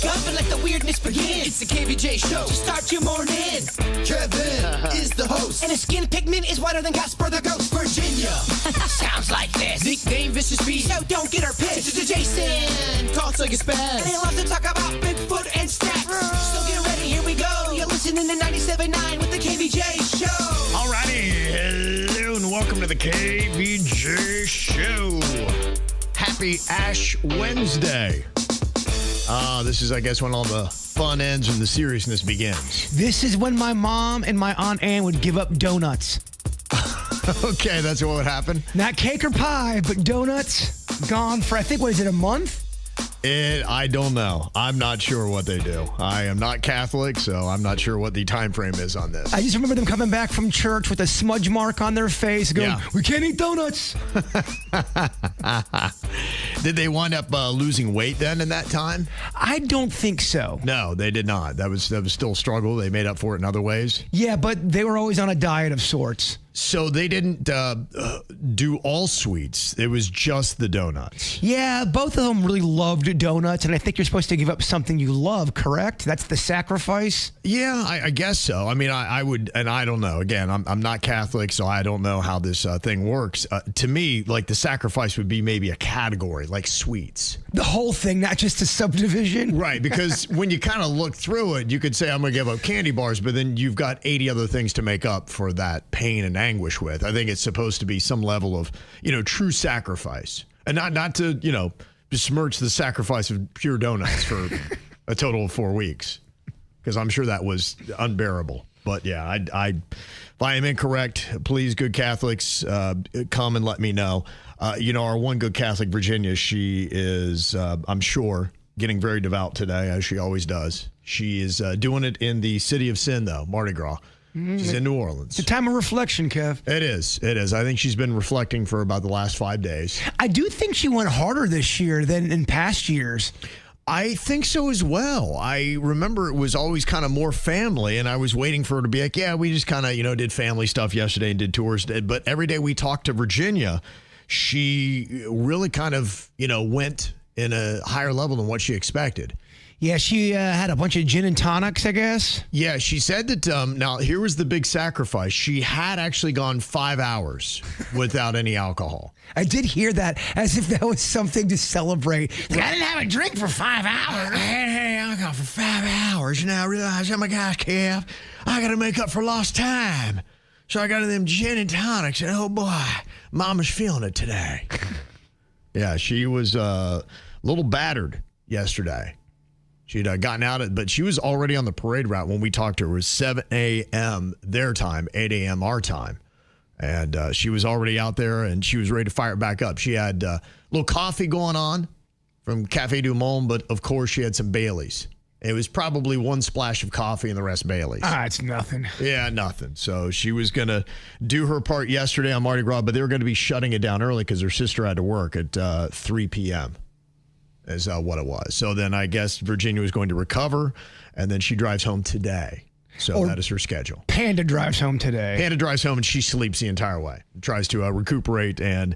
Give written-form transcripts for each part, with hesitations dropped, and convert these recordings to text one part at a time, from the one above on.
wake up and let the weirdness begin. It's the KVJ Show to start your morning. Kevin is the host, and his skin pigment is whiter than Casper the Ghost. Virginia sounds like this. Nickname Vicious Beast, so don't get her pissed. Jason talks like a spaz, and he loves to talk about Bigfoot and stacks. So get ready, here we go. You're listening to 97.9 with the KVJ Show. Alrighty, hello and welcome to the KVJ Show. Happy Ash Wednesday. This is, I guess, when all the fun ends and the seriousness begins. This is when my mom and my Aunt Ann would give up donuts. Okay, that's what would happen? Not cake or pie, but donuts. Gone for, I think, what is it, a month? I don't know. I'm not sure what they do. I am not Catholic, so I'm not sure what the time frame is on this. I just remember them coming back from church with a smudge mark on their face going, we can't eat donuts. Did they wind up losing weight then in that time? I don't think so. No, they did not. That was still a struggle. They made up for it in other ways. Yeah, but they were always on a diet of sorts. So they didn't do all sweets. It was just the donuts. Yeah, both of them really loved donuts, and I think you're supposed to give up something you love, correct? That's the sacrifice? Yeah, I guess so. I mean, I would, and I don't know. Again, I'm not Catholic, so I don't know how this thing works. To me, like, the sacrifice would be maybe a category, like sweets. The whole thing, not just a subdivision? Right, because when you kind of look through it, you could say, I'm going to give up candy bars, but then you've got 80 other things to make up for that pain and anguish with. I think it's supposed to be some level of, true sacrifice. And not to, besmirch the sacrifice of pure donuts for a total of 4 weeks. Because I'm sure that was unbearable. But yeah, if I am incorrect, please, good Catholics, come and let me know. Our one good Catholic, Virginia, she is, I'm sure, getting very devout today, as she always does. She is doing it in the city of sin, though, Mardi Gras. She's in New Orleans. It's a time of reflection, Kev. It is. I think she's been reflecting for about the last 5 days. I do think she went harder this year than in past years. I think so as well. I remember it was always kind of more family, and I was waiting for her to be like, yeah, we just kind of, did family stuff yesterday and did tours. But every day we talked to Virginia, she really kind of, went in a higher level than what she expected. Yeah, she had a bunch of gin and tonics, I guess. Yeah, she said that, now here was the big sacrifice. She had actually gone 5 hours without any alcohol. I did hear that as if that was something to celebrate. Like, I didn't have a drink for 5 hours. I hadn't had alcohol for 5 hours. I realized, oh my gosh, Kev, I got to make up for lost time. So I got them gin and tonics, and oh boy, Mama's feeling it today. Yeah, she was a little battered yesterday. She'd gotten out but she was already on the parade route when we talked to her. It was 7 a.m. their time, 8 a.m. our time. And she was already out there, and she was ready to fire it back up. She had a little coffee going on from Café du Monde, but, of course, she had some Baileys. It was probably one splash of coffee and the rest Baileys. It's nothing. Yeah, nothing. So she was going to do her part yesterday on Mardi Gras, but they were going to be shutting it down early because her sister had to work at 3 p.m. is what it was. So then I guess Virginia was going to recover, and then she drives home today. So that is her schedule. Panda drives home today. Panda drives home, and she sleeps the entire way. Tries to recuperate, and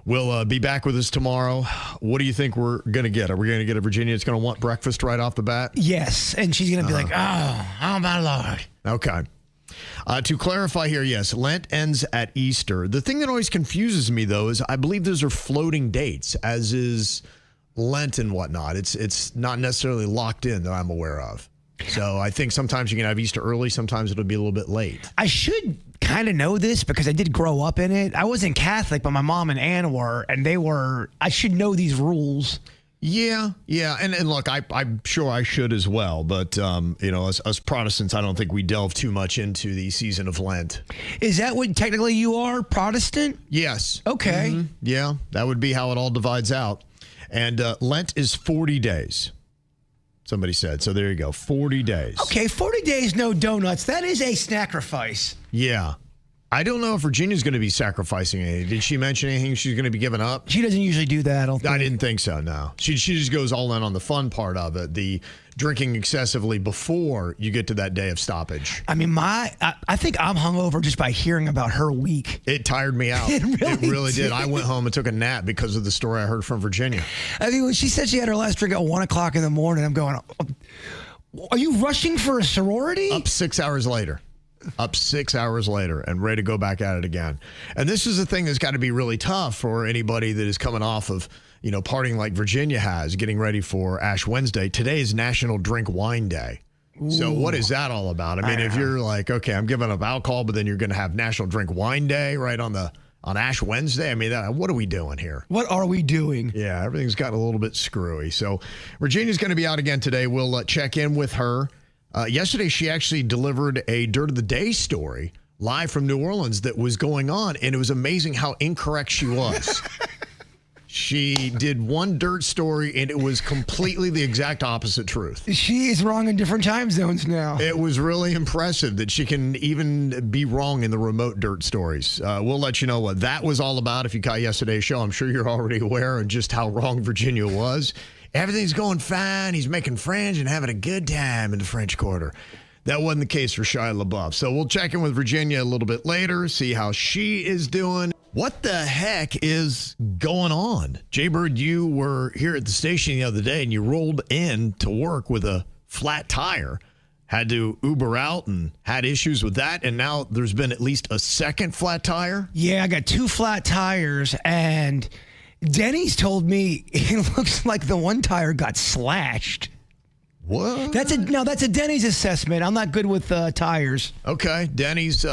we'll be back with us tomorrow. What do you think we're going to get? Are we going to get a Virginia that's going to want breakfast right off the bat? Yes, and she's going to be like, oh my Lord. Okay. To clarify here, yes, Lent ends at Easter. The thing that always confuses me, though, is I believe those are floating dates, as is Lent and whatnot. It's not necessarily locked in that I'm aware of. So I think sometimes you can have Easter early, sometimes it'll be a little bit late. I should kind of know this because I did grow up in it. I wasn't Catholic, but my mom and Ann were, and they were. I should know these rules. Yeah. And look, I'm sure I should as well. But, as Protestants, I don't think we delve too much into the season of Lent. Is that what technically you are, Protestant? Yes. Okay. Mm-hmm. Yeah, that would be how it all divides out. And Lent is 40 days, somebody said. So there you go, 40 days. Okay, 40 days, no donuts. That is a sacrifice. Yeah. I don't know if Virginia's going to be sacrificing anything. Did she mention anything she's going to be giving up? She doesn't usually do that. I didn't think so, no. She just goes all in on the fun part of it, the drinking excessively before you get to that day of stoppage. I mean, I think I'm hungover just by hearing about her week. It tired me out. It really did. I went home and took a nap because of the story I heard from Virginia. I mean, when she said she had her last drink at 1 o'clock in the morning, I'm going, are you rushing for a sorority? Up 6 hours later. And ready to go back at it again. And this is a thing that's got to be really tough for anybody that is coming off of, partying like Virginia has, getting ready for Ash Wednesday. Today is National Drink Wine Day. Ooh. So what is that all about? I mean, if you're like, okay, I'm giving up alcohol, but then you're going to have National Drink Wine Day right on Ash Wednesday. I mean, what are we doing here? What are we doing? Yeah, everything's gotten a little bit screwy. So Virginia's going to be out again today. We'll check in with her. Yesterday, she actually delivered a Dirt of the Day story live from New Orleans that was going on, and it was amazing how incorrect she was. She did one dirt story, and it was completely the exact opposite truth. She is wrong in different time zones now. It was really impressive that she can even be wrong in the remote dirt stories. We'll let you know what that was all about if you caught yesterday's show. I'm sure you're already aware of just how wrong Virginia was. Everything's going fine. He's making friends and having a good time in the French Quarter. That wasn't the case for Shia LaBeouf. So we'll check in with Virginia a little bit later, see how she is doing. What the heck is going on? Jbird, you were here at the station the other day and you rolled in to work with a flat tire. Had to Uber out and had issues with that. And now there's been at least a second flat tire. Yeah, I got 2 flat tires, and Denny's told me it looks like the one tire got slashed. What? That's a Denny's assessment. I'm not good with tires. Okay, Denny's.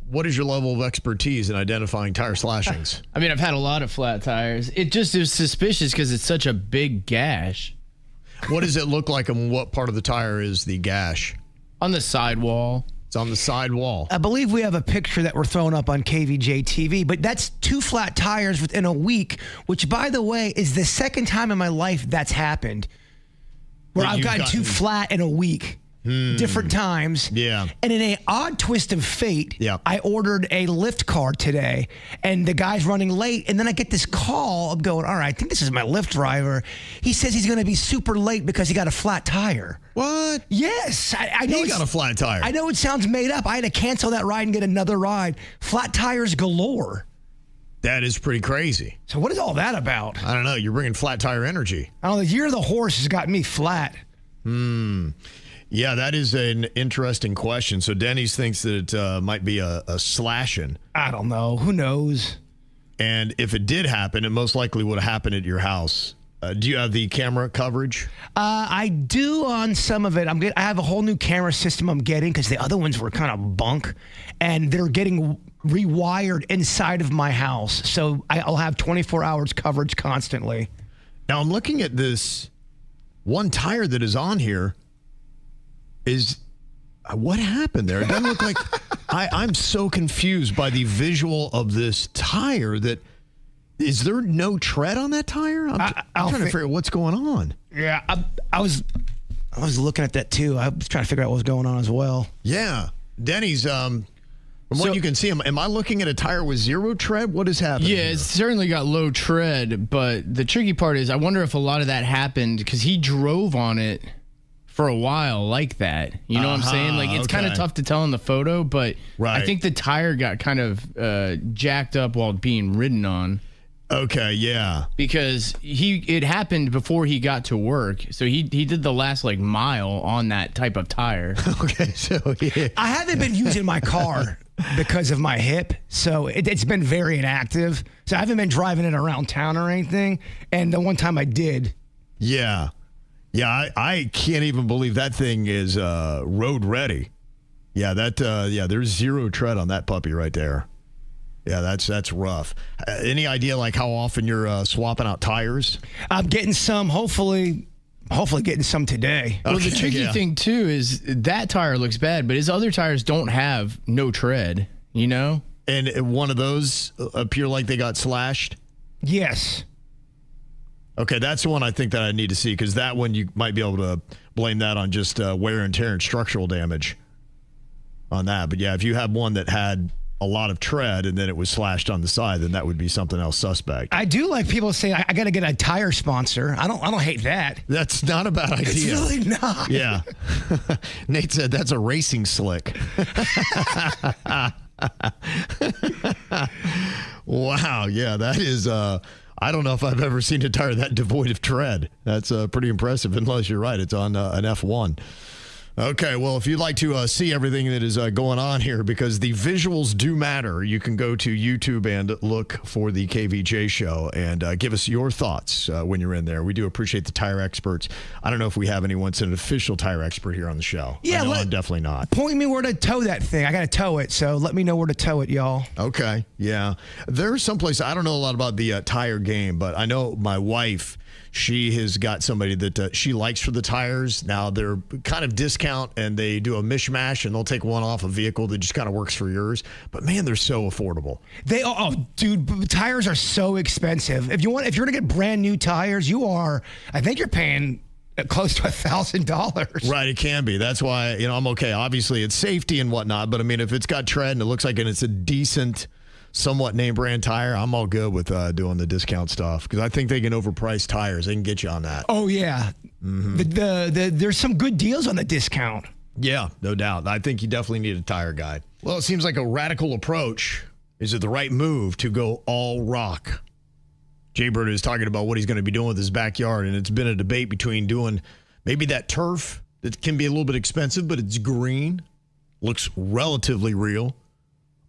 What is your level of expertise in identifying tire slashings? I mean, I've had a lot of flat tires. It just is suspicious because it's such a big gash. What does it look like, and what part of the tire is the gash? On the sidewall. It's on the side wall. I believe we have a picture that we're throwing up on KVJ TV, but that's 2 flat tires within a week, which, by the way, is the second time in my life that's happened, where I've gotten 2 flat in a week. Different times. Yeah. And in an odd twist of fate, yeah. I ordered a Lyft car today, and the guy's running late, and then I get this call. I'm going, all right, I think this is my Lyft driver. He says he's going to be super late because he got a flat tire. What? Yes. I know he got a flat tire. I know it sounds made up. I had to cancel that ride and get another ride. Flat tires galore. That is pretty crazy. So what is all that about? I don't know. You're bringing flat tire energy. I don't know. The year of the horse has got me flat. Yeah, that is an interesting question. So Denny's thinks that it might be a slashing. I don't know. Who knows? And if it did happen, it most likely would have happened at your house. Do you have the camera coverage? I do on some of it. I have a whole new camera system I'm getting because the other ones were kind of bunk, and they're getting rewired inside of my house. So I'll have 24 hours coverage constantly. Now I'm looking at this one tire that is on here. What happened there? It doesn't look like I'm so confused by the visual of this tire that is there no tread on that tire? I'm trying to figure out what's going on. Yeah, I was looking at that too. I was trying to figure out what was going on as well. Yeah. Denny's, from what you can see, am I looking at a tire with 0 tread? What is happening? Yeah, it's certainly got low tread, but the tricky part is I wonder if a lot of that happened because he drove on it for a while like that. You know what I'm saying? Like, it's kind of tough to tell in the photo, but I think the tire got kind of jacked up while being ridden on. Okay, yeah. Because it happened before he got to work, so he did the last like mile on that type of tire. Okay, so yeah. I haven't been using my car because of my hip, so it's been very inactive. So I haven't been driving it around town or anything, and the one time I did. Yeah. Yeah, I can't even believe that thing is road ready. Yeah, there's 0 tread on that puppy right there. Yeah, that's rough. Any idea like how often you're swapping out tires? I'm getting some, hopefully getting some today. Well, the tricky thing too is that tire looks bad, but his other tires don't have no tread, you know? And one of those appear like they got slashed? Yes. Okay, that's the one I think that I need to see, because that one you might be able to blame that on just wear and tear and structural damage on that. But yeah, if you had one that had a lot of tread and then it was slashed on the side, then that would be something else suspect. I do like people saying, I got to get a tire sponsor. I don't hate that. That's not a bad idea. It's really not. Yeah. Nate said that's a racing slick. Wow. Yeah, that is, I don't know if I've ever seen a tire that devoid of tread. That's pretty impressive, unless you're right. It's on an F1. Okay, well, if you'd like to see everything that is going on here, because the visuals do matter, you can go to YouTube and look for the KVJ show and give us your thoughts when you're in there. We do appreciate the tire experts. I don't know if we have anyone that's an official tire expert here on the show. Yeah, I'm definitely not. Point me where to tow that thing. I got to tow it, so let me know where to tow it, y'all. Okay, yeah. There's someplace, I don't know a lot about the tire game, but I know my wife, she has got somebody that she likes for the tires. Now, they're kind of discount, and they do a mishmash, and they'll take one off a vehicle that just kind of works for yours. But, man, they're so affordable. Dude, tires are so expensive. If you're going to get brand new tires, I think you're paying close to $1,000. Right, it can be. That's why, I'm okay. Obviously, it's safety and whatnot, but, I mean, if it's got tread and it looks like it's a decent, somewhat name brand tire, I'm all good with doing the discount stuff, because I think they can overprice tires. They can get you on that. Oh, yeah. Mm-hmm. There's some good deals on the discount. Yeah, no doubt. I think you definitely need a tire guide. Well, it seems like a radical approach. Is it the right move to go all rock? Jbird is talking about what he's going to be doing with his backyard, and it's been a debate between doing maybe that turf that can be a little bit expensive, but it's green, looks relatively real,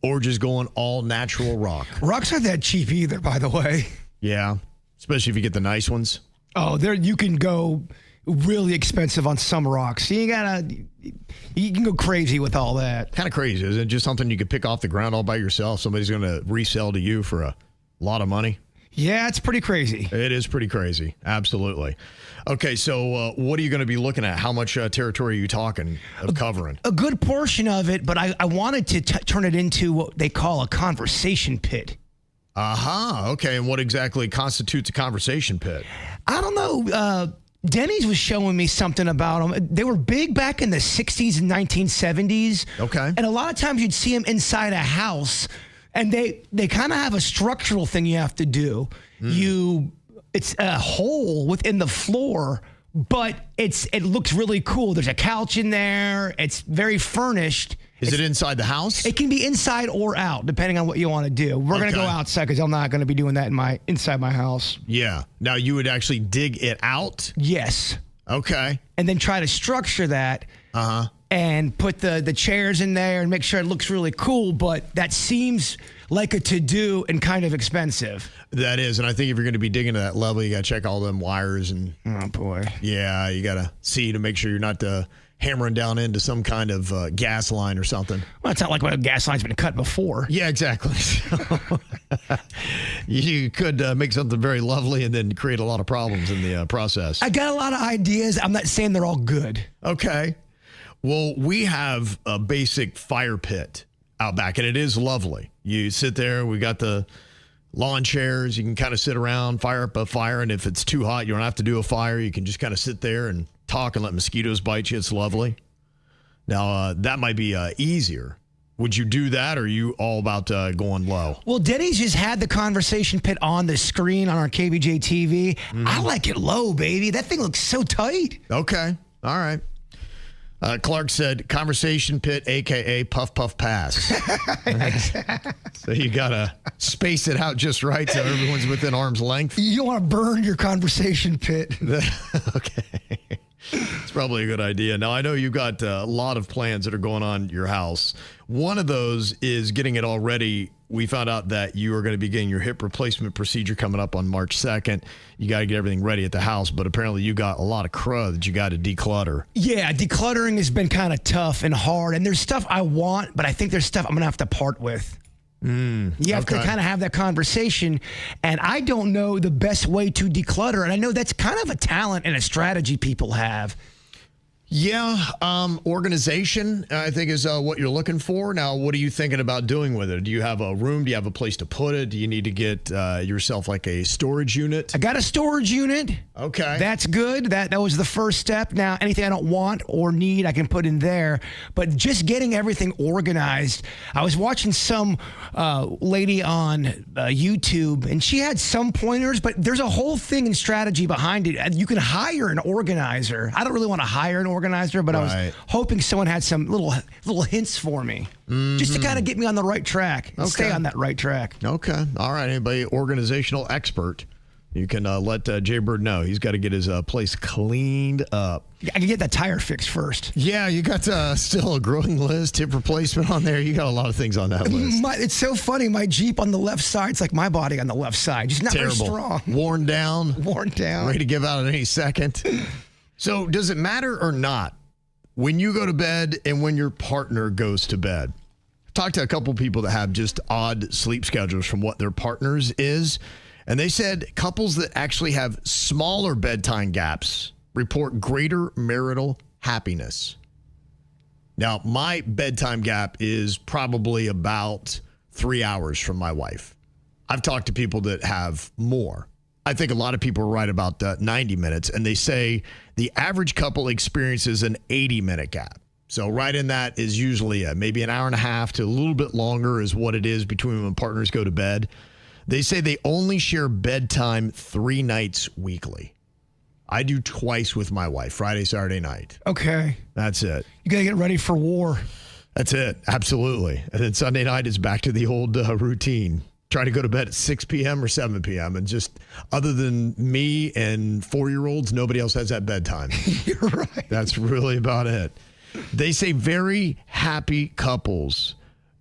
or just going all natural rock. Rocks aren't that cheap either, by the way. Yeah, especially if you get the nice ones. Oh, you can go really expensive on some rocks. You can go crazy with all that. Kind of crazy. Is it just something you could pick off the ground all by yourself? Somebody's going to resell to you for a lot of money? Yeah, it's pretty crazy. It is pretty crazy. Absolutely. Okay, so what are you going to be looking at? How much territory are you talking of covering? A good portion of it, but I wanted to turn it into what they call a conversation pit. Okay, and what exactly constitutes a conversation pit? I don't know. Denny's was showing me something about them. They were big back in the 60s and 1970s. Okay. And a lot of times you'd see them inside a house, and they kind of have a structural thing you have to do. It's a hole within the floor, but it looks really cool. There's a couch in there. It's very furnished. Is it inside the house? It can be inside or out, depending on what you want to do. We're going to go outside because I'm not going to be doing that inside my house. Yeah. Now, you would actually dig it out? Yes. Okay. And then try to structure that. And put the chairs in there and make sure it looks really cool, but that seems like a to-do and kind of expensive. That is, and I think if you're going to be digging to that level, you got to check all them wires and... Oh, boy. Yeah, you got to see to make sure you're not hammering down into some kind of gas line or something. Well, it's not like a gas line's been cut before. Yeah, exactly. So, you could make something very lovely and then create a lot of problems in the process. I got a lot of ideas. I'm not saying they're all good. Okay. Well, we have a basic fire pit out back, and it is lovely. You sit there. We got the lawn chairs. You can kind of sit around, fire up a fire, and if it's too hot, you don't have to do a fire. You can just kind of sit there and talk and let mosquitoes bite you. It's lovely. Now, that might be easier. Would you do that, or are you all about going low? Well, Denny's just had the conversation pit on the screen on our KVJ TV. I like it low, baby. That thing looks so tight. Okay. All right. Clark said, conversation pit, a.k.a. puff, puff, pass. So you got to space it out just right so everyone's within arm's length. You don't want to burn your conversation pit. Okay. It's probably a good idea. Now, I know you've got a lot of plans that are going on at your house. One of those is getting it all ready. We found out that you are going to be getting your hip replacement procedure coming up on March 2nd. You got to get everything ready at the house, but apparently you got a lot of crud that you got to declutter. Yeah, decluttering has been kind of tough and hard, and there's stuff I want, but I think there's stuff I'm going to have to part with. You have to kind of have that conversation, and I don't know the best way to declutter, and I know that's kind of a talent and a strategy people have. Yeah, organization, I think, is what you're looking for. Now, what are you thinking about doing with it? Do you have a room? Do you have a place to put it? Do you need to get yourself like a storage unit? I got a storage unit. Okay. That's good. That was the first step. Now, anything I don't want or need, I can put in there. But just getting everything organized. I was watching some lady on YouTube, and she had some pointers, but there's a whole thing and strategy behind it. You can hire an organizer. I don't really want to hire an organizer, but I was hoping someone had some little hints for me, just to kind of get me on the right track and stay on that right track. Okay. All right. Anybody organizational expert, you can let Jbird know. He's got to get his place cleaned up. I can get that tire fixed first. Yeah, you got still a growing list, hip replacement on there. You got a lot of things on that list. It's so funny. My Jeep on the left side, it's like my body on the left side. Just not very strong. Worn down. Ready to give out at any second. So does it matter or not when you go to bed and when your partner goes to bed? I've talked to a couple people that have just odd sleep schedules from what their partners is. And they said couples that actually have smaller bedtime gaps report greater marital happiness. Now, my bedtime gap is probably about 3 hours from my wife. I've talked to people that have more. I think a lot of people are right about 90 minutes, and they say the average couple experiences an 80-minute gap. So right in that is usually maybe an hour and a half to a little bit longer is what it is between when partners go to bed. They say they only share bedtime 3 nights weekly. I do twice with my wife, Friday, Saturday night. Okay. That's it. You got to get ready for war. That's it. Absolutely. And then Sunday night is back to the old routine. Try to go to bed at 6 p.m. or 7 p.m. And just other than me and 4-year-olds, nobody else has that bedtime. You're right. That's really about it. They say very happy couples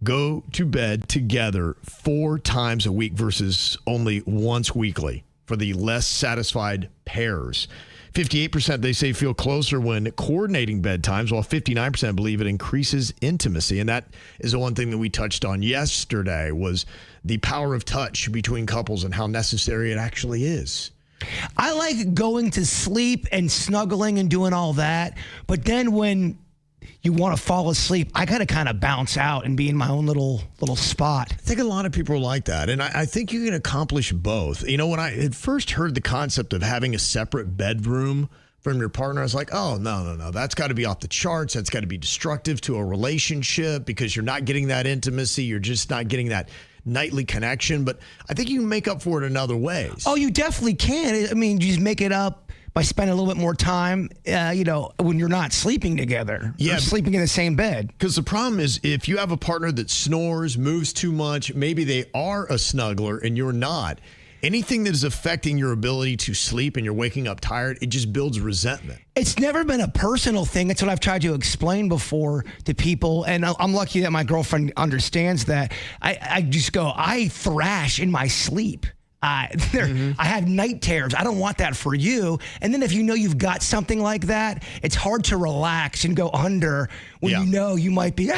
go to bed together 4 times a week versus only once weekly for the less satisfied pairs. 58% they say feel closer when coordinating bedtimes, while 59% believe it increases intimacy. And that is the one thing that we touched on yesterday was the power of touch between couples and how necessary it actually is. I like going to sleep and snuggling and doing all that. But then when you want to fall asleep, I got to kind of bounce out and be in my own little spot. I think a lot of people are like that. And I think you can accomplish both. You know, when I had first heard the concept of having a separate bedroom from your partner, I was like, oh, no. That's got to be off the charts. That's got to be destructive to a relationship because you're not getting that intimacy. You're just not getting that nightly connection. But I think you can make up for it in other ways. Oh, you definitely can. I mean, you just make it up by spending a little bit more time, when you're not sleeping together. Yeah, or sleeping in the same bed. Because the problem is if you have a partner that snores, moves too much, maybe they are a snuggler and you're not. Anything that is affecting your ability to sleep and you're waking up tired, it just builds resentment. It's never been a personal thing. That's what I've tried to explain before to people. And I'm lucky that my girlfriend understands that. I just go, I thrash in my sleep. I have night terrors. I don't want that for you. And then if you know you've got something like that, it's hard to relax and go under when you know you might be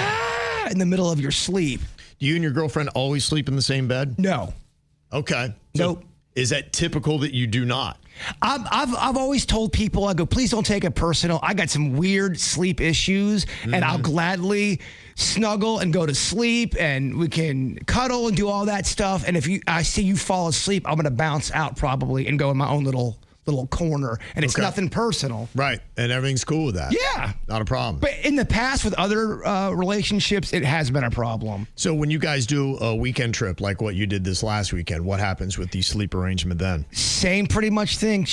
in the middle of your sleep. Do you and your girlfriend always sleep in the same bed? No. Okay. So nope. Is that typical that you do not? I've always told people, I go, please don't take it personal. I got some weird sleep issues, and I'll gladly snuggle and go to sleep, and we can cuddle and do all that stuff. And if I see you fall asleep, I'm going to bounce out probably and go in my own little corner, and it's nothing personal. Right, and everything's cool with that. Yeah. Not a problem. But in the past with other relationships, it has been a problem. So when you guys do a weekend trip like what you did this last weekend, what happens with the sleep arrangement then? Same pretty much thing.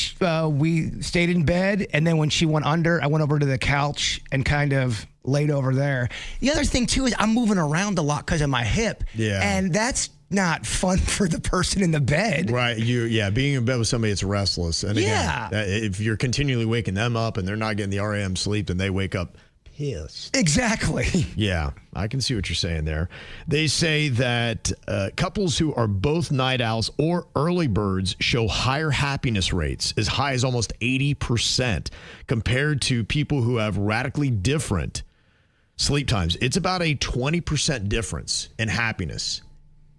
We stayed in bed, and then when she went under, I went over to the couch and kind of laid over there. The other thing, too, is I'm moving around a lot because of my hip. Yeah. And that's not fun for the person in the bed. Right. Being in bed with somebody that's restless. And again, if you're continually waking them up and they're not getting the REM sleep, then they wake up pissed. Exactly. Yeah, I can see what you're saying there. They say that couples who are both night owls or early birds show higher happiness rates, as high as almost 80%, compared to people who have radically different sleep times. It's about a 20% difference in happiness.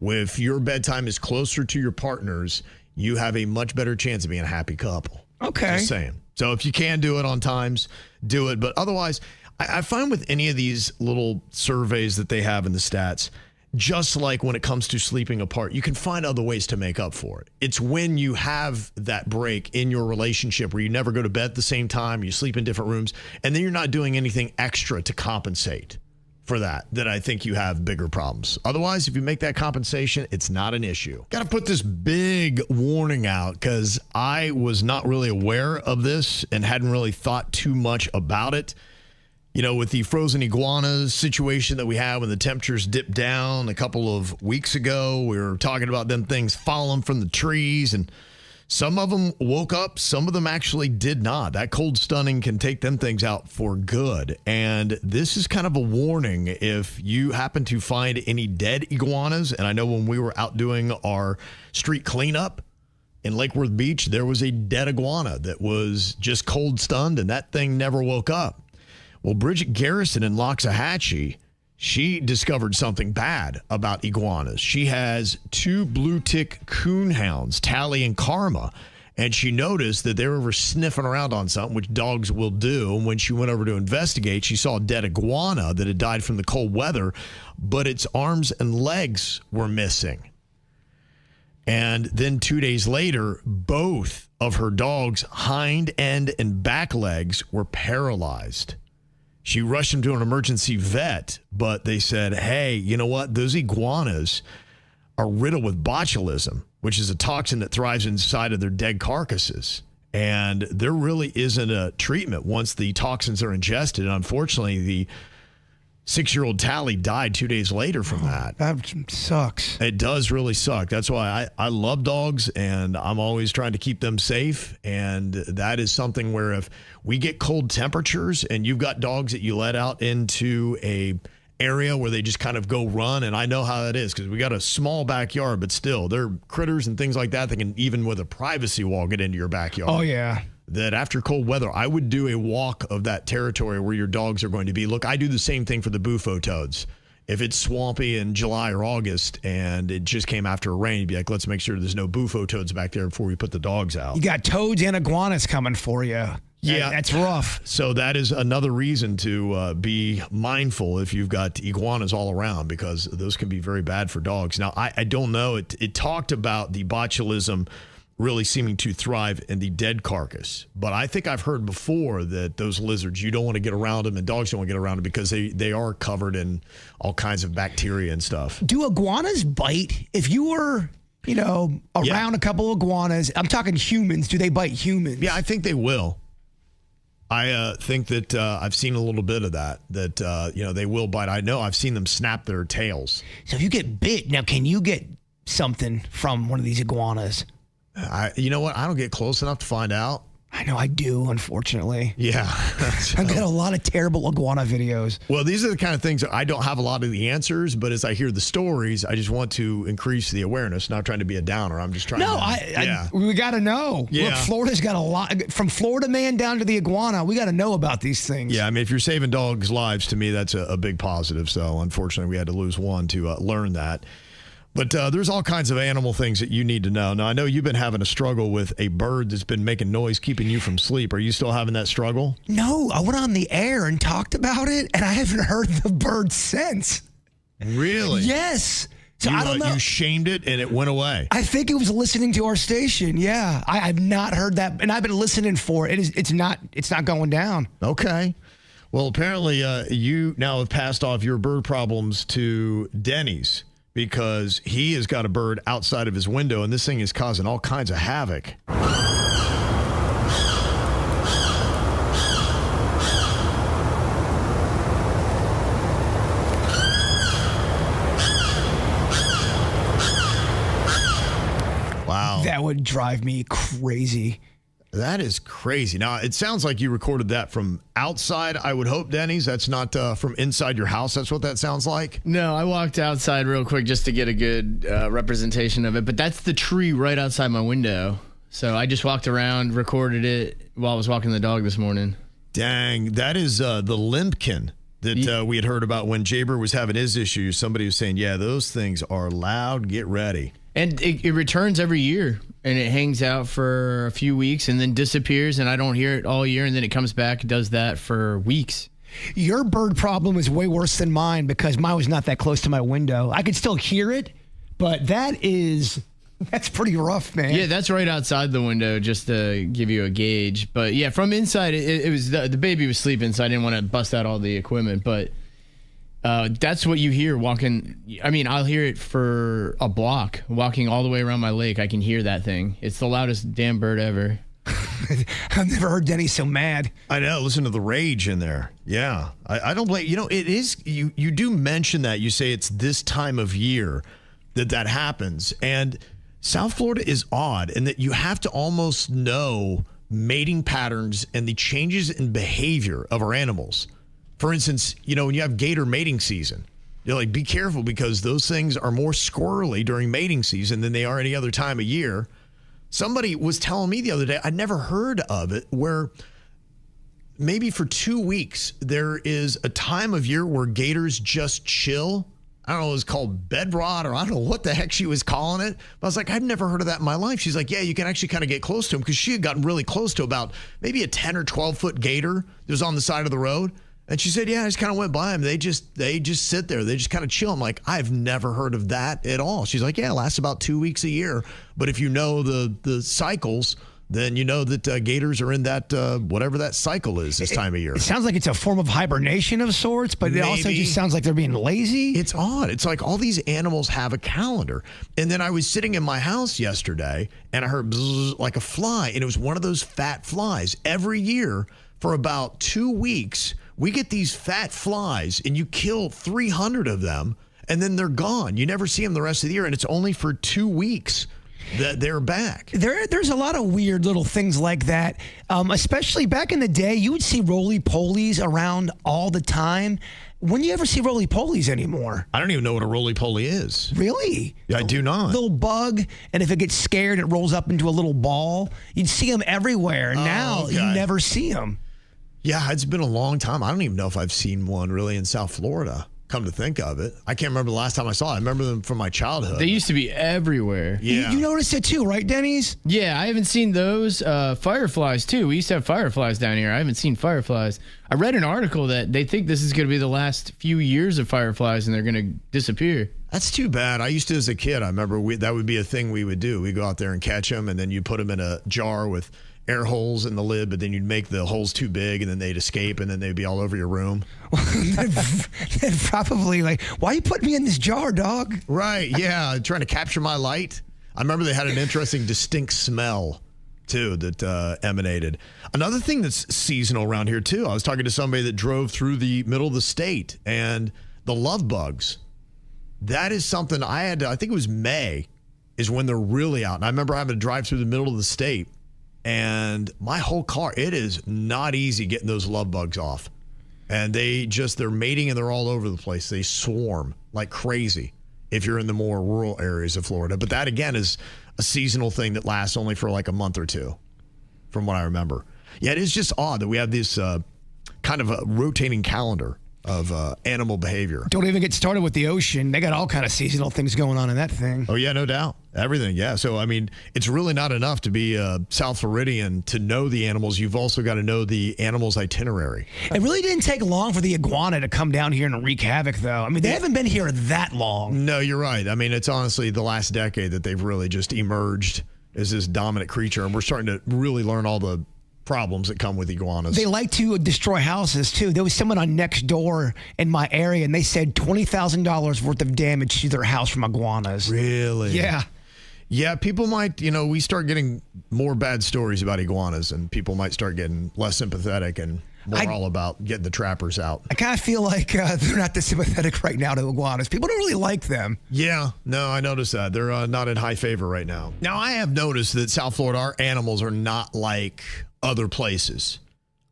If your bedtime is closer to your partner's, you have a much better chance of being a happy couple. Okay. Just saying. So if you can do it on times, do it. But otherwise, I find with any of these little surveys that they have in the stats, just like when it comes to sleeping apart, you can find other ways to make up for it. It's when you have that break in your relationship where you never go to bed at the same time, you sleep in different rooms, and then you're not doing anything extra to compensate for that I think you have bigger problems. Otherwise, if you make that compensation, it's not an issue. Got to put this big warning out because I was not really aware of this and hadn't really thought too much about it. You know, with the frozen iguanas situation that we had when the temperatures dipped down a couple of weeks ago, we were talking about them things falling from the trees, and some of them woke up. Some of them actually did not. That cold stunning can take them things out for good. And this is kind of a warning if you happen to find any dead iguanas. And I know when we were out doing our street cleanup in Lake Worth Beach, there was a dead iguana that was just cold stunned, and that thing never woke up. Well, Bridget Garrison in Loxahatchee, she discovered something bad about iguanas. She has 2 blue tick coonhounds, Tally and Karma, and she noticed that they were sniffing around on something, which dogs will do. And when she went over to investigate, she saw a dead iguana that had died from the cold weather, but its arms and legs were missing. And then 2 days later, both of her dog's hind end and back legs were paralyzed. She rushed him to an emergency vet, but they said, hey, you know what? Those iguanas are riddled with botulism, which is a toxin that thrives inside of their dead carcasses. And there really isn't a treatment once the toxins are ingested. And unfortunately, the 6-year-old Tally died 2 days later from that. That sucks. It does really suck. That's why I love dogs, and I'm always trying to keep them safe. And that is something where if we get cold temperatures and you've got dogs that you let out into a area where they just kind of go run, and I know how that is because we got a small backyard, but still, there are critters and things like that that can, even with a privacy wall, get into your backyard. Oh, yeah. That after cold weather, I would do a walk of that territory where your dogs are going to be. Look, I do the same thing for the bufo toads. If it's swampy in July or August and it just came after a rain, you'd be like, let's make sure there's no bufo toads back there before we put the dogs out. You got toads and iguanas coming for you. Yeah. That's rough. So that is another reason to be mindful if you've got iguanas all around, because those can be very bad for dogs. Now, I don't know. It talked about the botulism really seeming to thrive in the dead carcass. But I think I've heard before that those lizards, you don't want to get around them, and dogs don't want to get around them because they are covered in all kinds of bacteria and stuff. Do iguanas bite? If you were, around a couple of iguanas, I'm talking humans, do they bite humans? Yeah, I think they will. I think that I've seen a little bit of that they will bite. I know I've seen them snap their tails. So if you get bit, now can you get something from one of these iguanas? You know what? I don't get close enough to find out. I know I do, unfortunately. Yeah. I get a lot of terrible iguana videos. Well, these are the kind of things that I don't have a lot of the answers, but as I hear the stories, I just want to increase the awareness, not trying to be a downer. I'm just trying we got to know. Yeah. Look, Florida's got a lot. From Florida man down to the iguana, we got to know about these things. Yeah, I mean, if you're saving dogs' lives, to me, that's a big positive. So, unfortunately, we had to lose one to learn that. But there's all kinds of animal things that you need to know. Now, I know you've been having a struggle with a bird that's been making noise, keeping you from sleep. Are you still having that struggle? No, I went on the air and talked about it, and I haven't heard the bird since. Really? Yes. So I don't know. You shamed it, and it went away. I think it was listening to our station. Yeah, I've not heard that, and I've been listening for it. It's not going down. Okay. Well, apparently you now have passed off your bird problems to Denny's, because he has got a bird outside of his window, and this thing is causing all kinds of havoc. Wow. That would drive me crazy. That is crazy. Now, it sounds like you recorded that from outside, I would hope, Denny's. That's not from inside your house. That's what that sounds like? No, I walked outside real quick just to get a good representation of it. But that's the tree right outside my window. So I just walked around, recorded it while I was walking the dog this morning. Dang, that is the limpkin that we had heard about when Jbird was having his issues. Somebody was saying, yeah, those things are loud. Get ready. And it returns every year, and it hangs out for a few weeks and then disappears, and I don't hear it all year, and then it comes back and does that for weeks. Your bird problem is way worse than mine because mine was not that close to my window. I could still hear it, but that's pretty rough, man. Yeah, that's right outside the window, just to give you a gauge. But yeah, from inside, it was the baby was sleeping, so I didn't want to bust out all the equipment. But that's what you hear walking. I mean, I'll hear it for a block, walking all the way around my lake. I can hear that thing. It's the loudest damn bird ever. I've never heard Denny so mad. I know. Listen to the rage in there. Yeah. I don't blame, it is, you do mention that. You say it's this time of year that happens. And South Florida is odd in that you have to almost know mating patterns and the changes in behavior of our animals. For instance, when you have gator mating season, you're like, be careful because those things are more squirrely during mating season than they are any other time of year. Somebody was telling me the other day, I'd never heard of it, where maybe for 2 weeks, there is a time of year where gators just chill. I don't know, it was called bed rot, or I don't know what the heck she was calling it. But I was like, I'd never heard of that in my life. She's like, yeah, you can actually kind of get close to them, because she had gotten really close to about maybe a 10 or 12 foot gator that was on the side of the road. And she said, yeah, I just kind of went by them. They just sit there. They just kind of chill. I'm like, I've never heard of that at all. She's like, yeah, it lasts about 2 weeks a year. But if you know the cycles, then you know that gators are in that, whatever that cycle is this time of year. It sounds like it's a form of hibernation of sorts, but it also just sounds like they're being lazy. It's odd. It's like all these animals have a calendar. And then I was sitting in my house yesterday, and I heard bzzz, like a fly, and it was one of those fat flies. Every year for about 2 weeks, we get these fat flies, and you kill 300 of them, and then they're gone. You never see them the rest of the year, and it's only for 2 weeks that they're back. There's a lot of weird little things like that, especially back in the day. You would see roly-polies around all the time. When do you ever see roly-polies anymore? I don't even know what a roly-poly is. Really? I do not. Little bug, and if it gets scared, it rolls up into a little ball. You'd see them everywhere. Now you never see them. Yeah, it's been a long time. I don't even know if I've seen one really in South Florida, come to think of it. I can't remember the last time I saw it. I remember them from my childhood. They used to be everywhere. Yeah. You noticed it too, right, Denny's? Yeah, I haven't seen those. Fireflies, too. We used to have fireflies down here. I haven't seen fireflies. I read an article that they think this is going to be the last few years of fireflies, and they're going to disappear. That's too bad. I used to, as a kid, I remember that would be a thing we would do. We'd go out there and catch them, and then you put them in a jar with air holes in the lid, but then you'd make the holes too big, and then they'd escape, and then they'd be all over your room. They'd probably like, why you putting me in this jar, dog? Right, yeah, trying to capture my light. I remember they had an interesting, distinct smell, too, that emanated. Another thing that's seasonal around here, too, I was talking to somebody that drove through the middle of the state, and the love bugs. That is something I think it was May, is when they're really out. And I remember having to drive through the middle of the state, and my whole car, it is not easy getting those love bugs off. And they're mating, and they're all over the place. They swarm like crazy if you're in the more rural areas of Florida. But that, again, is a seasonal thing that lasts only for like a month or two, from what I remember. Yeah, it is just odd that we have this kind of a rotating calendar of animal behavior. Don't even get started with the ocean. They got all kind of seasonal things going on in that thing. Oh, yeah, no doubt. Everything, yeah. So, I mean, it's really not enough to be South Floridian to know the animals. You've also got to know the animal's itinerary. It really didn't take long for the iguana to come down here and wreak havoc, though. I mean, they haven't been here that long. No, you're right. I mean, it's honestly the last decade that they've really just emerged as this dominant creature, and we're starting to really learn all the problems that come with iguanas. They like to destroy houses too. There was someone on Nextdoor in my area, and they said $20,000 worth of damage to their house from iguanas. Really? Yeah. Yeah, people might, we start getting more bad stories about iguanas, and people might start getting less sympathetic and more all about getting the trappers out. I kind of feel like they're not this sympathetic right now to iguanas. People don't really like them. Yeah, no, I noticed that. They're not in high favor right now. Now, I have noticed that South Florida, our animals are not like other places.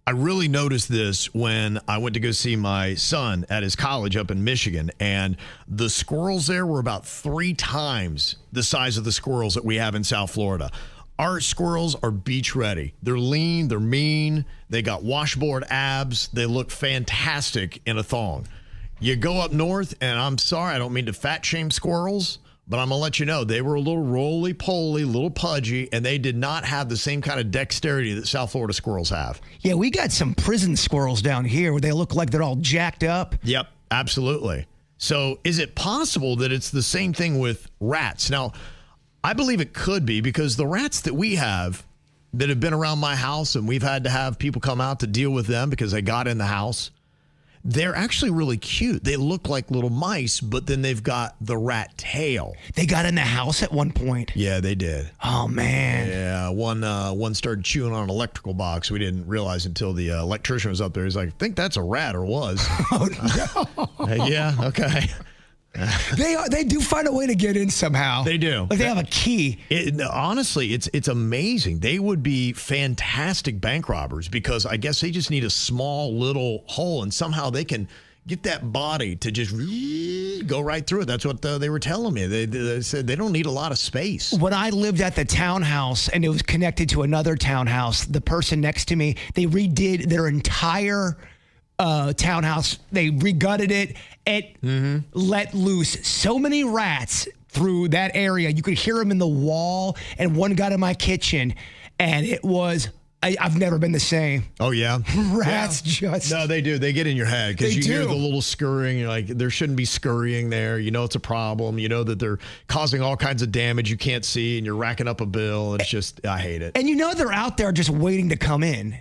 I really noticed this when I went to go see my son at his college up in Michigan, and the squirrels there were about 3 times the size of the squirrels that we have in South Florida. Our squirrels are beach ready. They're lean, they're mean, they got washboard abs, they look fantastic in a thong. You go up north, and I'm sorry, I don't mean to fat shame squirrels, But I'm going to let you know, they were a little roly-poly, a little pudgy, and they did not have the same kind of dexterity that South Florida squirrels have. Yeah, we got some prison squirrels down here where they look like they're all jacked up. Yep, absolutely. So is it possible that it's the same thing with rats? Now, I believe it could be because the rats that we have that have been around my house and we've had to have people come out to deal with them because they got in the house, they're actually really cute. They look like little mice, but then they've got the rat tail. They got in the house at one point. Yeah, they did. Oh, man. Yeah, one started chewing on an electrical box. We didn't realize until the electrician was up there. He's like, I think that's a rat, or was. Oh, no. Yeah, okay. They do find a way to get in somehow. They do. Like they have a key. Honestly, it's amazing. They would be fantastic bank robbers because I guess they just need a small little hole and somehow they can get that body to just go right through it. That's what they were telling me. They said they don't need a lot of space. When I lived at the townhouse and it was connected to another townhouse, the person next to me, they redid their entire townhouse. They regutted it. It let loose so many rats through that area. You could hear them in the wall, and one got in my kitchen, and it was, I've never been the same. Oh, yeah? Rats just... No, they do. They get in your head because you hear do. the little scurrying. You're like, there shouldn't be scurrying there. You know it's a problem. You know that they're causing all kinds of damage you can't see, and you're racking up a bill. It's just, I hate it. And you know they're out there just waiting to come in.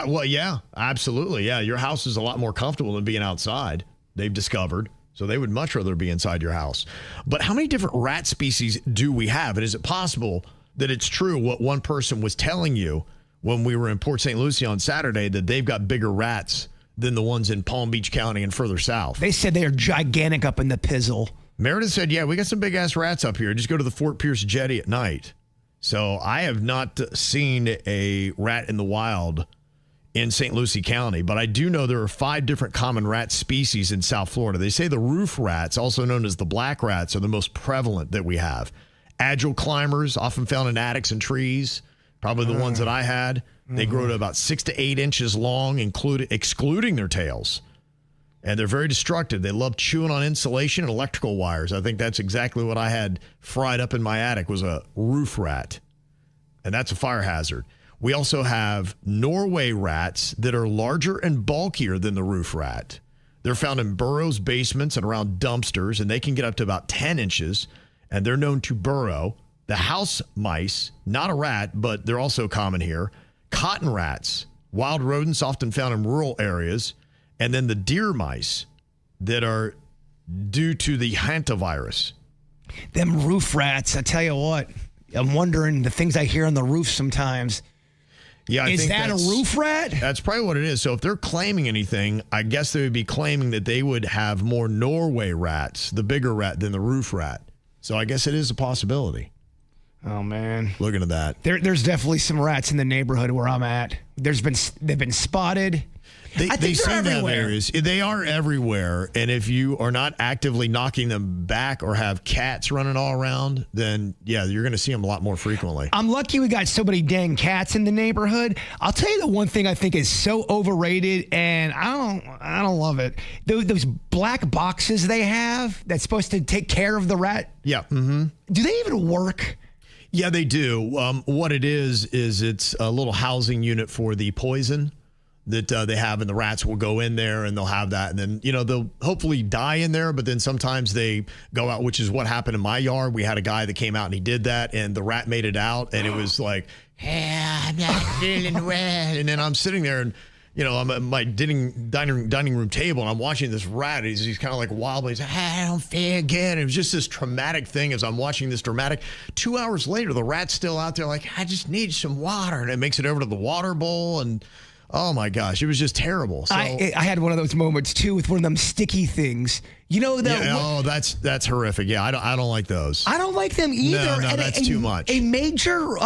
Well, yeah, absolutely. Yeah, your house is a lot more comfortable than being outside, they've discovered. So they would much rather be inside your house. But how many different rat species do we have? And is it possible that it's true what one person was telling you when we were in Port St. Lucie on Saturday, that they've got bigger rats than the ones in Palm Beach County and further south? They said they are gigantic up in the Pizzle. Meredith said, yeah, we got some big-ass rats up here. Just go to the Fort Pierce Jetty at night. So I have not seen a rat in the wild in St. Lucie County, but I do know there are 5 different common rat species in South Florida. They say the roof rats, also known as the black rats, are the most prevalent that we have. Agile climbers, often found in attics and trees, probably the ones that I had. They grow to about 6 to 8 inches long, excluding their tails. And they're very destructive. They love chewing on insulation and electrical wires. I think that's exactly what I had fried up in my attic, was a roof rat. And that's a fire hazard. We also have Norway rats that are larger and bulkier than the roof rat. They're found in burrows, basements, and around dumpsters, and they can get up to about 10 inches, and they're known to burrow. The house mice, not a rat, but they're also common here. Cotton rats, wild rodents often found in rural areas, and then the deer mice that are due to the hantavirus. Them roof rats, I tell you what, I'm wondering the things I hear on the roof sometimes. Yeah, is that a roof rat? That's probably what it is. So if they're claiming anything, I guess they would be claiming that they would have more Norway rats, the bigger rat, than the roof rat. So I guess it is a possibility. Oh, man. Looking at that. There's definitely some rats in the neighborhood where I'm at. They've been spotted. They seem to have areas. They are everywhere. And if you are not actively knocking them back or have cats running all around, then, yeah, you're going to see them a lot more frequently. I'm lucky we got so many dang cats in the neighborhood. I'll tell you the one thing I think is so overrated, and I don't love it. Those black boxes they have that's supposed to take care of the rat. Yeah. Mm-hmm. Do they even work? Yeah, they do. What it is it's a little housing unit for the poison that they have, and the rats will go in there and they'll have that. And then, they'll hopefully die in there, but then sometimes they go out, which is what happened in my yard. We had a guy that came out and he did that, and the rat made it out, and it was like, hey, I'm not feeling well. And then I'm sitting there and, I'm at my dining room table, and I'm watching this rat. He's kind of like wild. He's like, I don't feel good. And it was just this traumatic thing as I'm watching this dramatic. 2 hours later, the rat's still out there like, I just need some water. And it makes it over to the water bowl, and oh my gosh, it was just terrible. So, I had one of those moments too with one of them sticky things. That's horrific. Yeah, I don't like those. I don't like them either. No, that's too much. A major,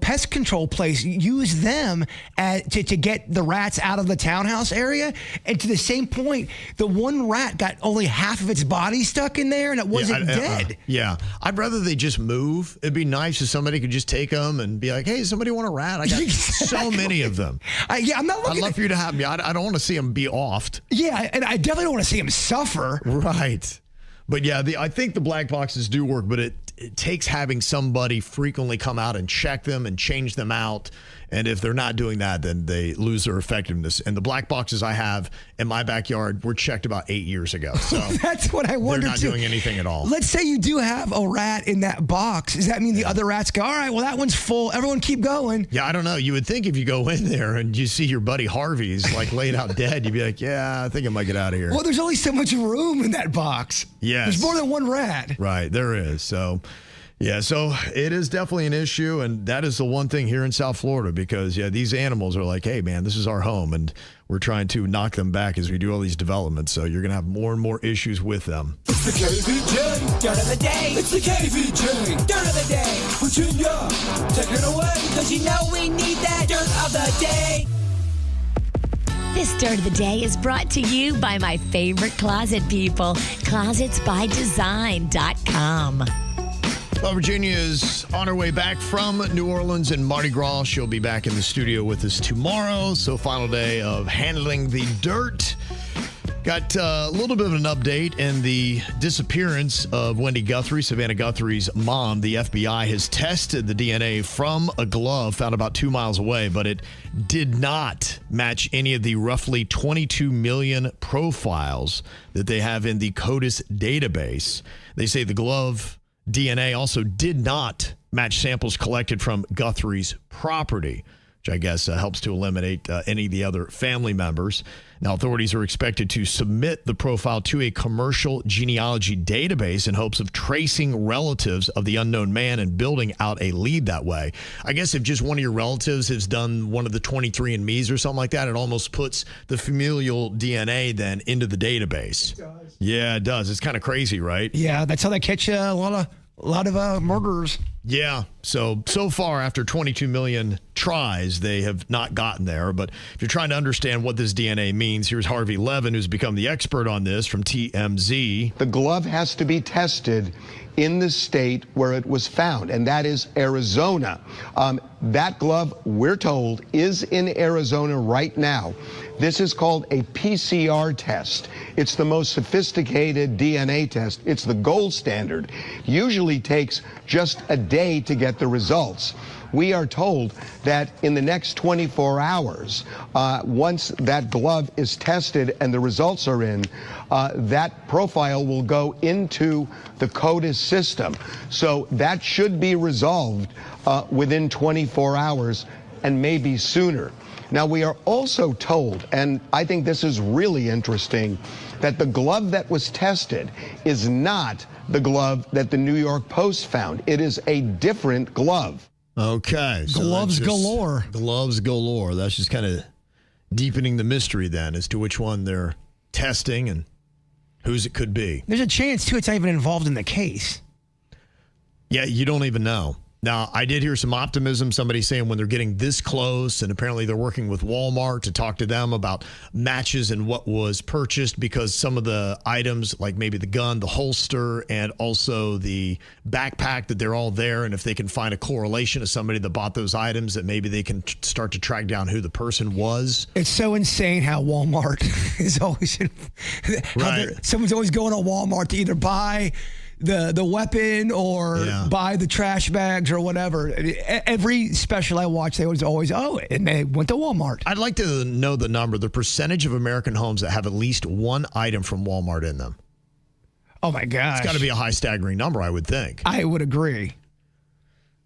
pest control place use them to get the rats out of the townhouse area. And to the same point, the one rat got only half of its body stuck in there, and it wasn't dead. Yeah, I'd rather they just move. It'd be nice if somebody could just take them and be like, hey, somebody want a rat? I got so many of them. I'm not looking. I'd love for you to have me. I don't want to see them be offed. Yeah, and I definitely don't want to see them suffer. Right. But yeah, I think the black boxes do work, but it takes having somebody frequently come out and check them and change them out. And if they're not doing that, then they lose their effectiveness. And the black boxes I have in my backyard were checked about 8 years ago. So that's what I wondered. They're not doing anything at all. Let's say you do have a rat in that box. Does that mean the other rats go, all right, well, that one's full. Everyone keep going. Yeah, I don't know. You would think if you go in there and you see your buddy Harvey's like laid out dead, you'd be like, yeah, I think I might get out of here. Well, there's only so much room in that box. Yes. There's more than one rat. Right, there is. So, yeah, so it is definitely an issue, and that is the one thing here in South Florida because, yeah, these animals are like, hey, man, this is our home, and we're trying to knock them back as we do all these developments, so you're going to have more and more issues with them. It's the KVJ Dirt of the Day. It's the KVJ Dirt of the Day. Virginia, take it away, because you know we need that Dirt of the Day. This Dirt of the Day is brought to you by my favorite closet people, closetsbydesign.com. Well, Virginia is on her way back from New Orleans and Mardi Gras. She'll be back in the studio with us tomorrow. So final day of handling the dirt. Got a little bit of an update in the disappearance of Wendy Guthrie, Savannah Guthrie's mom. The FBI has tested the DNA from a glove found about 2 miles away, but it did not match any of the roughly 22 million profiles that they have in the CODIS database. They say the glove DNA also did not match samples collected from Guthrie's property, which I guess helps to eliminate any of the other family members. Now, authorities are expected to submit the profile to a commercial genealogy database in hopes of tracing relatives of the unknown man and building out a lead that way. I guess if just one of your relatives has done one of the 23andMe's or something like that, it almost puts the familial DNA then into the database. It does. Yeah, it does. It's kind of crazy, right? Yeah, that's how they catch a lot of murderers. Yeah. So far, after 22 million tries, they have not gotten there. But if you're trying to understand what this DNA means, here's Harvey Levin, who's become the expert on this from TMZ. The glove has to be tested in the state where it was found, and that is Arizona. That glove, we're told, is in Arizona right now. This is called a PCR test. It's the most sophisticated DNA test. It's the gold standard. Usually takes just a day to get the results. We are told that in the next 24 hours, once that glove is tested and the results are in, that profile will go into the CODIS system. So that should be resolved within 24 hours and maybe sooner. Now, we are also told, and I think this is really interesting, that the glove that was tested is not the glove that the New York Post found. It is a different glove. Okay. So gloves galore. Gloves galore. That's just kind of deepening the mystery then as to which one they're testing and whose it could be. There's a chance, too, it's not even involved in the case. Yeah, you don't even know. Now, I did hear some optimism, somebody saying when they're getting this close, and apparently they're working with Walmart to talk to them about matches and what was purchased, because some of the items, like maybe the gun, the holster, and also the backpack, that they're all there, and if they can find a correlation of somebody that bought those items, that maybe they can start to track down who the person was. It's so insane how Walmart is always right. Someone's always going to Walmart to either buy the weapon or buy the trash bags or whatever. Every special I watch, they always and they went to Walmart. I'd like to know the percentage of American homes that have at least one item from Walmart in them. Oh, my gosh. It's got to be a high staggering number, I would think. I would agree.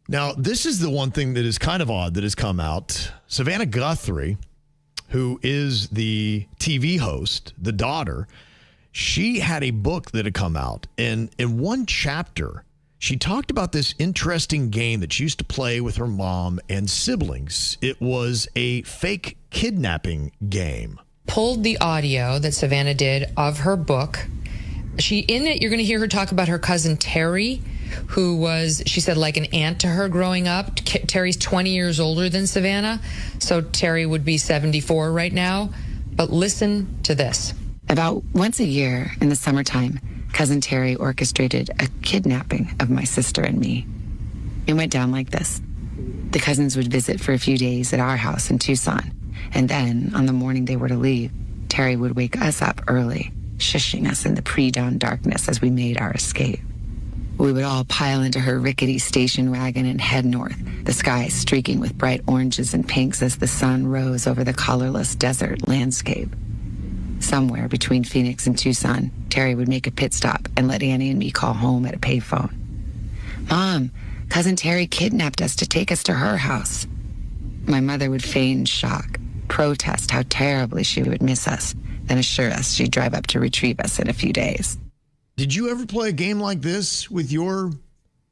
Now, this is the one thing that is kind of odd that has come out. Savannah Guthrie, who is the TV host, the daughter, she had a book that had come out, and in one chapter, she talked about this interesting game that she used to play with her mom and siblings. It was a fake kidnapping game. Pulled the audio that Savannah did of her book. In it, you're going to hear her talk about her cousin Terry, who was, she said, like an aunt to her growing up. Terry's 20 years older than Savannah, so Terry would be 74 right now. But listen to this. About once a year in the summertime, Cousin Terry orchestrated a kidnapping of my sister and me. It went down like this. The cousins would visit for a few days at our house in Tucson, and then, on the morning they were to leave, Terry would wake us up early, shushing us in the pre-dawn darkness as we made our escape. We would all pile into her rickety station wagon and head north, the sky streaking with bright oranges and pinks as the sun rose over the colorless desert landscape. Somewhere between Phoenix and Tucson, Terry would make a pit stop and let Annie and me call home at a payphone. "Mom, Cousin Terry kidnapped us to take us to her house." My mother would feign shock, protest how terribly she would miss us, then assure us she'd drive up to retrieve us in a few days. Did you ever play a game like this with your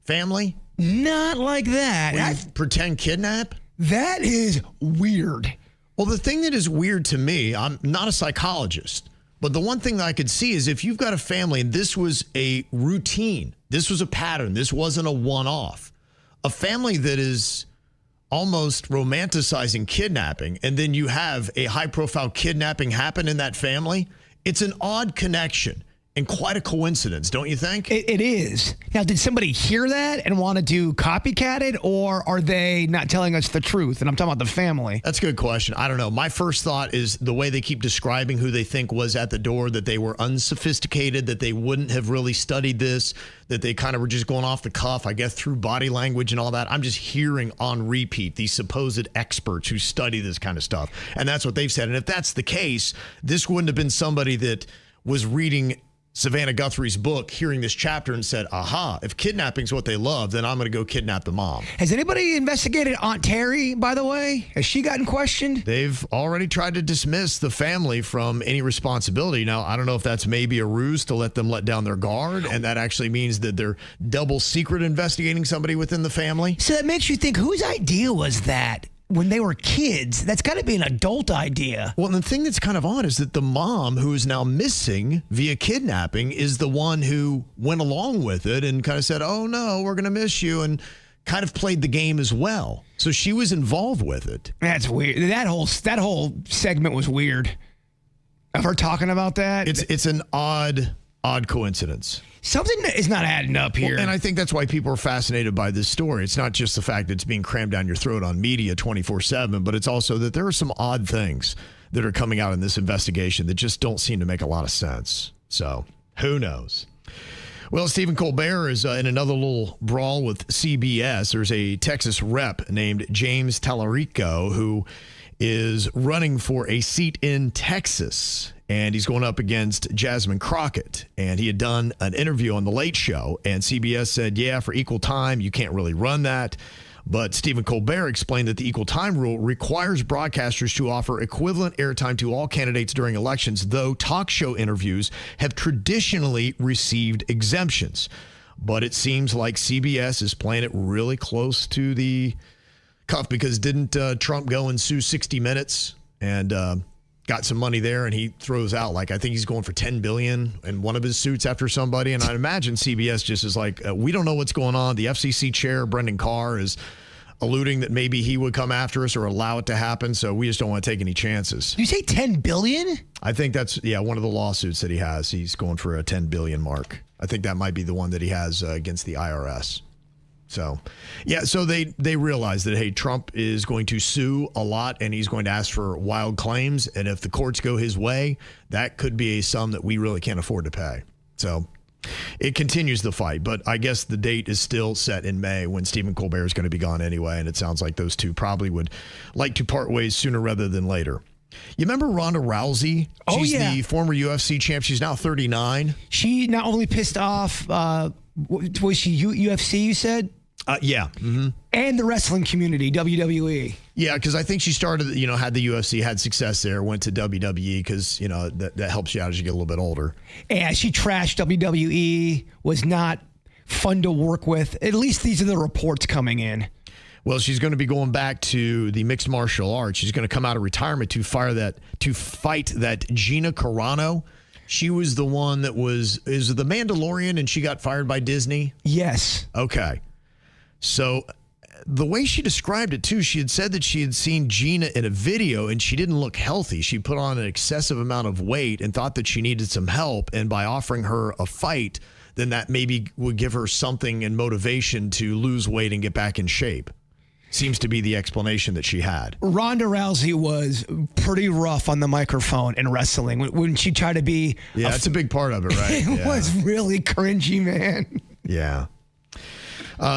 family? Not like that. Where you pretend kidnap? That is weird. Well, the thing that is weird to me, I'm not a psychologist, but the one thing that I could see is if you've got a family and this was a routine, this was a pattern, this wasn't a one-off, a family that is almost romanticizing kidnapping, and then you have a high-profile kidnapping happen in that family, it's an odd connection. And quite a coincidence, don't you think? It is. Now, did somebody hear that and want to do copycat it, or are they not telling us the truth? And I'm talking about the family. That's a good question. I don't know. My first thought is the way they keep describing who they think was at the door, that they were unsophisticated, that they wouldn't have really studied this, that they kind of were just going off the cuff, I guess, through body language and all that. I'm just hearing on repeat these supposed experts who study this kind of stuff. And that's what they've said. And if that's the case, this wouldn't have been somebody that was reading Savannah Guthrie's book, hearing this chapter and said, aha, if kidnapping's what they love, then I'm going to go kidnap the mom. Has anybody investigated Aunt Terry, by the way? Has she gotten questioned? They've already tried to dismiss the family from any responsibility. Now, I don't know if that's maybe a ruse to let them let down their guard, and that actually means that they're double secret investigating somebody within the family. So that makes you think, whose idea was that? When they were kids, that's got to be an adult idea. Well, and the thing that's kind of odd is that the mom, who is now missing via kidnapping, is the one who went along with it and kind of said, oh, no, we're going to miss you, and kind of played the game as well. So she was involved with it. That's weird. That whole segment was weird. Of her talking about that. It's an odd coincidence. Something is not adding up here. Well, and I think that's why people are fascinated by this story. It's not just the fact that it's being crammed down your throat on media 24/7, but it's also that there are some odd things that are coming out in this investigation that just don't seem to make a lot of sense. So who knows? Well, Stephen Colbert is in another little brawl with CBS. There's a Texas rep named James Tallarico who is running for a seat in Texas. And he's going up against Jasmine Crockett. And he had done an interview on The Late Show. And CBS said, yeah, for equal time, you can't really run that. But Stephen Colbert explained that the equal time rule requires broadcasters to offer equivalent airtime to all candidates during elections, though talk show interviews have traditionally received exemptions. But it seems like CBS is playing it really close to the cuff, because didn't Trump go and sue 60 Minutes and got some money there, and he throws out, like, I think he's going for $10 billion in one of his suits after somebody. And I imagine CBS just is like, we don't know what's going on. The FCC chair, Brendan Carr, is alluding that maybe he would come after us or allow it to happen. So we just don't want to take any chances. You say $10 billion? I think that's, one of the lawsuits that he has. He's going for a $10 billion mark. I think that might be the one that he has against the IRS. So, so they realize that, hey, Trump is going to sue a lot, and he's going to ask for wild claims. And if the courts go his way, that could be a sum that we really can't afford to pay. So it continues the fight. But I guess the date is still set in May, when Stephen Colbert is going to be gone anyway. And it sounds like those two probably would like to part ways sooner rather than later. You remember Ronda Rousey? She's the former UFC champ. She's now 39. She not only pissed off, was she UFC, you said? Yeah. Mm-hmm. And the wrestling community, WWE. Yeah, because I think she started, had the UFC, had success there, went to WWE because, that helps you out as you get a little bit older. And she trashed WWE, was not fun to work with. At least these are the reports coming in. Well, she's going to be going back to the mixed martial arts. She's going to come out of retirement to fight that Gina Carano. She was the one that is the Mandalorian, and she got fired by Disney? Yes. Okay. So the way she described it, too, she had said that she had seen Gina in a video and she didn't look healthy. She put on an excessive amount of weight and thought that she needed some help. And by offering her a fight, then that maybe would give her something and motivation to lose weight and get back in shape. seems to be the explanation that she had. Ronda Rousey was pretty rough on the microphone in wrestling when she tried to be. Yeah, that's a big part of it, right? It was really cringy, man. Yeah.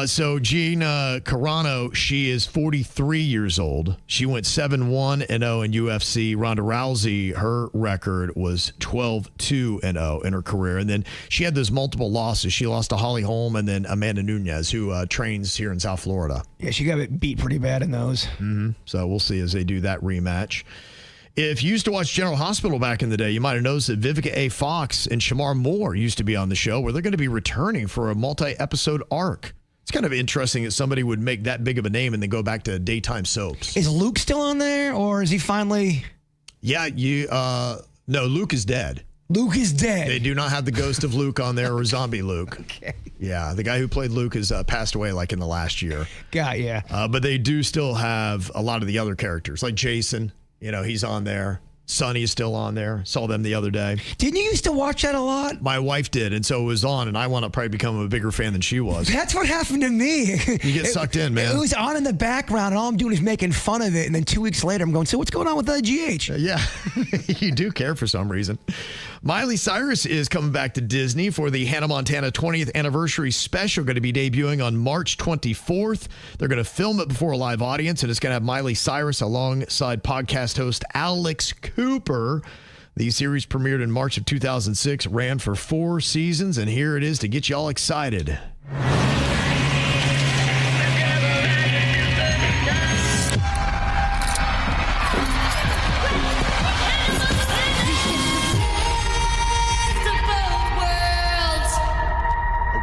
So Gina Carano, she is 43 years old. She went 7-1-0 in UFC. Ronda Rousey, her record was 12-2-0 in her career. And then she had those multiple losses. She lost to Holly Holm and then Amanda Nunes, who trains here in South Florida. Yeah, she got beat pretty bad in those. Mm-hmm. So we'll see as they do that rematch. If you used to watch General Hospital back in the day, you might have noticed that Vivica A. Fox and Shamar Moore used to be on the show, where they're going to be returning for a multi-episode arc. It's kind of interesting that somebody would make that big of a name and then go back to daytime soaps. Is Luke still on there, or is he finally? Yeah, no, Luke is dead. Luke is dead. They do not have the ghost of Luke on there or zombie Luke. Okay. Yeah, the guy who played Luke has passed away like in the last year. Yeah. But they do still have a lot of the other characters, like Jason. He's on there. Sonny is still on there. Saw them the other day. Didn't you used to watch that a lot? My wife did, and so it was on, and I wound up probably becoming a bigger fan than she was. That's what happened to me. You get sucked in, man. It was on in the background, and all I'm doing is making fun of it, and then 2 weeks later, I'm going, so what's going on with the GH? Yeah, you do care for some reason. Miley Cyrus is coming back to Disney for the Hannah Montana 20th anniversary special, going to be debuting on March 24th. They're going to film it before a live audience, and it's going to have Miley Cyrus alongside podcast host Alex Cooper. The series premiered in March of 2006, ran for 4 seasons, and here it is to get you all excited.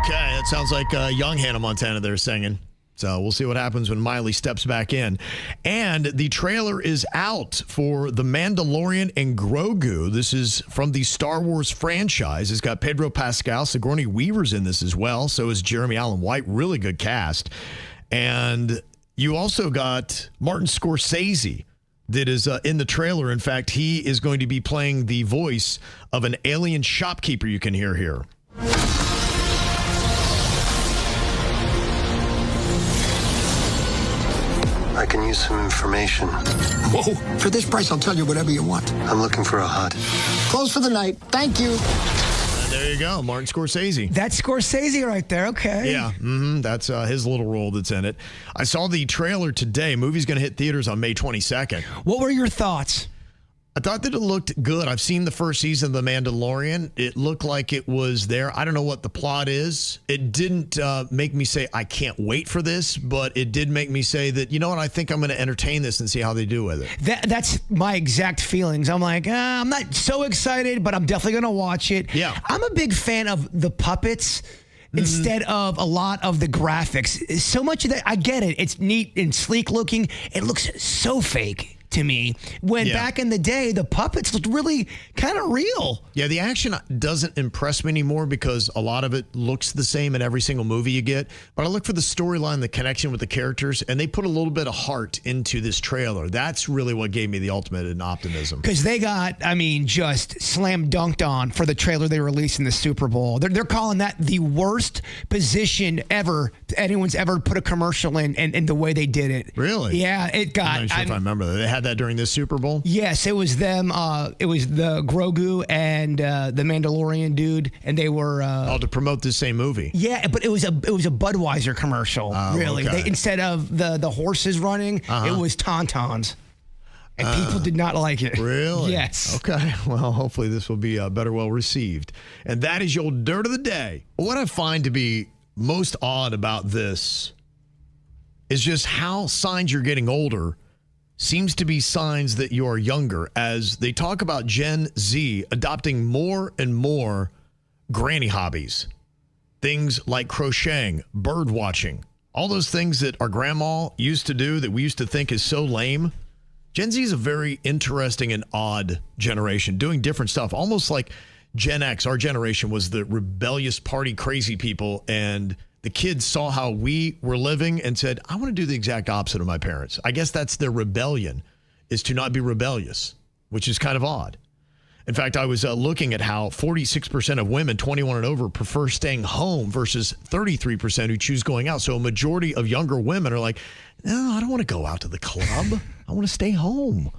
Okay, that sounds like young Hannah Montana they're singing. So we'll see what happens when Miley steps back in. And the trailer is out for The Mandalorian and Grogu. This is from the Star Wars franchise. It's got Pedro Pascal. Sigourney Weaver's in this as well. So is Jeremy Allen White. Really good cast. And you also got Martin Scorsese that is in the trailer. In fact, he is going to be playing the voice of an alien shopkeeper you can hear here. I can use some information. Whoa, for this price, I'll tell you whatever you want. I'm looking for a hut. Close for the night. Thank you. And there you go, Martin Scorsese. That's Scorsese right there. Okay. Yeah, that's his little role that's in it. I saw the trailer today. Movie's going to hit theaters on May 22nd. What were your thoughts? I thought that it looked good. I've seen the first season of The Mandalorian. It looked like it was there. I don't know what the plot is. It didn't make me say, I can't wait for this, but it did make me say that, you know what, I think I'm going to entertain this and see how they do with it. That's my exact feelings. I'm like, I'm not so excited, but I'm definitely going to watch it. Yeah. I'm a big fan of the puppets instead of a lot of the graphics. So much of that, I get it. It's neat and sleek looking. It looks so fake to me, when back in the day, the puppets looked really kind of real. Yeah, the action doesn't impress me anymore because a lot of it looks the same in every single movie you get. But I look for the storyline, the connection with the characters, and they put a little bit of heart into this trailer. That's really what gave me the ultimate in optimism. Because they got, just slam dunked on for the trailer they released in the Super Bowl. They're calling that the worst position ever anyone's ever put a commercial in, and the way they did it. Really? Yeah, it got. I'm not sure if I remember that. They had that during this Super Bowl? Yes, it was them. It was the Grogu and the Mandalorian dude, and they were to promote the same movie. Yeah, but it was a Budweiser commercial. Really, okay. Instead of the horses running, it was tauntauns, and people did not like it. Really? Yes. Okay. Well, hopefully this will be better well received. And that is your dirt of the day. What I find to be most odd about this is just how signs you're getting older seems to be signs that you're younger, as they talk about Gen Z adopting more and more granny hobbies. Things like crocheting, bird watching, all those things that our grandma used to do that we used to think is so lame. Gen Z is a very interesting and odd generation, doing different stuff, almost like Gen X. Our generation was the rebellious party crazy people, and the kids saw how we were living and said, I want to do the exact opposite of my parents. I guess that's their rebellion, is to not be rebellious, which is kind of odd. In fact, I was looking at how 46% of women 21 and over prefer staying home versus 33% who choose going out. So a majority of younger women are like, no, I don't want to go out to the club. I want to stay home.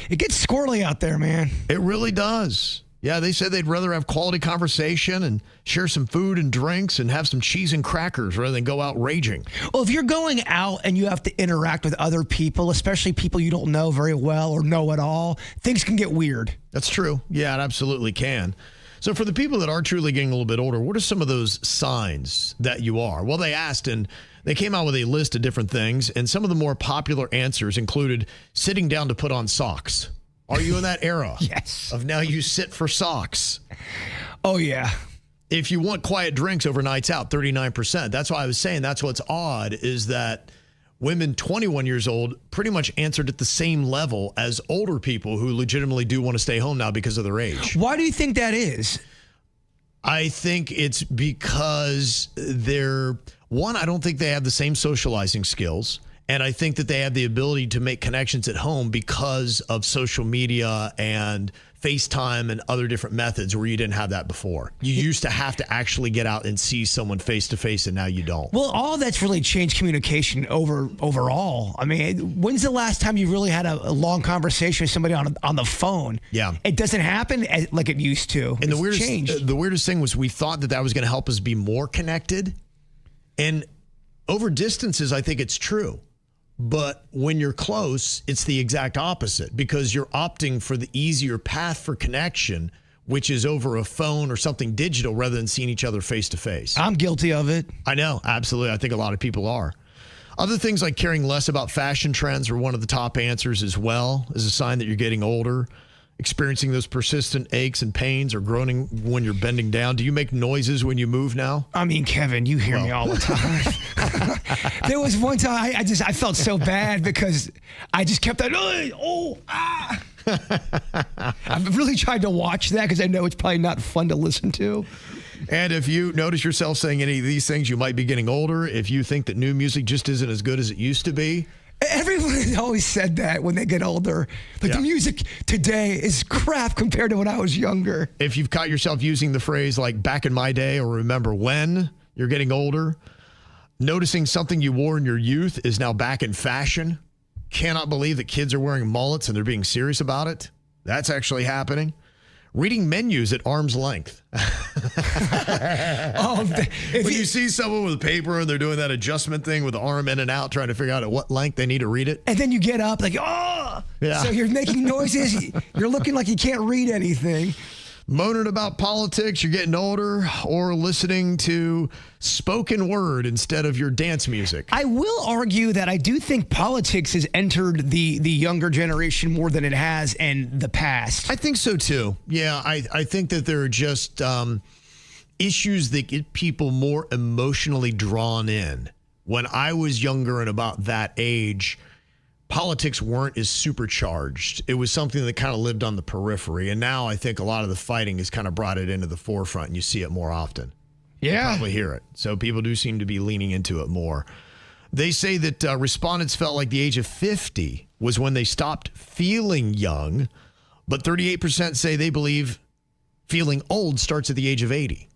It gets squirrely out there, man. It really does. Yeah, they said they'd rather have quality conversation and share some food and drinks and have some cheese and crackers rather than go out raging. Well, if you're going out and you have to interact with other people, especially people you don't know very well or know at all, things can get weird. That's true. Yeah, it absolutely can. So for the people that are truly getting a little bit older, what are some of those signs that you are? Well, they asked and they came out with a list of different things, and some of the more popular answers included sitting down to put on socks. Are you in that era? Yes. Of now you sit for socks? Oh, yeah. If you want quiet drinks over nights out, 39%. That's why I was saying that's what's odd is that women 21 years old pretty much answered at the same level as older people who legitimately do want to stay home now because of their age. Why do you think that is? I think it's because I don't think they have the same socializing skills. And I think that they have the ability to make connections at home because of social media and FaceTime and other different methods where you didn't have that before. You used to have to actually get out and see someone face to face, and now you don't. Well, all that's really changed communication overall. I mean, when's the last time you really had a long conversation with somebody on the phone? Yeah. It doesn't happen like it used to. And changed. The weirdest thing was we thought that was going to help us be more connected. And over distances, I think it's true. But when you're close, it's the exact opposite because you're opting for the easier path for connection, which is over a phone or something digital rather than seeing each other face to face. I'm guilty of it. I know. Absolutely. I think a lot of people are. Other things like caring less about fashion trends are one of the top answers as well as a sign that you're getting older. Experiencing those persistent aches and pains or groaning when you're bending down. Do you make noises when you move now? I mean, Kevin, you hear me all the time. There was one time I felt so bad because I just kept that, I've really tried to watch that because I know it's probably not fun to listen to. And if you notice yourself saying any of these things, you might be getting older. If you think that new music just isn't as good as it used to be. Everyone has always said that when they get older. Like the music today is crap compared to when I was younger. If you've caught yourself using the phrase like back in my day or remember when you're getting older, noticing something you wore in your youth is now back in fashion. Cannot believe that kids are wearing mullets and they're being serious about it. That's actually happening. Reading menus at arm's length. When you see someone with paper and they're doing that adjustment thing with the arm in and out, trying to figure out at what length they need to read it. And then you get up like, oh! Yeah. So you're making noises. You're looking like you can't read anything. Moaning about politics, you're getting older, or listening to spoken word instead of your dance music. I will argue that I do think politics has entered the younger generation more than it has in the past. I think so, too. Yeah, I think that there are just issues that get people more emotionally drawn in. When I was younger and about that age, politics weren't as supercharged. It was something that kind of lived on the periphery. And now I think a lot of the fighting has kind of brought it into the forefront and you see it more often. Yeah. You probably hear it. So people do seem to be leaning into it more. They say that respondents felt like the age of 50 was when they stopped feeling young, but 38% say they believe feeling old starts at the age of 80.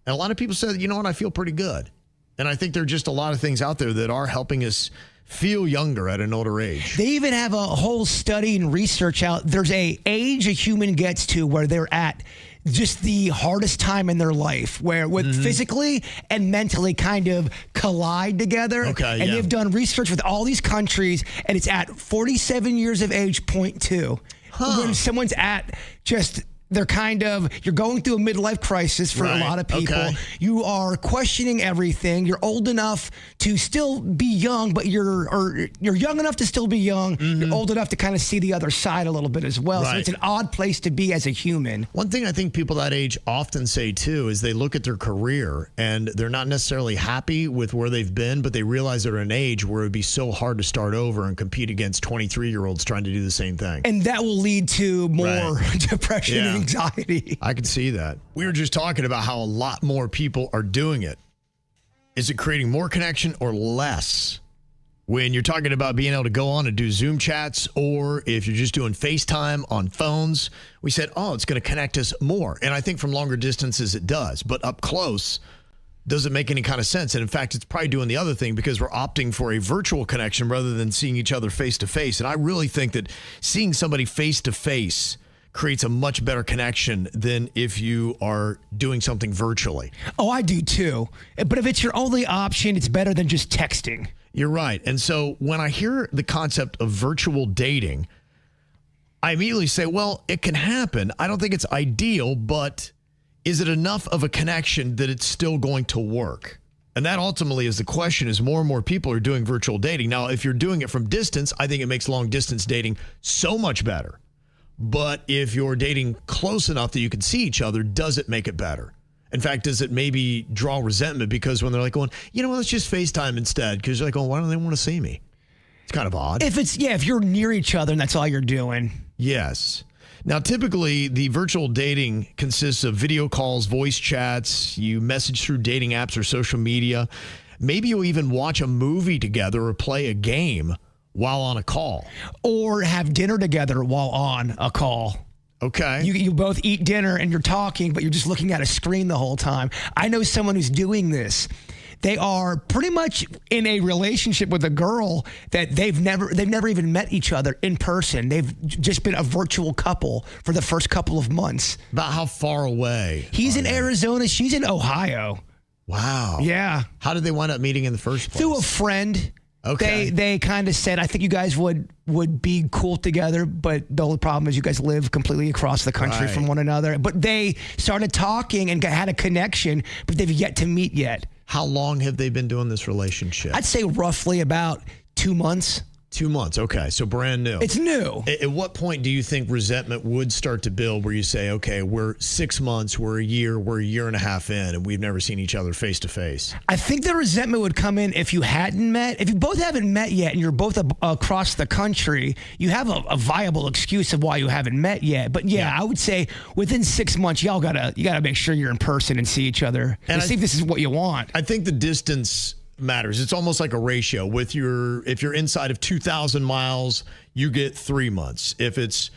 And a lot of people said, you know what, I feel pretty good. And I think there are just a lot of things out there that are helping us feel younger at an older age. They even have a whole study and research out. There's a age a human gets to where they're at just the hardest time in their life, where with physically and mentally kind of collide together. Okay, and they've done research with all these countries, and it's at 47 years of age, 0.2. When someone's at just... They're you're going through a midlife crisis for a lot of people. Okay. You are questioning everything. You're old enough to still be young, but you're young enough to still be young. You're old enough to kind of see the other side a little bit as well. Right. So it's an odd place to be as a human. One thing I think people that age often say too is they look at their career and they're not necessarily happy with where they've been, but they realize they're at an age where it would be so hard to start over and compete against 23-year-olds trying to do the same thing. And that will lead to more depression and anxiety. I can see that. We were just talking about how a lot more people are doing it. Is it creating more connection or less? When you're talking about being able to go on and do Zoom chats, or if you're just doing FaceTime on phones, we said, it's going to connect us more. And I think from longer distances it does. But up close, doesn't make any kind of sense. And in fact, it's probably doing the other thing because we're opting for a virtual connection rather than seeing each other face to face. And I really think that seeing somebody face to face creates a much better connection than if you are doing something virtually. Oh, I do too. But if it's your only option, it's better than just texting. You're right. And so when I hear the concept of virtual dating, I immediately say, well, it can happen. I don't think it's ideal, but is it enough of a connection that it's still going to work? And that ultimately is the question, is more and more people are doing virtual dating. Now, if you're doing it from distance, I think it makes long distance dating so much better. But if you're dating close enough that you can see each other, does it make it better? In fact, does it maybe draw resentment because when they're like going, let's just FaceTime instead, because you're like, why don't they want to see me? It's kind of odd. If you're near each other and that's all you're doing. Yes. Now, typically, the virtual dating consists of video calls, voice chats, you message through dating apps or social media. Maybe you'll even watch a movie together or play a game while on a call. Or have dinner together while on a call. Okay. You both eat dinner and you're talking, but you're just looking at a screen the whole time. I know someone who's doing this. They are pretty much in a relationship with a girl that they've never even met each other in person. They've just been a virtual couple for the first couple of months. About how far away? He's in Arizona. She's in Ohio. Wow. Yeah. How did they wind up meeting in the first place? Through a friend. Okay. They kind of said, I think you guys would be cool together, but the only problem is you guys live completely across the country from one another. But they started talking and had a connection, but they've yet to meet yet. How long have they been doing this relationship? I'd say roughly about 2 months. 2 months. Okay. So brand new. It's new. At what point do you think resentment would start to build where you say, okay, we're 6 months, we're a year and a half in, and we've never seen each other face to face? I think the resentment would come in if you hadn't met. If you both haven't met yet and you're both across the country, you have a viable excuse of why you haven't met yet. But yeah, I would say within 6 months, you gotta make sure you're in person and see each other and see if this is what you want. I think the distance matters. It's almost like a ratio. If you're inside of 2,000 miles, you get 3 months. If it's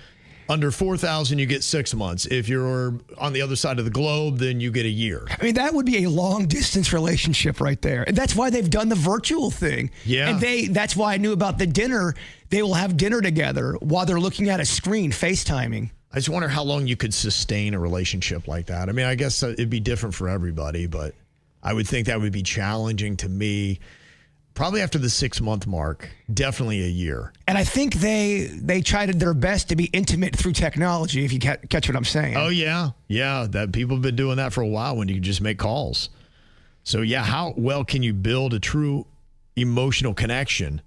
under 4,000, you get 6 months. If you're on the other side of the globe, then you get a year. I mean, that would be a long distance relationship right there. And that's why they've done the virtual thing. Yeah. And that's why I knew about the dinner. They will have dinner together while they're looking at a screen, FaceTiming. I just wonder how long you could sustain a relationship like that. I mean, I guess it'd be different for everybody, but I would think that would be challenging to me. Probably after the 6 month mark, definitely a year. And I think they tried their best to be intimate through technology, if you catch what I'm saying. Oh, yeah. Yeah, that people have been doing that for a while when you can just make calls. So, yeah, how well can you build a true emotional connection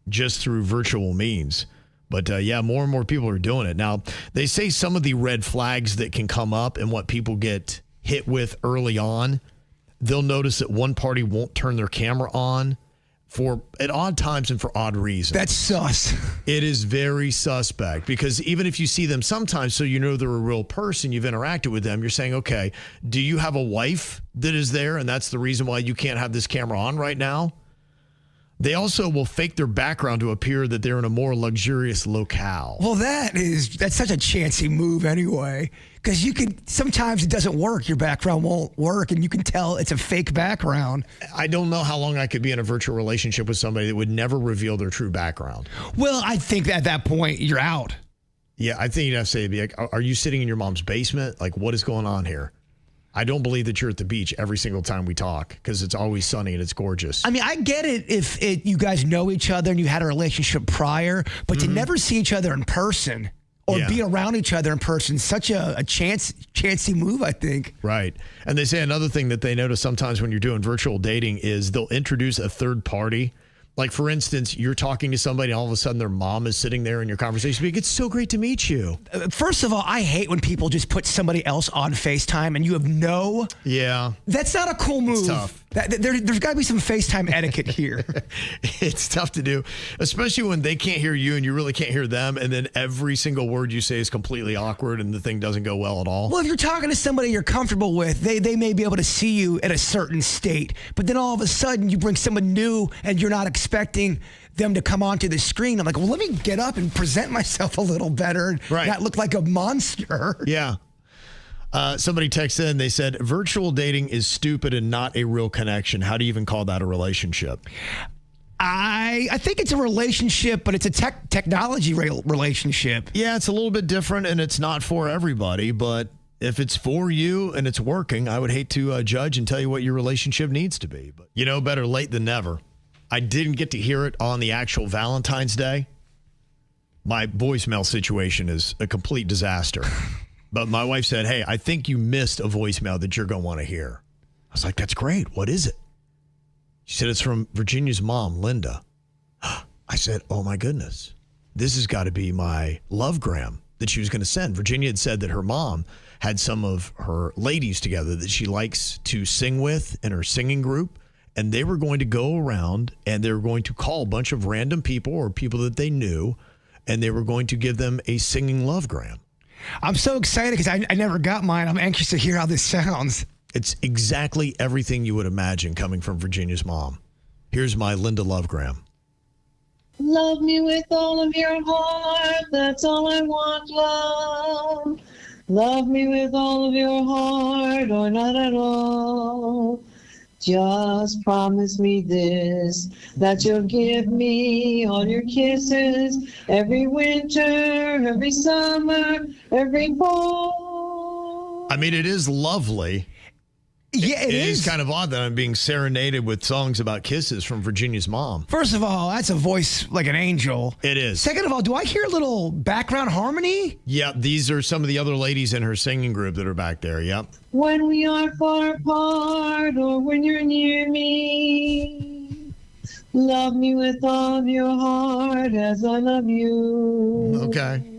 just through virtual means? But, yeah, more and more people are doing it. Now, they say some of the red flags that can come up and what people get hit with early on, they'll notice that one party won't turn their camera on at odd times and for odd reasons. That's sus. It is very suspect because even if you see them sometimes, so you know they're a real person, you've interacted with them, you're saying, okay, do you have a wife that is there and that's the reason why you can't have this camera on right now? They also will fake their background to appear that they're in a more luxurious locale. Well, that's such a chancy move anyway, because sometimes it doesn't work. Your background won't work, and you can tell it's a fake background. I don't know how long I could be in a virtual relationship with somebody that would never reveal their true background. Well, I think at that point, you're out. Yeah, I think you'd have to say, like, are you sitting in your mom's basement? Like, what is going on here? I don't believe that you're at the beach every single time we talk because it's always sunny and it's gorgeous. I mean, I get it if you guys know each other and you had a relationship prior, but to never see each other in person or be around each other in person, such a chancy move, I think. Right. And they say another thing that they notice sometimes when you're doing virtual dating is they'll introduce a third party. Like, for instance, you're talking to somebody and all of a sudden their mom is sitting there in your conversation. Like, it's so great to meet you. First of all, I hate when people just put somebody else on FaceTime and you have Yeah. That's not a cool move. It's tough. There's got to be some FaceTime etiquette here. It's tough to do, especially when they can't hear you and you really can't hear them. And then every single word you say is completely awkward and the thing doesn't go well at all. Well, if you're talking to somebody you're comfortable with, they may be able to see you at a certain state. But then all of a sudden you bring someone new and you're not expecting them to come onto the screen. I'm like, well, let me get up and present myself a little better and not look like a monster. Yeah. Somebody texted in, they said, virtual dating is stupid and not a real connection. How do you even call that a relationship? I think it's a relationship, but it's a technology relationship. Yeah, it's a little bit different and it's not for everybody, but if it's for you and it's working, I would hate to judge and tell you what your relationship needs to be. But better late than never. I didn't get to hear it on the actual Valentine's Day. My voicemail situation is a complete disaster. But my wife said, hey, I think you missed a voicemail that you're going to want to hear. I was like, that's great. What is it? She said, it's from Virginia's mom, Linda. I said, oh, my goodness. This has got to be my lovegram that she was going to send. Virginia had said that her mom had some of her ladies together that she likes to sing with in her singing group. And they were going to go around and they were going to call a bunch of random people or people that they knew. And they were going to give them a singing lovegram. I'm so excited because I never got mine. I'm anxious to hear how this sounds. It's exactly everything you would imagine coming from Virginia's mom. Here's my Linda lovegram. Love me with all of your heart. That's all I want, love. Love me with all of your heart or not at all. Just promise me this, that you'll give me all your kisses every winter, every summer, every fall. I mean, it is lovely. Yeah, it is. It is kind of odd that I'm being serenaded with songs about kisses from Virginia's mom. First of all, that's a voice like an angel. It is. Second of all, do I hear a little background harmony? Yeah, these are some of the other ladies in her singing group that are back there. Yep. When we are far apart or when you're near me, love me with all of your heart as I love you. Okay.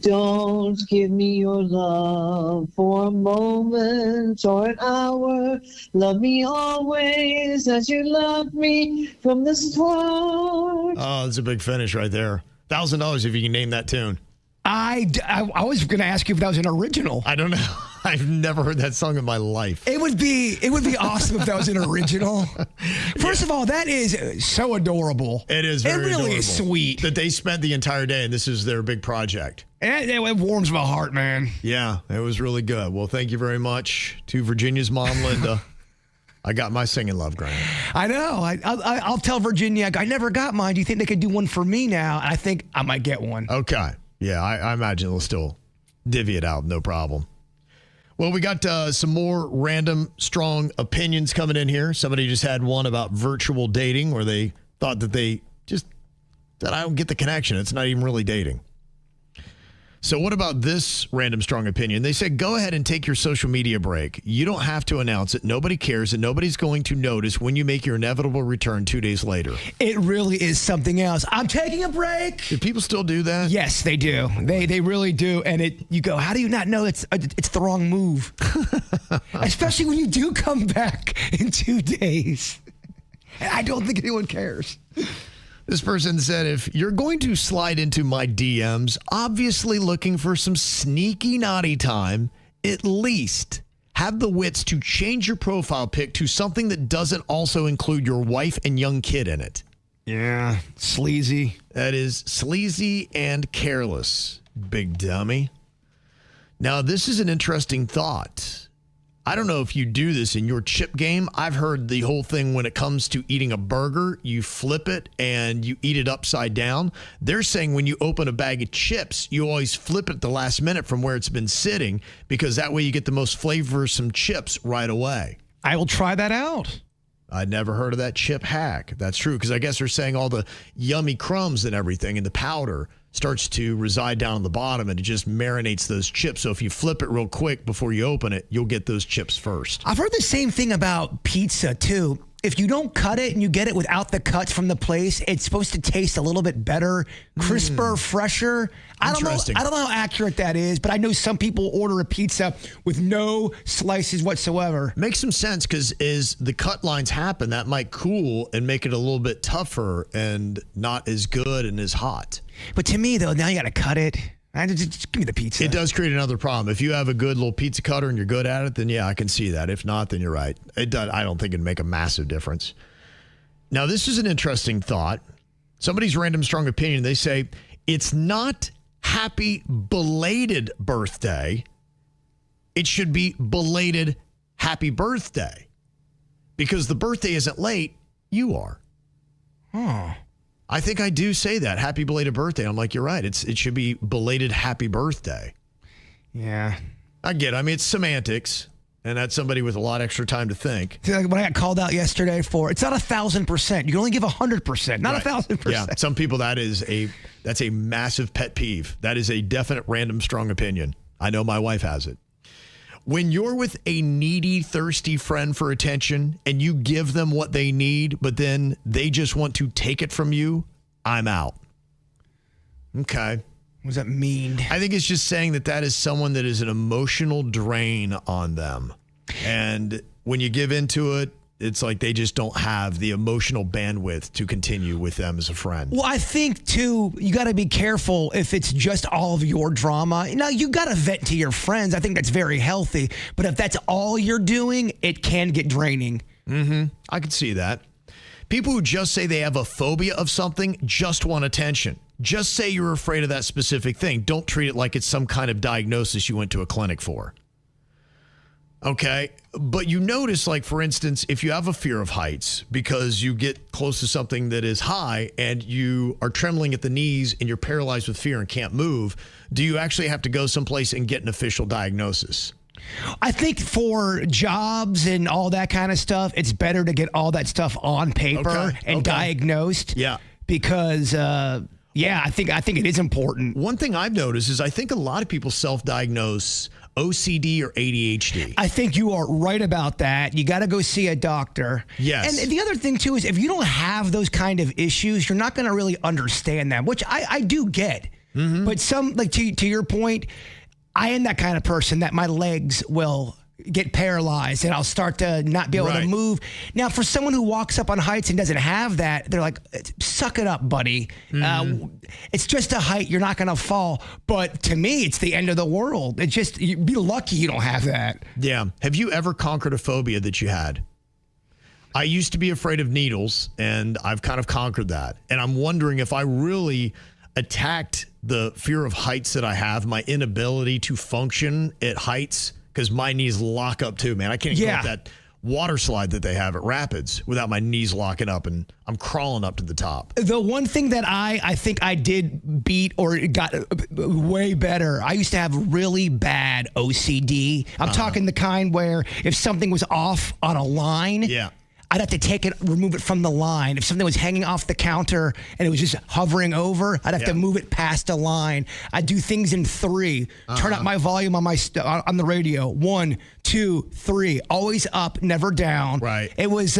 Don't give me your love for a moment or an hour. Love me always as you loved me from the start. Oh, that's a big finish right there. $1,000 if you can name that tune. I was going to ask you if that was an original. I don't know. I've never heard that song in my life. It would be awesome if that was an original. First of all, that is so adorable. It is very adorable. It really adorable. is sweet. That they spent the entire day, and this is their big project. And it warms my heart, man. Yeah, it was really good. Well, thank you very much to Virginia's mom, Linda. I got my singing lovegram. I know. I'll tell Virginia, I never got mine. Do you think they could do one for me now? I think I might get one. Okay. Yeah, I imagine they'll still divvy it out, no problem. Well, we got some more random, strong opinions coming in here. Somebody just had one about virtual dating where they thought that I don't get the connection. It's not even really dating. So what about this random strong opinion? They said, go ahead and take your social media break. You don't have to announce it. Nobody cares, and nobody's going to notice when you make your inevitable return 2 days later. It really is something else. I'm taking a break. Do people still do that? Yes, they do. They really do. And you go, how do you not know it's the wrong move? Especially when you do come back in 2 days. And I don't think anyone cares. This person said, if you're going to slide into my DMs, obviously looking for some sneaky naughty time, at least have the wits to change your profile pic to something that doesn't also include your wife and young kid in it. Yeah, sleazy. That is sleazy and careless, big dummy. Now, this is an interesting thought. I don't know if you do this in your chip game. I've heard the whole thing when it comes to eating a burger, you flip it and you eat it upside down. They're saying when you open a bag of chips, you always flip it the last minute from where it's been sitting because that way you get the most flavorsome chips right away. I will try that out. I'd never heard of that chip hack. That's true because I guess they're saying all the yummy crumbs and everything and the powder starts to reside down on the bottom and it just marinates those chips. So if you flip it real quick before you open it, you'll get those chips first. I've heard the same thing about pizza too. if you don't cut it and you get it without the cuts from the place, it's supposed to taste a little bit better, crisper, fresher. I don't know how accurate that is, but I know some people order a pizza with no slices whatsoever. Makes some sense because as the cut lines happen, that might cool and make it a little bit tougher and not as good and as hot. But to me, though, now you got to cut it. Just give me the pizza. It does create another problem. If you have a good little pizza cutter and you're good at it, then yeah, I can see that. If not, then you're right. It does. I don't think it'd make a massive difference. Now, this is an interesting thought. Somebody's random strong opinion. They say it's not happy belated birthday. It should be belated happy birthday because the birthday isn't late. You are. I think I do say that. Happy belated birthday. I'm like, you're right. It should be belated happy birthday. Yeah. I get it. I mean, it's semantics, and that's somebody with a lot extra time to think. See, like when I got called out yesterday for, it's not 1,000%. You can only give 100%, not 1,000%. Yeah, some people, that's a massive pet peeve. That is a definite random strong opinion. I know my wife has it. When you're with a needy, thirsty friend for attention and you give them what they need, but then they just want to take it from you, I'm out. Okay. What does that mean? I think it's just saying that is someone that is an emotional drain on them. And when you give into it, it's like they just don't have the emotional bandwidth to continue with them as a friend. Well, I think, too, you got to be careful if it's just all of your drama. Now, you got to vent to your friends. I think that's very healthy. But if that's all you're doing, it can get draining. Mm-hmm. I could see that. People who just say they have a phobia of something just want attention. Just say you're afraid of that specific thing. Don't treat it like it's some kind of diagnosis you went to a clinic for. Okay, but you notice, like, for instance, if you have a fear of heights because you get close to something that is high and you are trembling at the knees and you're paralyzed with fear and can't move, do you actually have to go someplace and get an official diagnosis? I think for jobs and all that kind of stuff, it's better to get all that stuff on paper and diagnosed. Yeah. Because, I think it is important. One thing I've noticed is I think a lot of people self-diagnose OCD or ADHD. I think you are right about that. You got to go see a doctor. Yes. And the other thing, too, is if you don't have those kind of issues, you're not going to really understand them, which I do get. Mm-hmm. But some, like to your point, I am that kind of person that my legs will get paralyzed and I'll start to not be able to move. Now, for someone who walks up on heights and doesn't have that, they're like, suck it up, buddy. Mm-hmm. It's just a height. You're not going to fall. But to me, it's the end of the world. It's just, you be lucky you don't have that. Yeah. Have you ever conquered a phobia that you had? I used to be afraid of needles, and I've kind of conquered that. And I'm wondering if I really attacked the fear of heights that I have, my inability to function at heights, because my knees lock up too, man. I can't go up that water slide that they have at Rapids without my knees locking up, and I'm crawling up to the top. The one thing that I think I did beat or got way better, I used to have really bad OCD. I'm talking the kind where if something was off on a line, I'd have to take it, remove it from the line. If something was hanging off the counter and it was just hovering over, I'd have to move it past a line. I'd do things in 3. Turn up my volume on on the radio. 1, 2, 3. Always up, never down. Right. It was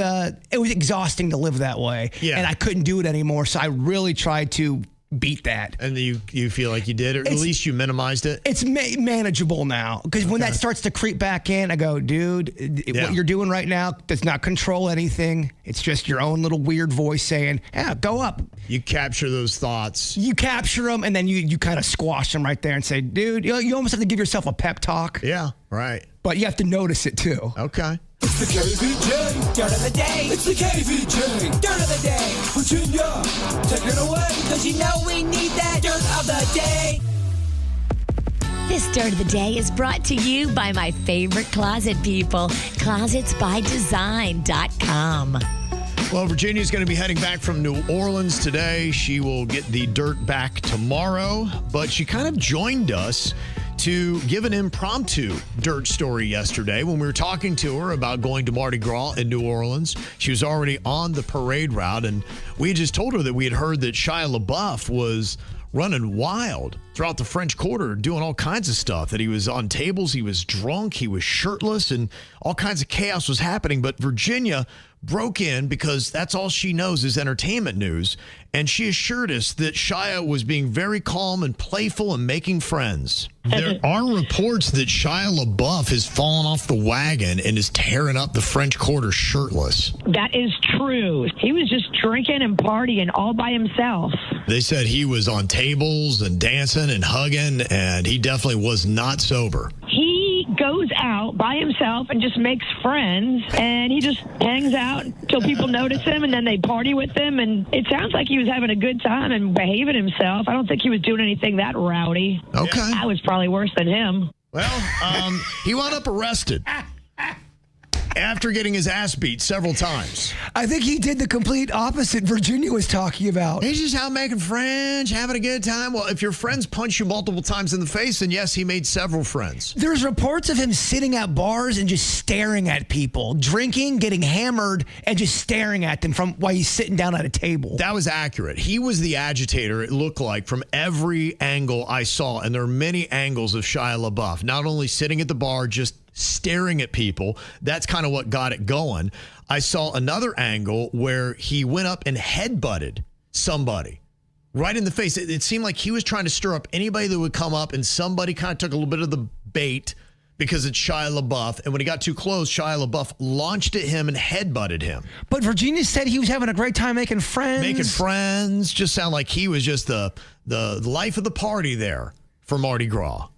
exhausting to live that way. Yeah. And I couldn't do it anymore. So I really tried to beat that. And you feel like you did, or at least you minimized it? It's manageable now, because when that starts to creep back in, I go, dude, what you're doing right now does not control anything. It's just your own little weird voice saying, go up. You capture those thoughts. You capture them, and then you kind of squash them right there and say, dude, you almost have to give yourself a pep talk. Yeah, right. But you have to notice it, too. Okay. It's the KVJ Dirt of the Day. It's the KVJ Dirt of the Day. Virginia, take it away, because you know we need that Dirt of the Day. This Dirt of the Day is brought to you by my favorite closet people, closetsbydesign.com. Well, Virginia's going to be heading back from New Orleans today. She will get the dirt back tomorrow, but she kind of joined us to give an impromptu dirt story yesterday when we were talking to her about going to Mardi Gras in New Orleans. She was already on the parade route, and we just told her that we had heard that Shia LaBeouf was running wild throughout the French Quarter, doing all kinds of stuff, that he was on tables, he was drunk, he was shirtless, and all kinds of chaos was happening. But Virginia broke in because that's all she knows is entertainment news. And she assured us that Shia was being very calm and playful and making friends. There are reports that Shia LaBeouf has fallen off the wagon and is tearing up the French Quarter shirtless. That is true. He was just drinking and partying all by himself. They said he was on tables and dancing and hugging, and he definitely was not sober. He goes out by himself and just makes friends, and he just hangs out until people notice him, and then they party with him, and it sounds like he was having a good time and behaving himself. I don't think he was doing anything that rowdy. Okay. I was probably worse than him. Well, he wound up arrested after getting his ass beat several times. I think he did the complete opposite Virginia was talking about. He's just out making friends, having a good time. Well, if your friends punch you multiple times in the face, then yes, he made several friends. There's reports of him sitting at bars and just staring at people, drinking, getting hammered, and just staring at them from while he's sitting down at a table. That was accurate. He was the agitator, it looked like, from every angle I saw. And there are many angles of Shia LaBeouf, not only sitting at the bar, just staring at people. That's kind of what got it going. I saw another angle where he went up and headbutted somebody right in the face. It seemed like he was trying to stir up anybody that would come up, and somebody kind of took a little bit of the bait because it's Shia LaBeouf. And when he got too close, Shia LaBeouf launched at him and headbutted him. But Virginia said he was having a great time making friends. Making friends. Just sound like he was just the life of the party there for Mardi Gras.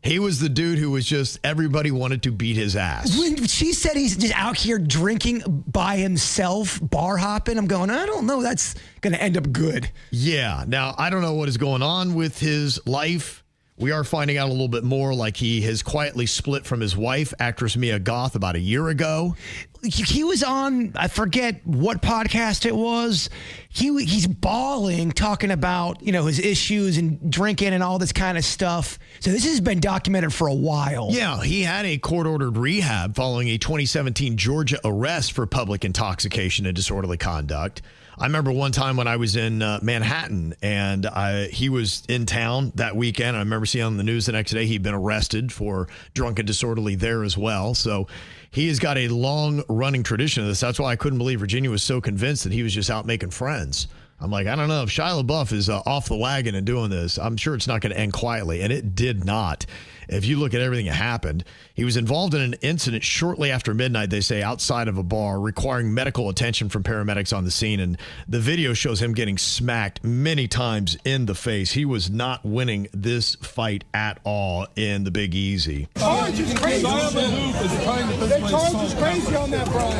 He was the dude who was just, everybody wanted to beat his ass. When she said he's just out here drinking by himself, bar hopping, I'm going, I don't know, that's going to end up good. Yeah. Now, I don't know what is going on with his life. We are finding out a little bit more, like he has quietly split from his wife, actress Mia Goth, about a year ago. He was on, I forget what podcast it was. He's bawling, talking about, his issues and drinking and all this kind of stuff. So this has been documented for a while. Yeah, he had a court-ordered rehab following a 2017 Georgia arrest for public intoxication and disorderly conduct. I remember one time when I was in Manhattan, and he was in town that weekend. I remember seeing on the news the next day he'd been arrested for drunk and disorderly there as well. So he has got a long-running tradition of this. That's why I couldn't believe Virginia was so convinced that he was just out making friends. I'm like, I don't know. If Shia LaBeouf is off the wagon and doing this, I'm sure it's not going to end quietly. And it did not. If you look at everything that happened, he was involved in an incident shortly after midnight, they say, outside of a bar, requiring medical attention from paramedics on the scene. And the video shows him getting smacked many times in the face. He was not winning this fight at all in the Big Easy. Charge is crazy. They charge is crazy on that, bro.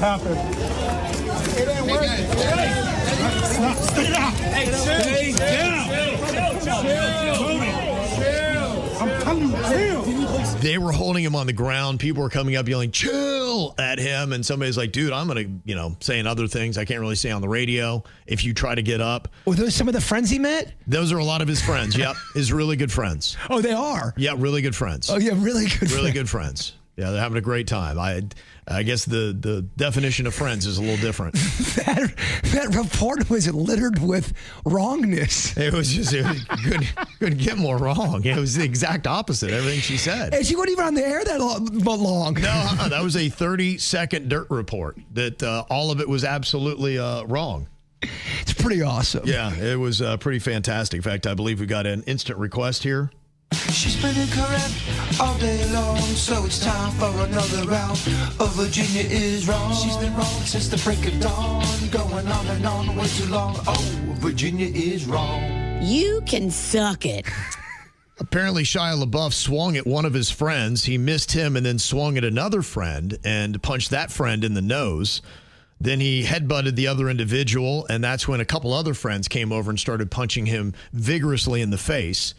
Happened. It ain't working. Stay down. Stay down. I'm telling you, chill. They were holding him on the ground. People were coming up yelling, chill at him. And somebody's like, dude, I'm going to, saying other things I can't really say on the radio if you try to get up. Were those some of the friends he met? Those are a lot of his friends. Yep. His really good friends. Oh, they are? Yeah, really good friends. Oh, yeah, really good friends. Really good friends. Yeah, they're having a great time. I guess the definition of friends is a little different. That report was littered with wrongness. It was just, couldn't get more wrong. It was the exact opposite, everything she said. And she wasn't even on the air that long. No, that was a 30-second dirt report that all of it was absolutely wrong. It's pretty awesome. Yeah, it was pretty fantastic. In fact, I believe we got an instant request here. She's been incorrect all day long, so it's time for another round of Virginia is wrong. She's been wrong since the break of dawn, going on and on way too long. Oh, Virginia is wrong. You can suck it. Apparently, Shia LaBeouf swung at one of his friends. He missed him and then swung at another friend and punched that friend in the nose. Then he headbutted the other individual, and that's when a couple other friends came over and started punching him vigorously in the face.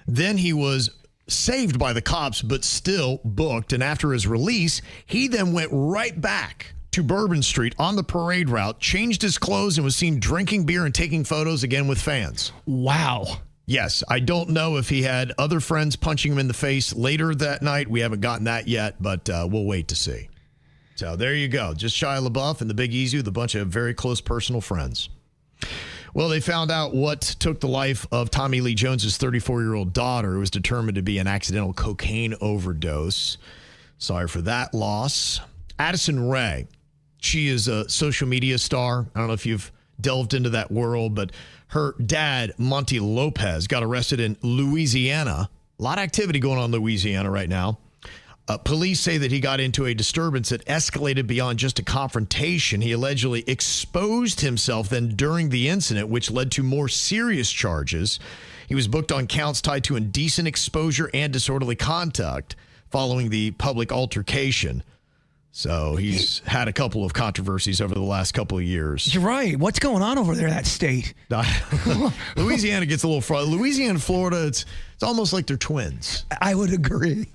Then he was saved by the cops, but still booked. And after his release, he then went right back to Bourbon Street on the parade route, changed his clothes, and was seen drinking beer and taking photos again with fans. Wow. Yes, I don't know if he had other friends punching him in the face later that night. We haven't gotten that yet, but we'll wait to see. So there you go. Just Shia LaBeouf and the Big Easy with a bunch of very close personal friends. Well, they found out what took the life of Tommy Lee Jones's 34-year-old daughter, who was determined to be an accidental cocaine overdose. Sorry for that loss. Addison Rae She is a social media star. I don't know if you've delved into that world, but her dad, Monty Lopez, got arrested in Louisiana. A lot of activity going on in Louisiana right now. Police say that he got into a disturbance that escalated beyond just a confrontation. He allegedly exposed himself then during the incident, which led to more serious charges. He was booked on counts tied to indecent exposure and disorderly conduct following the public altercation. So he's had a couple of controversies over the last couple of years. You're right. What's going on over there in that state? Louisiana gets a little fraud. Louisiana and Florida, it's almost like they're twins. I would agree.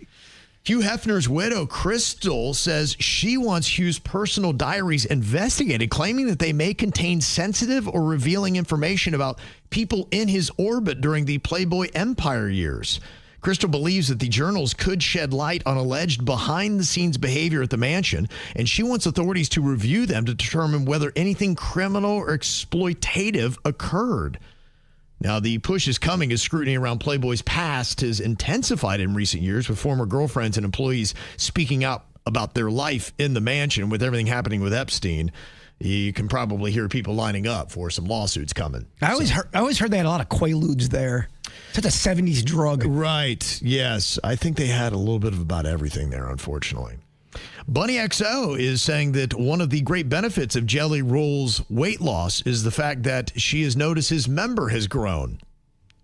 Hugh Hefner's widow, Crystal, says she wants Hugh's personal diaries investigated, claiming that they may contain sensitive or revealing information about people in his orbit during the Playboy Empire years. Crystal believes that the journals could shed light on alleged behind-the-scenes behavior at the mansion, and she wants authorities to review them to determine whether anything criminal or exploitative occurred. Now, the push is coming as scrutiny around Playboy's past has intensified in recent years, with former girlfriends and employees speaking out about their life in the mansion. With everything happening with Epstein, you can probably hear people lining up for some lawsuits coming. I always heard they had a lot of Quaaludes there. It's a 70s drug. Right. Yes. I think they had a little bit of about everything there, unfortunately. Bunny XO is saying that one of the great benefits of Jelly Roll's weight loss is the fact that she has noticed his member has grown.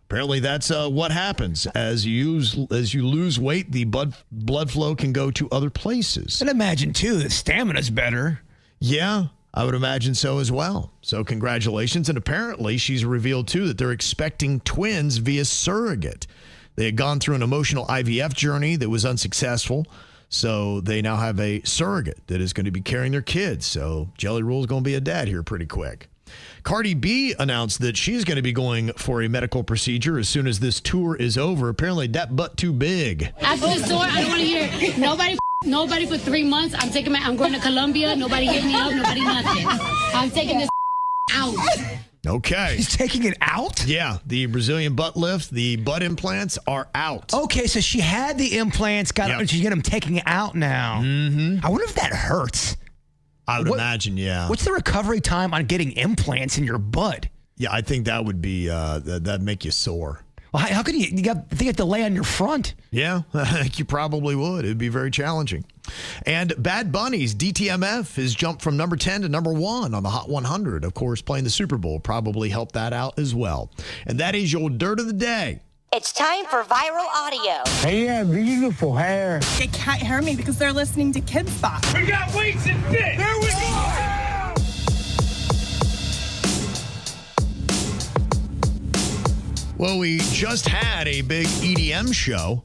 Apparently, that's what happens. As you lose weight, the blood flow can go to other places. And imagine, too, the stamina's better. Yeah, I would imagine so as well. So congratulations. And apparently, she's revealed, too, that they're expecting twins via surrogate. They had gone through an emotional IVF journey that was unsuccessful. So they now have a surrogate that is going to be carrying their kids. So Jelly Roll is going to be a dad here pretty quick. Cardi B announced that she's going to be going for a medical procedure as soon as this tour is over. Apparently that butt too big. After the tour, I don't want to hear nobody for 3 months. I'm going to Colombia. Nobody hit me up. Nobody nothing. I'm taking this out. Okay. She's taking it out? Yeah. The Brazilian butt lift, the butt implants are out. Okay, so she had the implants, she's getting them taken out now. Mm-hmm. I wonder if that hurts. I would imagine, yeah. What's the recovery time on getting implants in your butt? Yeah, I think that would be, that'd make you sore. Well, how can you have to lay on your front? Yeah, I think you probably would. It'd be very challenging. And Bad Bunny's DTMF has jumped from number 10 to number 1 on the Hot 100. Of course, playing the Super Bowl probably helped that out as well. And that is your Dirt of the Day. It's time for viral audio. Hey, yeah, beautiful hair. They can't hear me because they're listening to Kids Bop. We got weights and fit. There we go. Well, we just had a big EDM show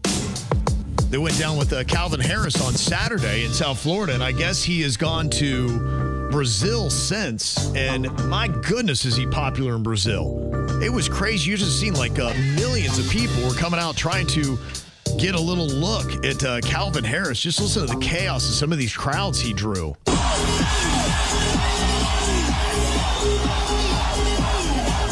that went down with Calvin Harris on Saturday in South Florida, and I guess he has gone to Brazil since, and my goodness, is he popular in Brazil. It was crazy. You just seen like millions of people were coming out trying to get a little look at Calvin Harris. Just listen to the chaos of some of these crowds he drew.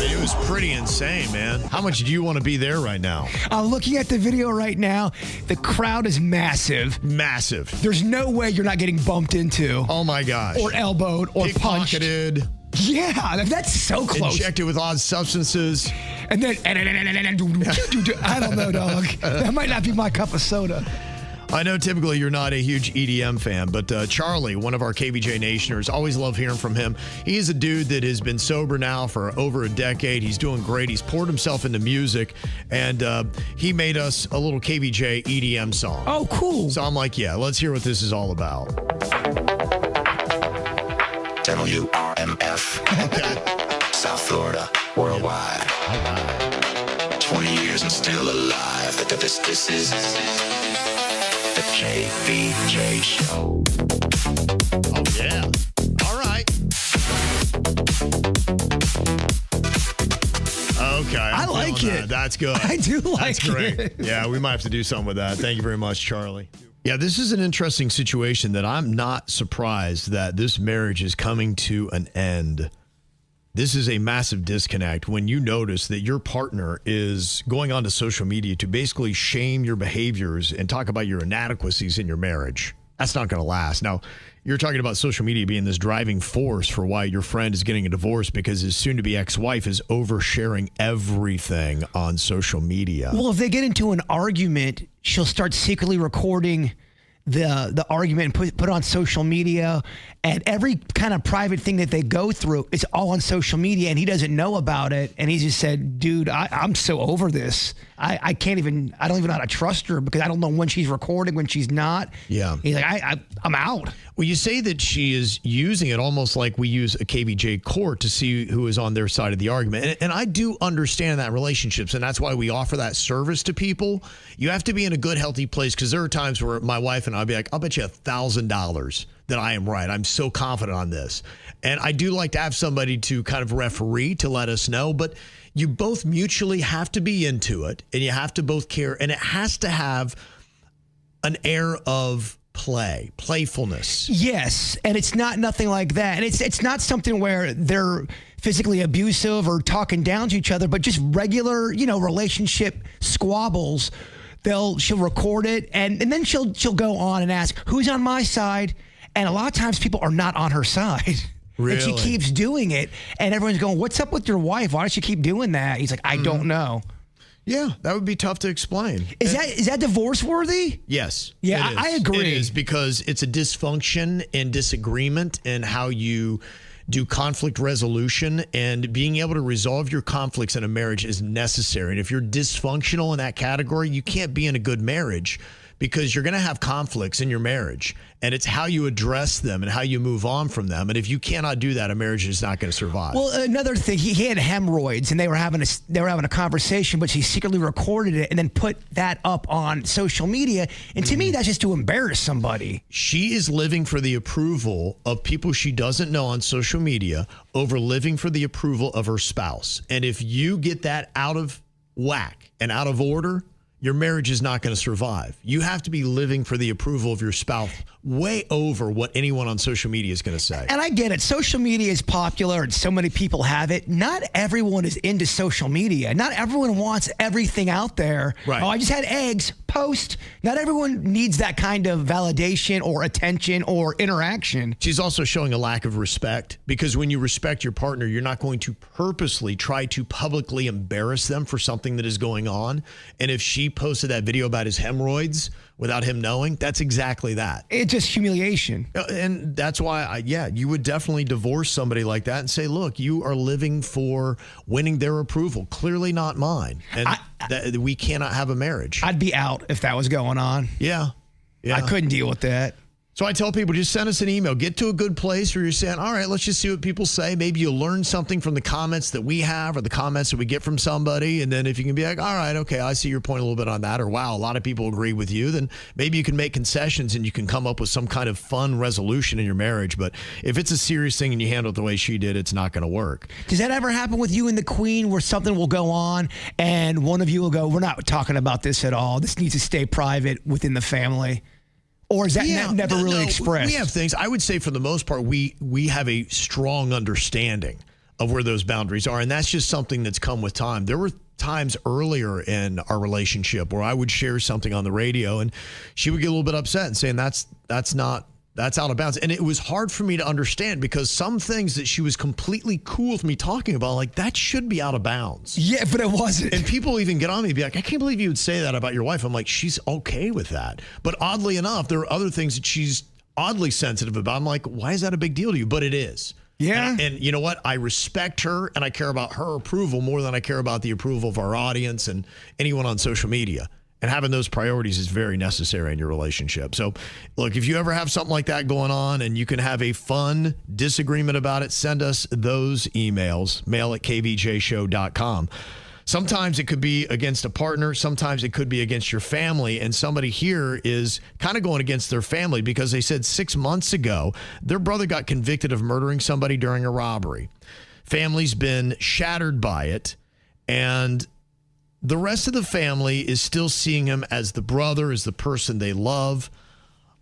It was pretty insane, man. How much do you want to be there right now? I'm looking at the video right now. The crowd is massive. Massive. There's no way you're not getting bumped into. Oh, my gosh. Or elbowed or punched. Pickpocketed. Yeah, that's so close. Injected with odd substances. And then, I don't know, dog. That might not be my cup of soda. I know typically you're not a huge EDM fan, but Charlie, one of our KVJ Nationers, always love hearing from him. He is a dude that has been sober now for over a decade. He's doing great. He's poured himself into music, and he made us a little KVJ EDM song. Oh, cool. So I'm like, yeah, let's hear what this is all about. WRMF. Okay. South Florida, worldwide. All right. 20 years and still alive. This is the KVJ Show. Oh, yeah. All right. Okay. I like it. That's good. I do like That's great. it. Yeah, we might have to do something with that. Thank you very much, Charlie. Yeah, this is an interesting situation that I'm not surprised that this marriage is coming to an end. This is a massive disconnect when you notice that your partner is going onto social media to basically shame your behaviors and talk about your inadequacies in your marriage. That's not going to last. Now, You're talking about social media being this driving force for why your friend is getting a divorce because his soon-to-be ex-wife is oversharing everything on social media. Well, if they get into an argument, she'll start secretly recording the argument and put it on social media, and every kind of private thing that they go through is all on social media, and he doesn't know about it. And he just said, dude, I'm so over this. I don't even know how to trust her because I don't know when she's recording, when she's not. Yeah. He's like, I'm out. Well, you say that she is using it almost like we use a KVJ Court to see who is on their side of the argument. And I do understand that in relationships, and that's why we offer that service to people. You have to be in a good, healthy place, because there are times where my wife and I'll be like, I'll bet you $1,000 that I am right. I'm so confident on this. And I do like to have somebody to kind of referee to let us know, but you both mutually have to be into it, and you have to both care, and it has to have an air of playfulness. Yes, and it's not nothing like that. And it's not something where they're physically abusive or talking down to each other, but just regular, relationship squabbles. She'll record it, and then she'll go on and ask, who's on my side? And a lot of times people are not on her side. Really? And she keeps doing it, and everyone's going, what's up with your wife? Why does she keep doing that? He's like, I don't know. Yeah, that would be tough to explain. Is that divorce worthy? Yes. Yeah, I agree. It is, because it's a dysfunction and disagreement in how you do conflict resolution, and being able to resolve your conflicts in a marriage is necessary. And if you're dysfunctional in that category, you can't be in a good marriage, because you're going to have conflicts in your marriage, and it's how you address them and how you move on from them. And if you cannot do that, a marriage is not going to survive. Well, another thing, he had hemorrhoids, and they were having a conversation, but she secretly recorded it and then put that up on social media. And to me, that's just to embarrass somebody. She is living for the approval of people she doesn't know on social media over living for the approval of her spouse. And if you get that out of whack and out of order, your marriage is not going to survive. You have to be living for the approval of your spouse way over what anyone on social media is going to say. And I get it. Social media is popular and so many people have it. Not everyone is into social media. Not everyone wants everything out there. Right. Oh, I just had eggs. Post. Not everyone needs that kind of validation or attention or interaction. She's also showing a lack of respect, because when you respect your partner, you're not going to purposely try to publicly embarrass them for something that is going on. And if she posted that video about his hemorrhoids without him knowing, that's exactly that. It's just humiliation. And that's why, you would definitely divorce somebody like that and say, look, you are living for winning their approval, clearly not mine. And we cannot have a marriage. I'd be out if that was going on. Yeah. I couldn't deal with that. So I tell people, just send us an email. Get to a good place where you're saying, all right, let's just see what people say. Maybe you'll learn something from the comments that we have or the comments that we get from somebody. And then if you can be like, all right, okay, I see your point a little bit on that. Or, wow, a lot of people agree with you. Then maybe you can make concessions and you can come up with some kind of fun resolution in your marriage. But if it's a serious thing and you handle it the way she did, it's not going to work. Does that ever happen with you and the Queen, where something will go on and one of you will go, we're not talking about this at all. This needs to stay private within the family? Or is that never really expressed? We have things. I would say for the most part, we have a strong understanding of where those boundaries are. And that's just something that's come with time. There were times earlier in our relationship where I would share something on the radio and she would get a little bit upset and saying that's out of bounds. And it was hard for me to understand, because some things that she was completely cool with me talking about, like, that should be out of bounds. Yeah, but it wasn't. And people even get on me and be like, I can't believe you would say that about your wife. I'm like, she's okay with that. But oddly enough, there are other things that she's oddly sensitive about. I'm like, why is that a big deal to you? But it is. Yeah. And you know what? I respect her and I care about her approval more than I care about the approval of our audience and anyone on social media. And having those priorities is very necessary in your relationship. So, look, if you ever have something like that going on and you can have a fun disagreement about it, send us those emails, mail@kvjshow.com. Sometimes it could be against a partner. Sometimes it could be against your family. And somebody here is kind of going against their family because they said 6 months ago, their brother got convicted of murdering somebody during a robbery. Family's been shattered by it. And the rest of the family is still seeing him as the brother, as the person they love.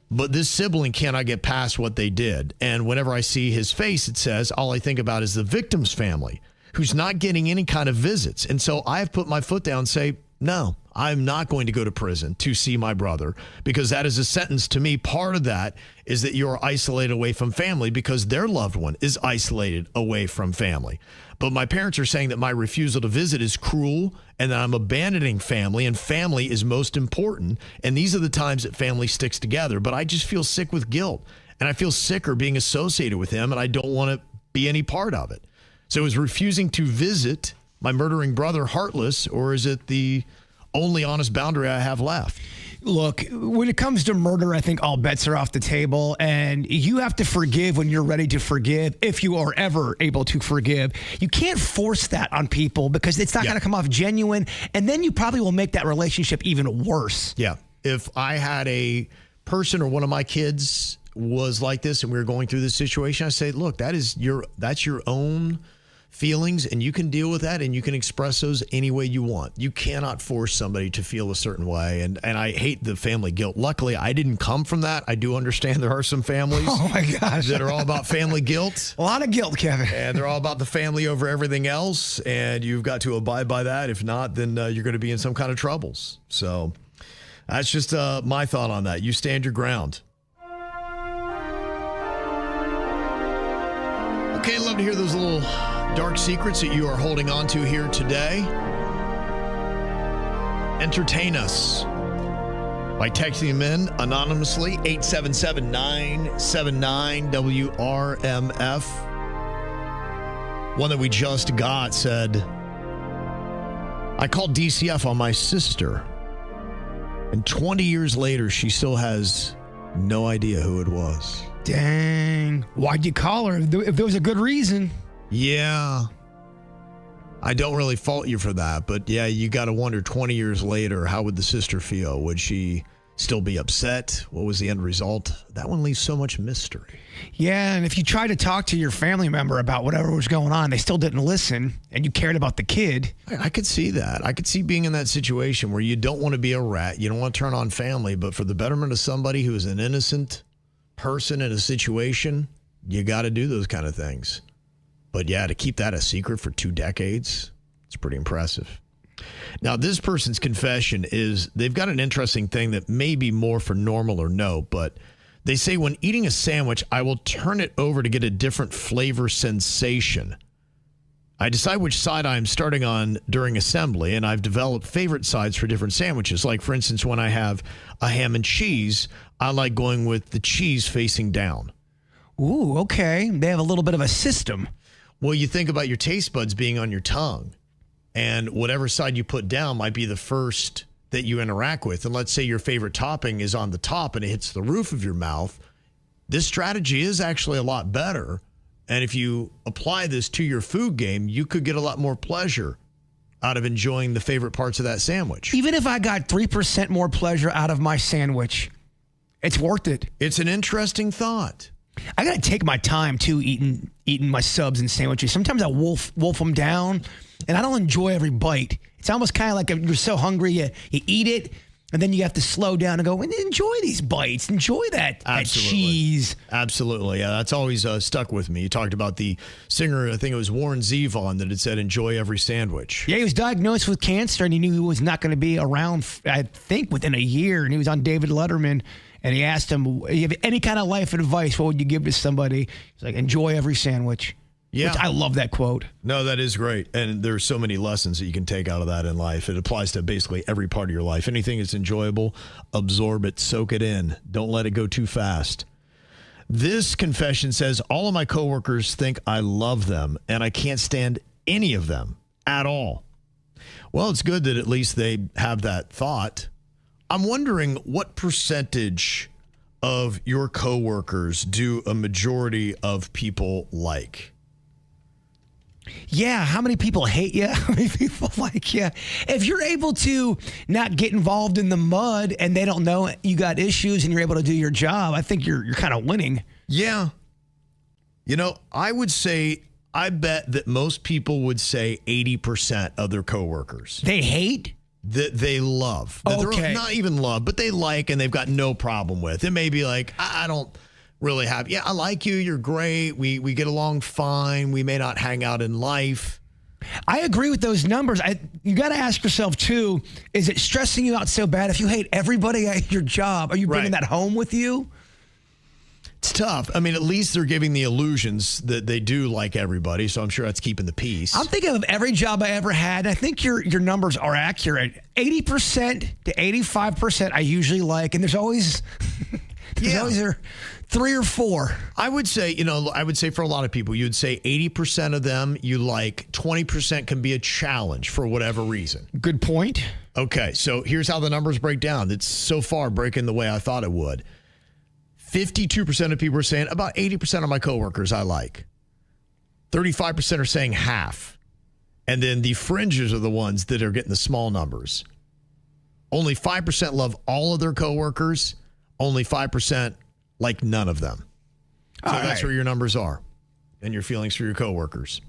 But this sibling cannot get past what they did. And whenever I see his face, it says, all I think about is the victim's family, who's not getting any kind of visits. And so I have put my foot down and say, no, I'm not going to go to prison to see my brother because that is a sentence to me. Part of that is that you're isolated away from family because their loved one is isolated away from family. But my parents are saying that my refusal to visit is cruel and that I'm abandoning family, and family is most important. And these are the times that family sticks together. But I just feel sick with guilt, and I feel sicker being associated with him, and I don't want to be any part of it. So is refusing to visit my murdering brother heartless, or is it the only honest boundary I have left? Look, when it comes to murder, I think all bets are off the table, and you have to forgive when you're ready to forgive, if you are ever able to forgive. You can't force that on people because it's not going to come off genuine, and then you probably will make that relationship even worse. Yeah. If I had a person or one of my kids was like this and we were going through this situation, I say, look, that's your own feelings, and you can deal with that and you can express those any way you want. You cannot force somebody to feel a certain way. And I hate the family guilt. Luckily, I didn't come from that. I do understand there are some families that are all about family guilt. A lot of guilt, Kevin. And they're all about the family over everything else. And you've got to abide by that. If not, then you're going to be in some kind of troubles. So that's just my thought on that. You stand your ground. Okay, love to hear those little dark secrets that you are holding on to here today. Entertain us by texting them in anonymously, 877-979-WRMF. One that we just got said, I called DCF on my sister, and 20 years later, she still has no idea who it was. Dang. Why'd you call her if there was a good reason? Yeah. I don't really fault you for that, but yeah, you got to wonder 20 years later, how would the sister feel? Would she still be upset? What was the end result? That one leaves so much mystery. Yeah, and if you tried to talk to your family member about whatever was going on, they still didn't listen, and you cared about the kid. I could see that. I could see being in that situation where you don't want to be a rat, you don't want to turn on family, but for the betterment of somebody who is an innocent person in a situation, you got to do those kind of things. But yeah, to keep that a secret for 2 decades, it's pretty impressive. Now, this person's confession is they've got an interesting thing that may be more for normal or no, but they say when eating a sandwich, I will turn it over to get a different flavor sensation. I decide which side I'm starting on during assembly, and I've developed favorite sides for different sandwiches. Like, for instance, when I have a ham and cheese, I like going with the cheese facing down. Ooh, okay. They have a little bit of a system. Well, you think about your taste buds being on your tongue, and whatever side you put down might be the first that you interact with. And let's say your favorite topping is on the top and it hits the roof of your mouth. This strategy is actually a lot better. And if you apply this to your food game, you could get a lot more pleasure out of enjoying the favorite parts of that sandwich. Even if I got 3% more pleasure out of my sandwich, it's worth it. It's an interesting thought. I got to take my time, too, eating my subs and sandwiches. Sometimes I wolf them down, and I don't enjoy every bite. It's almost kind of like you're so hungry, you eat it, and then you have to slow down and go, enjoy these bites. Enjoy that cheese. Absolutely. Yeah, that's always stuck with me. You talked about the singer, I think it was Warren Zevon, that had said, enjoy every sandwich. Yeah, he was diagnosed with cancer, and he knew he was not going to be around, I think, within a year, and he was on David Letterman. And he asked him, if you have any kind of life advice, what would you give to somebody? He's like, enjoy every sandwich. Yeah. Which I love that quote. No, that is great. And there's so many lessons that you can take out of that in life. It applies to basically every part of your life. Anything that's enjoyable, absorb it, soak it in. Don't let it go too fast. This confession says, all of my coworkers think I love them, and I can't stand any of them at all. Well, it's good that at least they have that thought. I'm wondering what percentage of your coworkers do a majority of people like? Yeah, how many people hate you? How many people like you? If you're able to not get involved in the mud and they don't know you got issues and you're able to do your job, I think you're kind of winning. Yeah. You know, I would say, I bet that most people would say 80% of their coworkers. They hate? That they love. That they're not even love, but they like and they've got no problem with. It may be like, I don't really have, I like you, you're great, we get along fine, we may not hang out in life, I agree with those numbers. You got to ask yourself, too, is it stressing you out so bad? If you hate everybody at your job, are you bringing that home with you? It's tough. I mean, at least they're giving the illusions that they do like everybody, so I'm sure that's keeping the peace. I'm thinking of every job I ever had, and I think your numbers are accurate. 80% to 85% I usually like, and there's always either 3 or 4. I would say for a lot of people, you'd say 80% of them you like, 20% can be a challenge for whatever reason. Good point. Okay, so here's how the numbers break down. It's so far breaking the way I thought it would. 52% of people are saying about 80% of my coworkers I like. 35% are saying half. And then the fringes are the ones that are getting the small numbers. Only 5% love all of their coworkers. Only 5% like none of them. So that's where your numbers are and your feelings for your coworkers.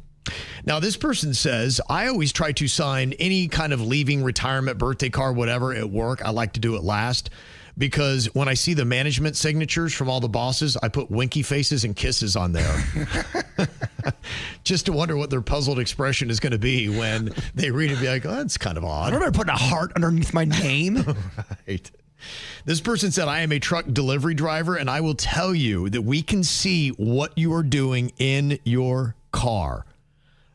Now, this person says, I always try to sign any kind of leaving, retirement, birthday card, whatever at work. I like to do it last. Because when I see the management signatures from all the bosses, I put winky faces and kisses on there. Just to wonder what their puzzled expression is going to be when they read it and be like, oh, that's kind of odd. I remember putting a heart underneath my name. Right. This person said, I am a truck delivery driver, and I will tell you that we can see what you are doing in your car.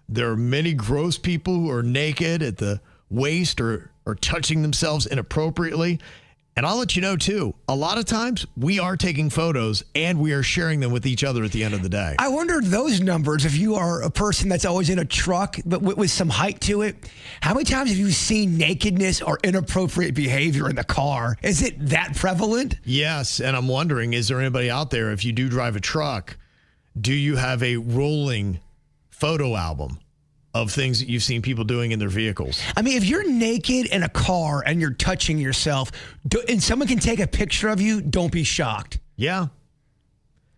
There are many gross people who are naked at the waist or touching themselves inappropriately. And I'll let you know, too, a lot of times we are taking photos and we are sharing them with each other at the end of the day. I wonder those numbers, if you are a person that's always in a truck, but with some height to it, how many times have you seen nakedness or inappropriate behavior in the car? Is it that prevalent? Yes. And I'm wondering, is there anybody out there, if you do drive a truck, do you have a rolling photo album of things that you've seen people doing in their vehicles? I mean, if you're naked in a car and you're touching yourself and someone can take a picture of you, don't be shocked. Yeah.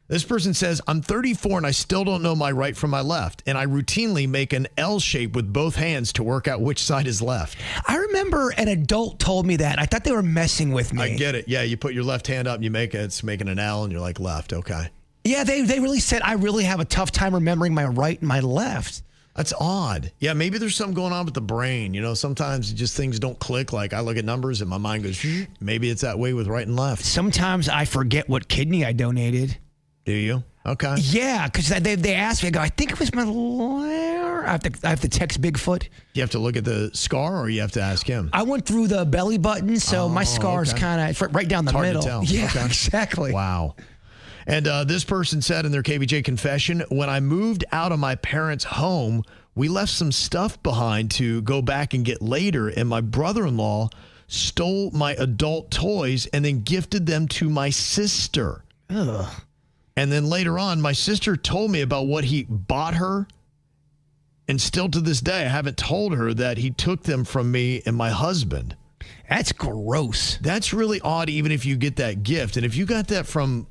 This person says, I'm 34 and I still don't know my right from my left. And I routinely make an L shape with both hands to work out which side is left. I remember an adult told me that. I thought they were messing with me. I get it. Yeah, you put your left hand up and it's making an L and you're like left. Okay. Yeah, they really said I really have a tough time remembering my right and my left. That's odd. Yeah, maybe there's something going on with the brain. You know, sometimes just things don't click. Like I look at numbers and my mind goes, maybe it's that way with right and left. Sometimes I forget what kidney I donated. Do you? Okay. Yeah, because they asked me, I go, I think it was my left. I have to text Bigfoot. You have to look at the scar or you have to ask him? I went through the belly button, so my scar is kind of right down the middle. Hard to tell. Yeah, okay. Exactly. Wow. And this person said in their KVJ confession, when I moved out of my parents' home, we left some stuff behind to go back and get later, and my brother-in-law stole my adult toys and then gifted them to my sister. Ugh. And then later on, my sister told me about what he bought her, and still to this day, I haven't told her that he took them from me and my husband. That's gross. That's really odd, even if you get that gift. And if you got that from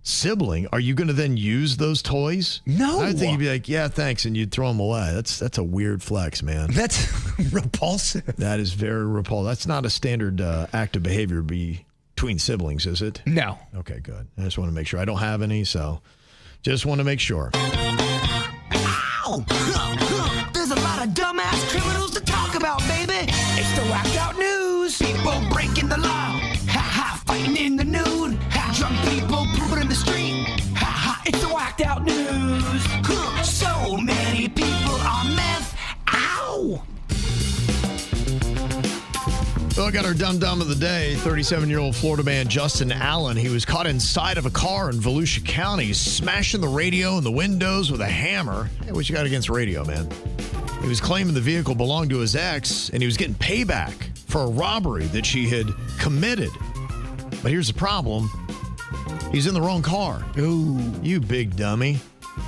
sibling, are you going to then use those toys? No. I think you'd be like, yeah, thanks, and you'd throw them away. That's a weird flex, man. That's repulsive. That is very repulsive. That's not a standard act of behavior between siblings, is it? No. Okay, good. I just want to make sure. I don't have any, so just want to make sure. Ow! There's a lot of dumbass criminals to talk about, baby. It's the whacked out news. People breaking the law. Ha-ha, fighting in the nude. Drunk people pooping in the street. Ha-ha, it's the whacked out news. So many people on meth. Ow! Well, I got our dum-dum of the day, 37-year-old Florida man Justin Allen. He was caught inside of a car in Volusia County, smashing the radio and the windows with a hammer. Hey, what you got against radio, man? He was claiming the vehicle belonged to his ex, and he was getting payback for a robbery that she had committed. But here's the problem. He's in the wrong car. Ooh. You big dummy.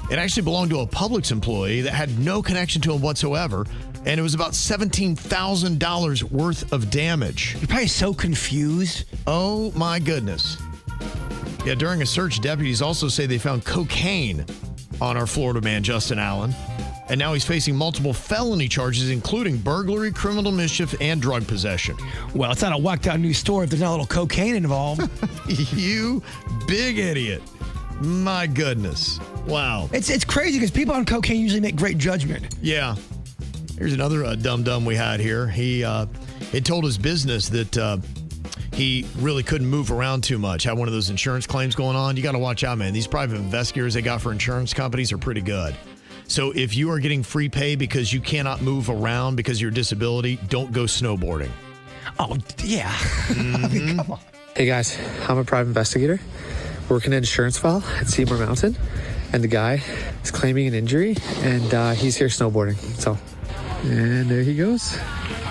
It actually belonged to a Publix employee that had no connection to him whatsoever, and it was about $17,000 worth of damage. You're probably so confused. Oh, my goodness. Yeah, during a search, deputies also say they found cocaine on our Florida man, Justin Allen. And now he's facing multiple felony charges, including burglary, criminal mischief, and drug possession. Well, it's not a whacked out news story if there's not a little cocaine involved. You big idiot. My goodness. Wow. It's crazy because people on cocaine usually make great judgment. Yeah. Here's another dum-dum we had here. He had told his business that he really couldn't move around too much. Had one of those insurance claims going on. You got to watch out, man. These private investigators they got for insurance companies are pretty good. So if you are getting free pay because you cannot move around because of your disability, don't go snowboarding. Oh, yeah. I mean, come on. Hey, guys. I'm a private investigator working an insurance file at Seymour Mountain. And the guy is claiming an injury, and he's here snowboarding. So, and there he goes.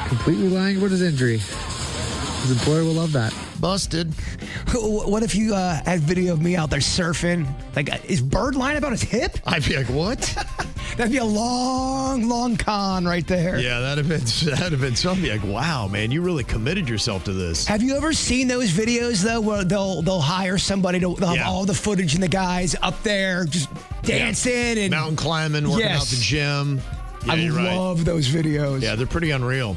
Completely lying about his injury. His employer will love that. Busted. What if you had video of me out there surfing? Like, is Bird lying about his hip? I'd be like, what? That'd be a long, long con right there. Yeah, that'd have been something like, wow, man, you really committed yourself to this. Have you ever seen those videos though, where they'll hire somebody to have all the footage and the guys up there just dancing and mountain climbing, working out the gym? Yeah, I love those videos. Yeah, they're pretty unreal.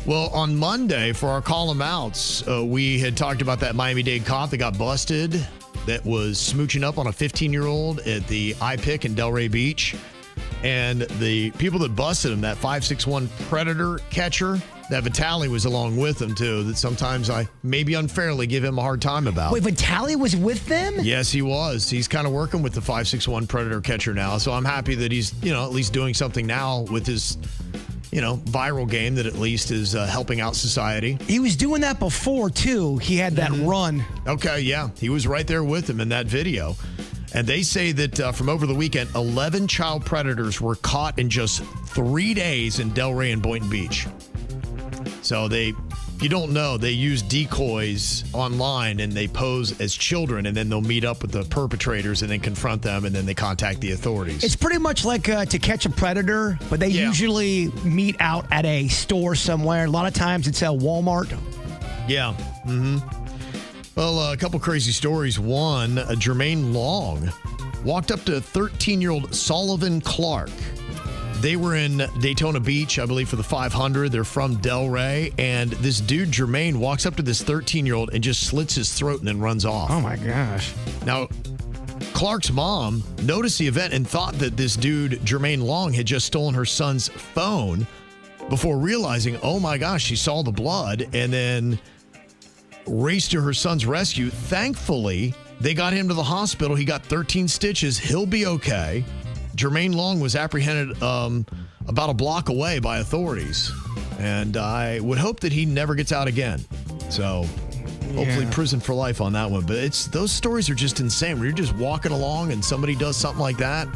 Well, on Monday, for our Call 'em Outs, we had talked about that Miami-Dade cop that got busted that was smooching up on a 15-year-old at the iPic in Delray Beach. And the people that busted him, that 561 predator catcher, that Vitaly was along with him, too, that sometimes I maybe unfairly give him a hard time about. Wait, Vitaly was with them? Yes, he was. He's kind of working with the 561 predator catcher now. So I'm happy that he's, at least doing something now with his viral game that at least is helping out society. He was doing that before, too. He had that run. Okay, yeah. He was right there with him in that video. And they say that from over the weekend, 11 child predators were caught in just 3 days in Delray and Boynton Beach. So if you don't know, they use decoys online and they pose as children, and then they'll meet up with the perpetrators and then confront them, and then they contact the authorities. It's pretty much like To Catch a Predator, but they usually meet out at a store somewhere. A lot of times it's at Walmart. Yeah. Mm-hmm. Well, a couple crazy stories. One, Jermaine Long walked up to 13-year-old Sullivan Clark. They were in Daytona Beach, I believe, for the 500. They're from Delray. And this dude, Jermaine, walks up to this 13-year-old and just slits his throat and then runs off. Oh, my gosh. Now, Clark's mom noticed the event and thought that this dude, Jermaine Long, had just stolen her son's phone before realizing, oh, my gosh, she saw the blood and then raced to her son's rescue. Thankfully, they got him to the hospital. He got 13 stitches. He'll be okay. Jermaine Long was apprehended about a block away by authorities. And I would hope that he never gets out again. So hopefully prison for life on that one. But those stories are just insane. Where you're just walking along and somebody does something like that.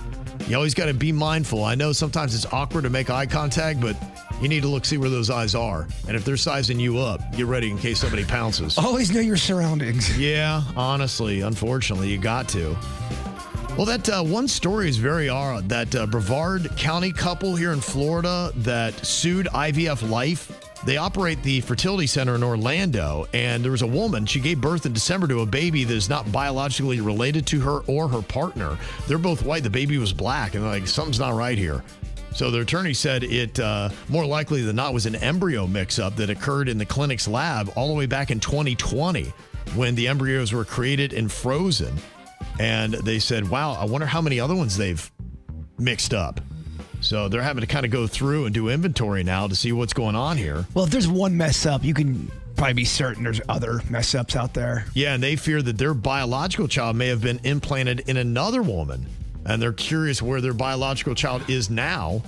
You always got to be mindful. I know sometimes it's awkward to make eye contact, but you need to see where those eyes are. And if they're sizing you up, get ready in case somebody pounces. Always know your surroundings. Yeah, honestly, unfortunately, you got to. Well, that one story is very odd. That Brevard County couple here in Florida that sued IVF Life. They operate the fertility center in Orlando, and there was a woman. She gave birth in December to a baby that is not biologically related to her or her partner. They're both white. The baby was black, and they're like, something's not right here. So their attorney said it more likely than not was an embryo mix-up that occurred in the clinic's lab all the way back in 2020 when the embryos were created and frozen. And they said, wow, I wonder how many other ones they've mixed up. So they're having to kind of go through and do inventory now to see what's going on here. Well, if there's one mess up, you can probably be certain there's other mess ups out there. Yeah, and they fear that their biological child may have been implanted in another woman. And they're curious where their biological child is now.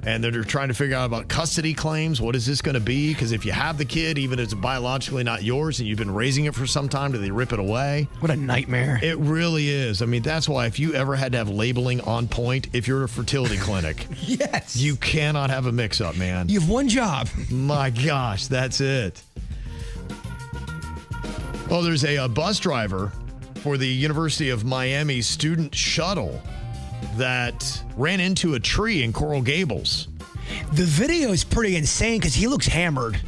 And they're trying to figure out about custody claims. What is this going to be? Because if you have the kid, even if it's biologically not yours and you've been raising it for some time, do they rip it away? What a nightmare. It really is. I mean, that's why if you ever had to have labeling on point, if you're at a fertility clinic, yes, you cannot have a mix-up, man. You have one job. My gosh, that's it. Well, there's a bus driver for the University of Miami student shuttle that ran into a tree in Coral Gables. The video is pretty insane because he looks hammered.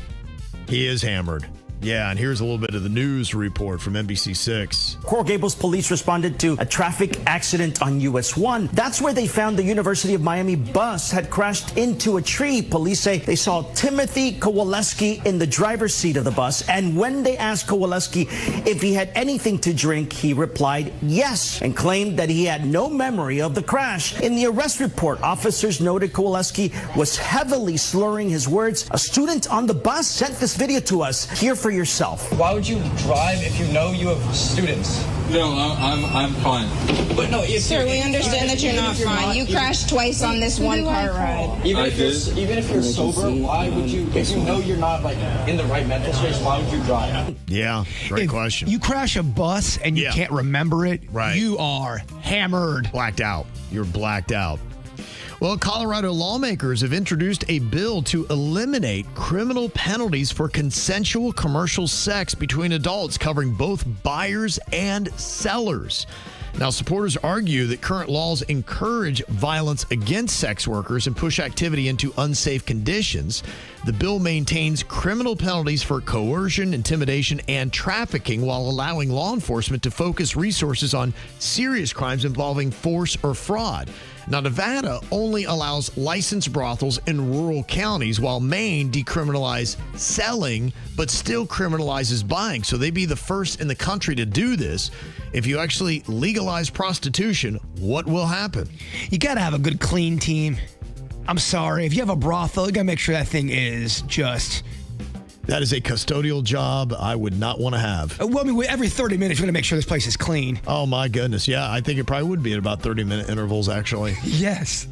He is hammered. Yeah, and here's a little bit of the news report from NBC6. Coral Gables police responded to a traffic accident on US 1. That's where they found the University of Miami bus had crashed into a tree. Police say they saw Timothy Kowaleski in the driver's seat of the bus, and when they asked Kowaleski if he had anything to drink, he replied yes, and claimed that he had no memory of the crash. In the arrest report, officers noted Kowaleski was heavily slurring his words. A student on the bus sent this video to us. Hear for yourself. Why would you drive if you know you have students? No, I'm fine. But no, sir, we understand that you're not fine. You crashed twice on this one car ride. Even if you're sober, why would you? If you know you're not like in the right mental space, why would you drive? Yeah, great question. You crash a bus and you can't remember it, right? You are hammered, blacked out. You're blacked out. Well, Colorado lawmakers have introduced a bill to eliminate criminal penalties for consensual commercial sex between adults, covering both buyers and sellers. Now, supporters argue that current laws encourage violence against sex workers and push activity into unsafe conditions. The bill maintains criminal penalties for coercion, intimidation, and trafficking while allowing law enforcement to focus resources on serious crimes involving force or fraud. Now, Nevada only allows licensed brothels in rural counties, while Maine decriminalized selling, but still criminalizes buying. So they'd be the first in the country to do this. If you actually legalize prostitution, what will happen? You got to have a good, clean team. I'm sorry. If you have a brothel, you got to make sure that thing is just... That is a custodial job I would not want to have. Well, I mean, every 30 minutes, we're going to make sure this place is clean. Oh, my goodness. Yeah, I think it probably would be at about 30-minute intervals, actually. Yes.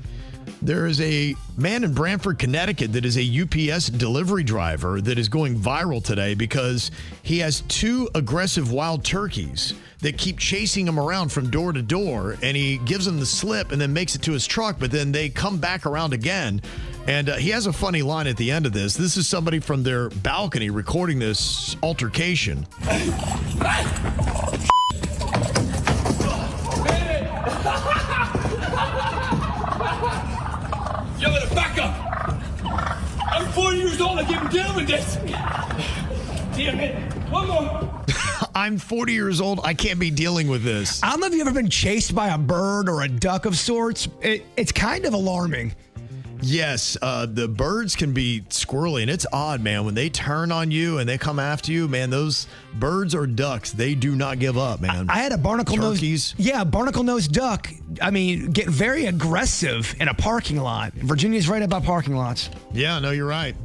There is a man in Brantford, Connecticut that is a UPS delivery driver that is going viral today because he has 2 aggressive wild turkeys that keep chasing him around from door to door, and he gives them the slip and then makes it to his truck, but then they come back around again. And he has a funny line at the end of this. This is somebody from their balcony recording this altercation. You better back up! I'm 40 years old, I can't deal with this! Damn it! One more! I'm 40 years old, I can't be dealing with this. I don't know if you've ever been chased by a bird or a duck of sorts. It's kind of alarming. Yes, the birds can be squirrely, and it's odd, man. When they turn on you and they come after you, man, those birds or ducks, they do not give up, man. I had a barnacle-nosed duck, I mean, get very aggressive in a parking lot. Virginia's right about parking lots. Yeah, no, you're right.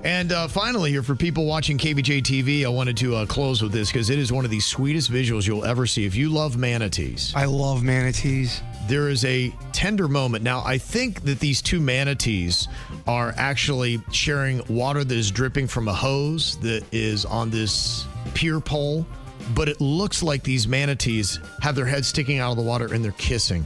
And finally here, for people watching KVJ TV, I wanted to close with this because it is one of the sweetest visuals you'll ever see. If you love manatees. I love manatees. There is a tender moment. Now, I think that these 2 manatees are actually sharing water that is dripping from a hose that is on this pier pole, but it looks like these manatees have their heads sticking out of the water and they're kissing.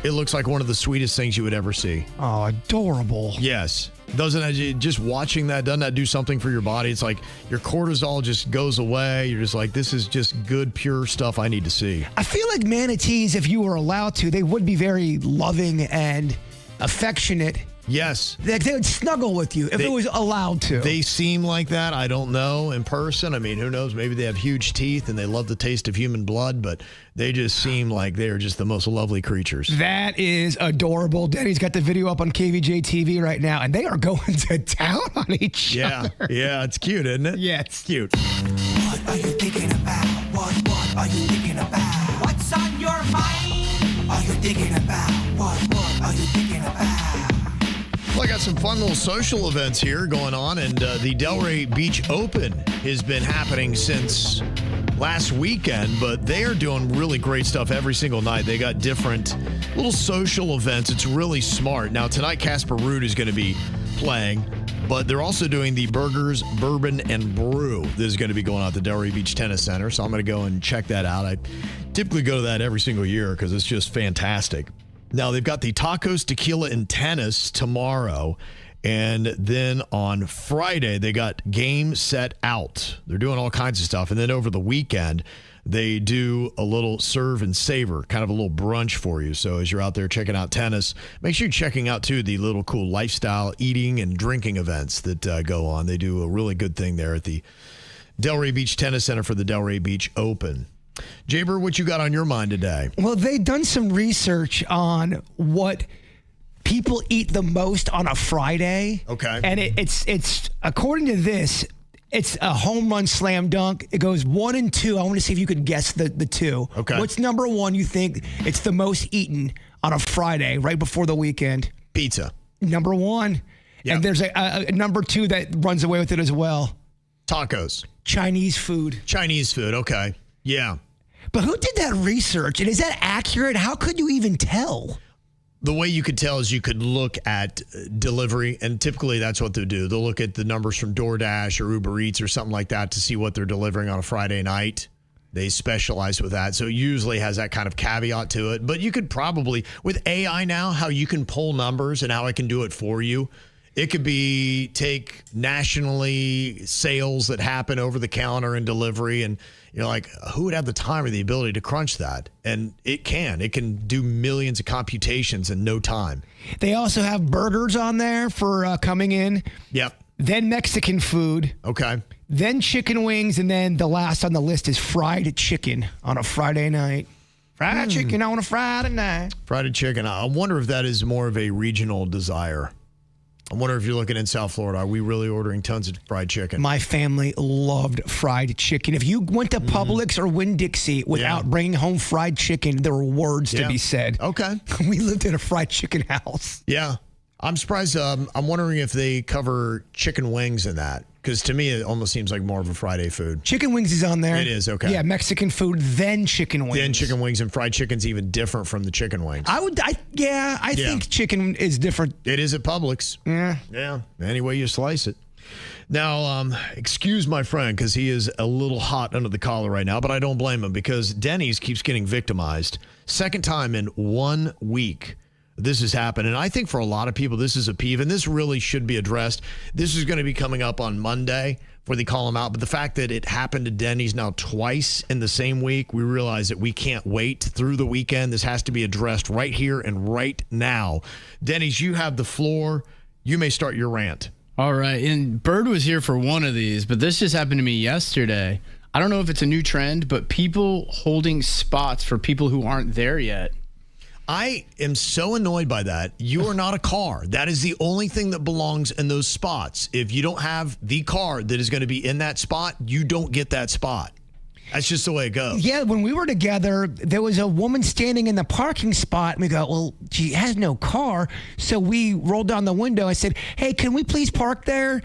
It looks like one of the sweetest things you would ever see. Oh, adorable. Yes. Just watching that, doesn't that do something for your body? It's like your cortisol just goes away. You're just like, this is just good, pure stuff I need to see. I feel like manatees, if you were allowed to, they would be very loving and affectionate. Yes. They would snuggle with you if it was allowed to. They seem like that. I don't know in person. I mean, who knows? Maybe they have huge teeth and they love the taste of human blood, but they just seem like they're just the most lovely creatures. That is adorable. Denny's got the video up on KVJ TV right now, and they are going to town on each other. Yeah, it's cute, isn't it? Yeah, it's cute. What are you thinking about? What are you thinking about? What's on your mind? Are you thinking about? What are you thinking about? Well, I got some fun little social events here going on, and the Delray Beach Open has been happening since last weekend, but they are doing really great stuff every single night. They got different little social events. It's really smart. Now, tonight, Casper Ruud is going to be playing, but they're also doing the Burgers, Bourbon, and Brew. This is going to be going on at the Delray Beach Tennis Center, so I'm going to go and check that out. I typically go to that every single year because it's just fantastic. Now, they've got the Tacos, Tequila, and Tennis tomorrow. And then on Friday, they got Game, Set, Out. They're doing all kinds of stuff. And then over the weekend, they do a little serve and savor, kind of a little brunch for you. So as you're out there checking out tennis, make sure you're checking out, too, the little cool lifestyle eating and drinking events that go on. They do a really good thing there at the Delray Beach Tennis Center for the Delray Beach Open. Jbird, what you got on your mind today? Well, they've done some research on what people eat the most on a Friday. Okay. And it's according to this, it's a home run slam dunk. It goes 1 and 2. I want to see if you could guess the two. Okay. What's number one you think it's the most eaten on a Friday right before the weekend? Pizza. Number one. Yep. And there's a number two that runs away with it as well. Tacos. Chinese food. Chinese food. Okay. Yeah. But who did that research? And is that accurate? How could you even tell? The way you could tell is you could look at delivery, and typically that's what they'll do. They'll look at the numbers from DoorDash or Uber Eats or something like that to see what they're delivering on a Friday night. They specialize with that. So it usually has that kind of caveat to it. But you could probably, with AI now, how you can pull numbers and how it can do it for you. It could be take nationally sales that happen over the counter and delivery, and you're like, who would have the time or the ability to crunch that? And it can do millions of computations in no time. They also have burgers on there for coming in. Yep. Then Mexican food. Okay. Then chicken wings, and then the last on the list is fried chicken on a Friday night. Fried chicken on a Friday night. Fried chicken. I wonder if that is more of a regional desire. I wonder if you're looking in South Florida, are we really ordering tons of fried chicken? My family loved fried chicken. If you went to Publix or Winn-Dixie without bringing home fried chicken, there were words to be said. Okay. We lived in a fried chicken house. Yeah. I'm surprised. I'm wondering if they cover chicken wings in that. Because to me, it almost seems like more of a Friday food. Chicken wings is on there. It is, okay. Yeah, Mexican food, then chicken wings. Then chicken wings, and fried chicken's even different from the chicken wings. I think chicken is different. It is at Publix. Yeah. Yeah, any way you slice it. Now, excuse my friend, because he is a little hot under the collar right now, but I don't blame him, because Denny's keeps getting victimized. Second time in 1 week this has happened. And I think for a lot of people, this is a peeve, and this really should be addressed. This is going to be coming up on Monday where they call them out. But the fact that it happened to Denny's now twice in the same week, we realize that we can't wait through the weekend. This has to be addressed right here and right now. Denny's, you have the floor. You may start your rant. All right. And Bird was here for one of these, but this just happened to me yesterday. I don't know if it's a new trend, but people holding spots for people who aren't there yet. I am so annoyed by that. You are not a car. That is the only thing that belongs in those spots. If you don't have the car that is going to be in that spot, you don't get that spot. That's just the way it goes. Yeah, when we were together, there was a woman standing in the parking spot. And we go, well, she has no car. So we rolled down the window. I said, hey, can we please park there?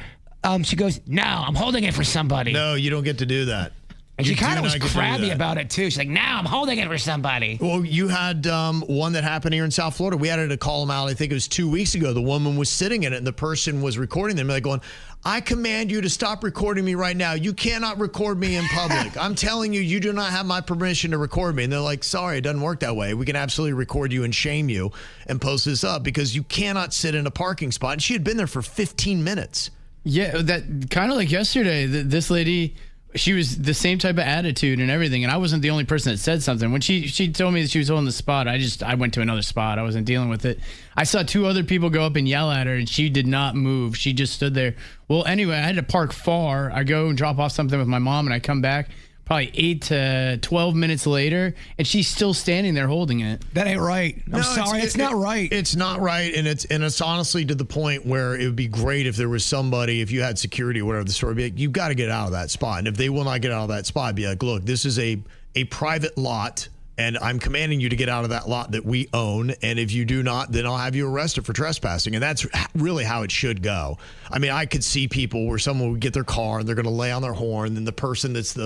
She goes, no, I'm holding it for somebody. No, you don't get to do that. And she kind of was crabby about it, too. She's like, now I'm holding it for somebody. Well, you had one that happened here in South Florida. We had to call them out, I think it was 2 weeks ago. The woman was sitting in it, and the person was recording them. They're going, I command you to stop recording me right now. You cannot record me in public. I'm telling you, you do not have my permission to record me. And they're like, sorry, it doesn't work that way. We can absolutely record you and shame you and post this up because you cannot sit in a parking spot. And she had been there for 15 minutes. Yeah, that kind of like yesterday, this lady... She was the same type of attitude and everything, and I wasn't the only person that said something. When she told me that she was holding the spot, I went to another spot. I wasn't dealing with it. I saw two other people go up and yell at her, and she did not move. She just stood there. Well, anyway, I had to park far. I go and drop off something with my mom, and I come back probably 8 to 12 minutes later, and she's still standing there holding it. That ain't right. I'm sorry, it's not right. It's not right, and it's honestly to the point where it would be great if there was somebody, if you had security or whatever the story, be like, you've got to get out of that spot. And if they will not get out of that spot, be like, look, this is a private lot, and I'm commanding you to get out of that lot that we own. And if you do not, then I'll have you arrested for trespassing. And that's really how it should go. I mean, I could see people where someone would get their car and they're going to lay on their horn. And the person this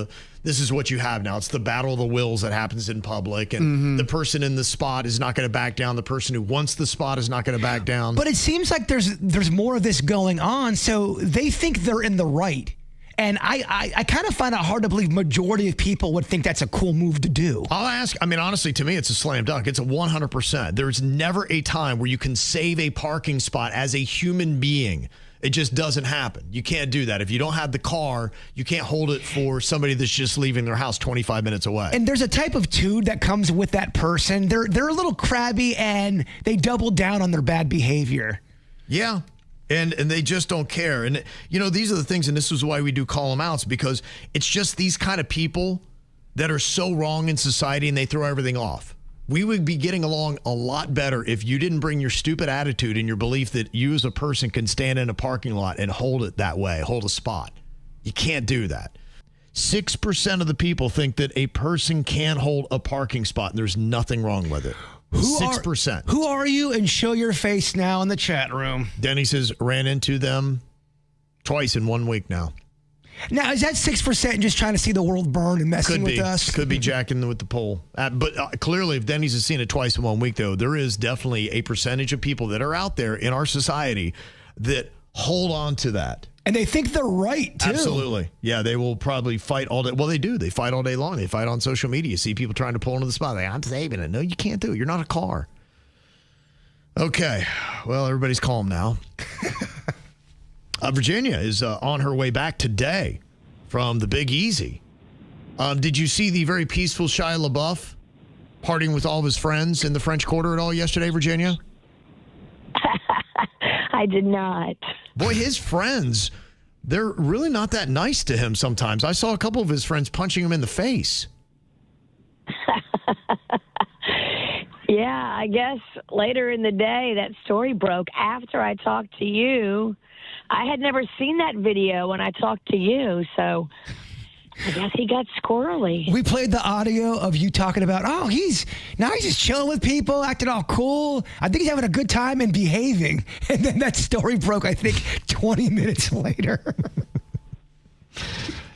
is what you have now. It's the battle of the wills that happens in public. And the person in the spot is not going to back down. The person who wants the spot is not going to back down. But it seems like there's more of this going on. So they think they're in the right. And I kind of find it hard to believe majority of people would think that's a cool move to do. I'll ask, I mean, honestly, to me, it's a slam dunk. It's a 100%. There's never a time where you can save a parking spot as a human being. It just doesn't happen. You can't do that. If you don't have the car, you can't hold it for somebody that's just leaving their house 25 minutes away. And there's a type of tude that comes with that person. They're a little crabby, and they double down on their bad behavior. Yeah. And they just don't care. And, these are the things, and this is why we do call them outs, because it's just these kind of people that are so wrong in society and they throw everything off. We would be getting along a lot better if you didn't bring your stupid attitude and your belief that you as a person can stand in a parking lot and hold it that way, hold a spot. You can't do that. 6% of the people think that a person can hold a parking spot, and there's nothing wrong with it. 6%. Who are you? And show your face now in the chat room. Denny says ran into them twice in 1 week now. Now, is that 6% just trying to see the world burn and messing with us? Could be jacking with the pole. But clearly, if Denny's has seen it twice in 1 week, though, there is definitely a percentage of people that are out there in our society that hold on to that. And they think they're right, too. Absolutely. Yeah, they will probably fight all day. Well, they do. They fight all day long. They fight on social media. You see people trying to pull into the spot. I'm saving it. No, you can't do it. You're not a car. Okay. Well, everybody's calm now. Virginia is on her way back today from the Big Easy. Did you see the very peaceful Shia LaBeouf partying with all of his friends in the French Quarter at all yesterday, Virginia? I did not. Boy, his friends, they're really not that nice to him sometimes. I saw a couple of his friends punching him in the face. Yeah, I guess later in the day that story broke after I talked to you. I had never seen that video when I talked to you, so I guess he got squirrely. We played the audio of you talking about, he's just chilling with people, acting all cool. I think he's having a good time and behaving. And then that story broke, I think, 20 minutes later.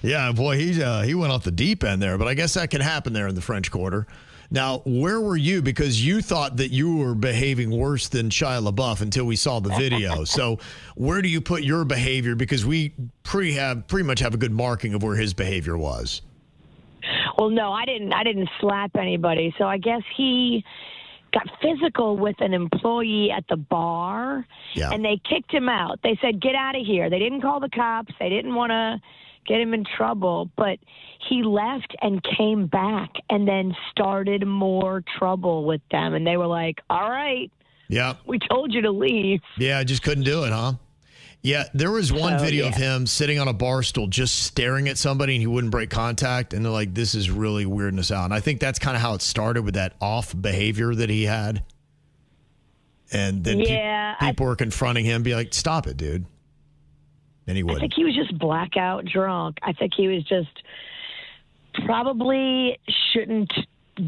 Yeah, boy, he went off the deep end there, but I guess that can happen there in the French Quarter. Now, where were you? Because you thought that you were behaving worse than Shia LaBeouf until we saw the video. So where do you put your behavior? Because we pretty much have a good marking of where his behavior was. Well, no, I didn't slap anybody. So I guess he got physical with an employee at the bar, and they kicked him out. They said, get out of here. They didn't call the cops. They didn't want to get him in trouble, but he left and came back and then started more trouble with them. And they were like, all right, we told you to leave. Yeah, I just couldn't do it, huh? Yeah, there was one video of him sitting on a bar stool just staring at somebody and he wouldn't break contact. And they're like, this is really weirding us out. And I think that's kind of how it started with that off behavior that he had. And then people were confronting him, be like, stop it, dude. And he wouldn't. I think he was just blackout drunk. I think he was just probably shouldn't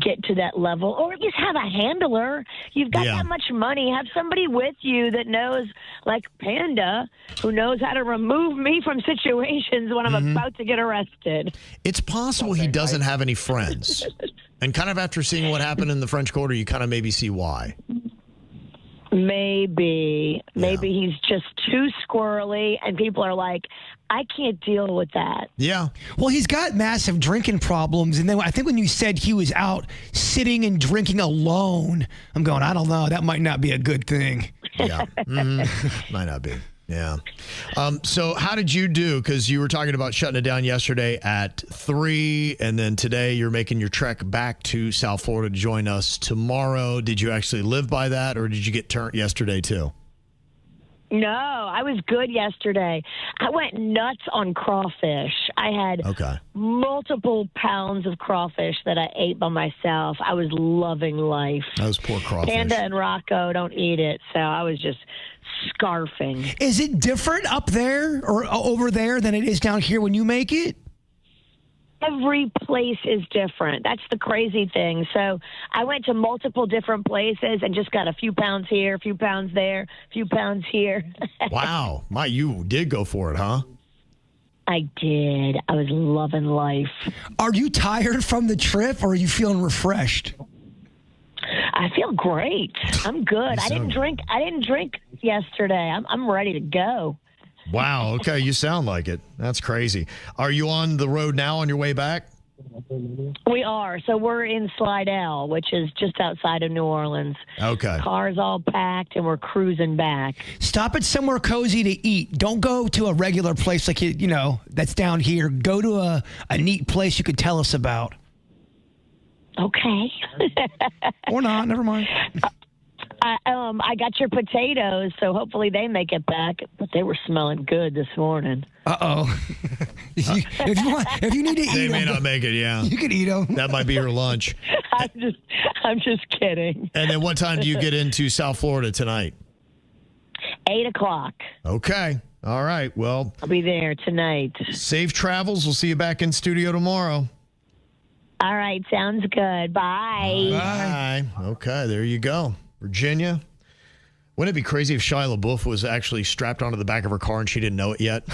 get to that level, or at least have a handler. You've got that much money. Have somebody with you that knows, like Panda, who knows how to remove me from situations when I'm about to get arrested. It's possible he doesn't have any friends. And kind of after seeing what happened in the French Quarter, you kind of maybe see why. Maybe he's just too squirrely, and people are like, I can't deal with that. Yeah. Well, he's got massive drinking problems, and then I think when you said he was out sitting and drinking alone, I'm going, I don't know, that might not be a good thing. Yeah. Might not be. Yeah. So how did you do? Because you were talking about shutting it down yesterday at 3, and then today you're making your trek back to South Florida to join us tomorrow. Did you actually live by that, or did you get turned yesterday too? No, I was good yesterday. I went nuts on crawfish. I had multiple pounds of crawfish that I ate by myself. I was loving life. Those poor crawfish. Panda and Rocco don't eat it, so I was just scarfing. Is it different up there or over there than it is down here when you make it? Every place is different. That's the crazy thing. So I went to multiple different places and just got a few pounds here, a few pounds there, a few pounds here. Wow. You did go for it, huh? I did. I was loving life. Are you tired from the trip, or are you feeling refreshed? I feel great. I'm good. I didn't drink yesterday. I'm ready to go. Wow. Okay. You sound like it. That's crazy. Are you on the road now on your way back? We are. So we're in Slidell, which is just outside of New Orleans. Okay. Car's all packed and we're cruising back. Stop at somewhere cozy to eat. Don't go to a regular place like, that's down here. Go to a neat place you could tell us about. Okay. Or not. Never mind. I got your potatoes, so hopefully they make it back. But they were smelling good this morning. Uh-oh. if you need to eat They them, may not make it, yeah. you can eat them. That might be your lunch. I'm just kidding. And then what time do you get into South Florida tonight? 8 o'clock. Okay. All right. Well, I'll be there tonight. Safe travels. We'll see you back in studio tomorrow. All right. Sounds good. Bye. Bye. Okay. There you go. Virginia. Wouldn't it be crazy if Shia LaBeouf was actually strapped onto the back of her car and she didn't know it yet?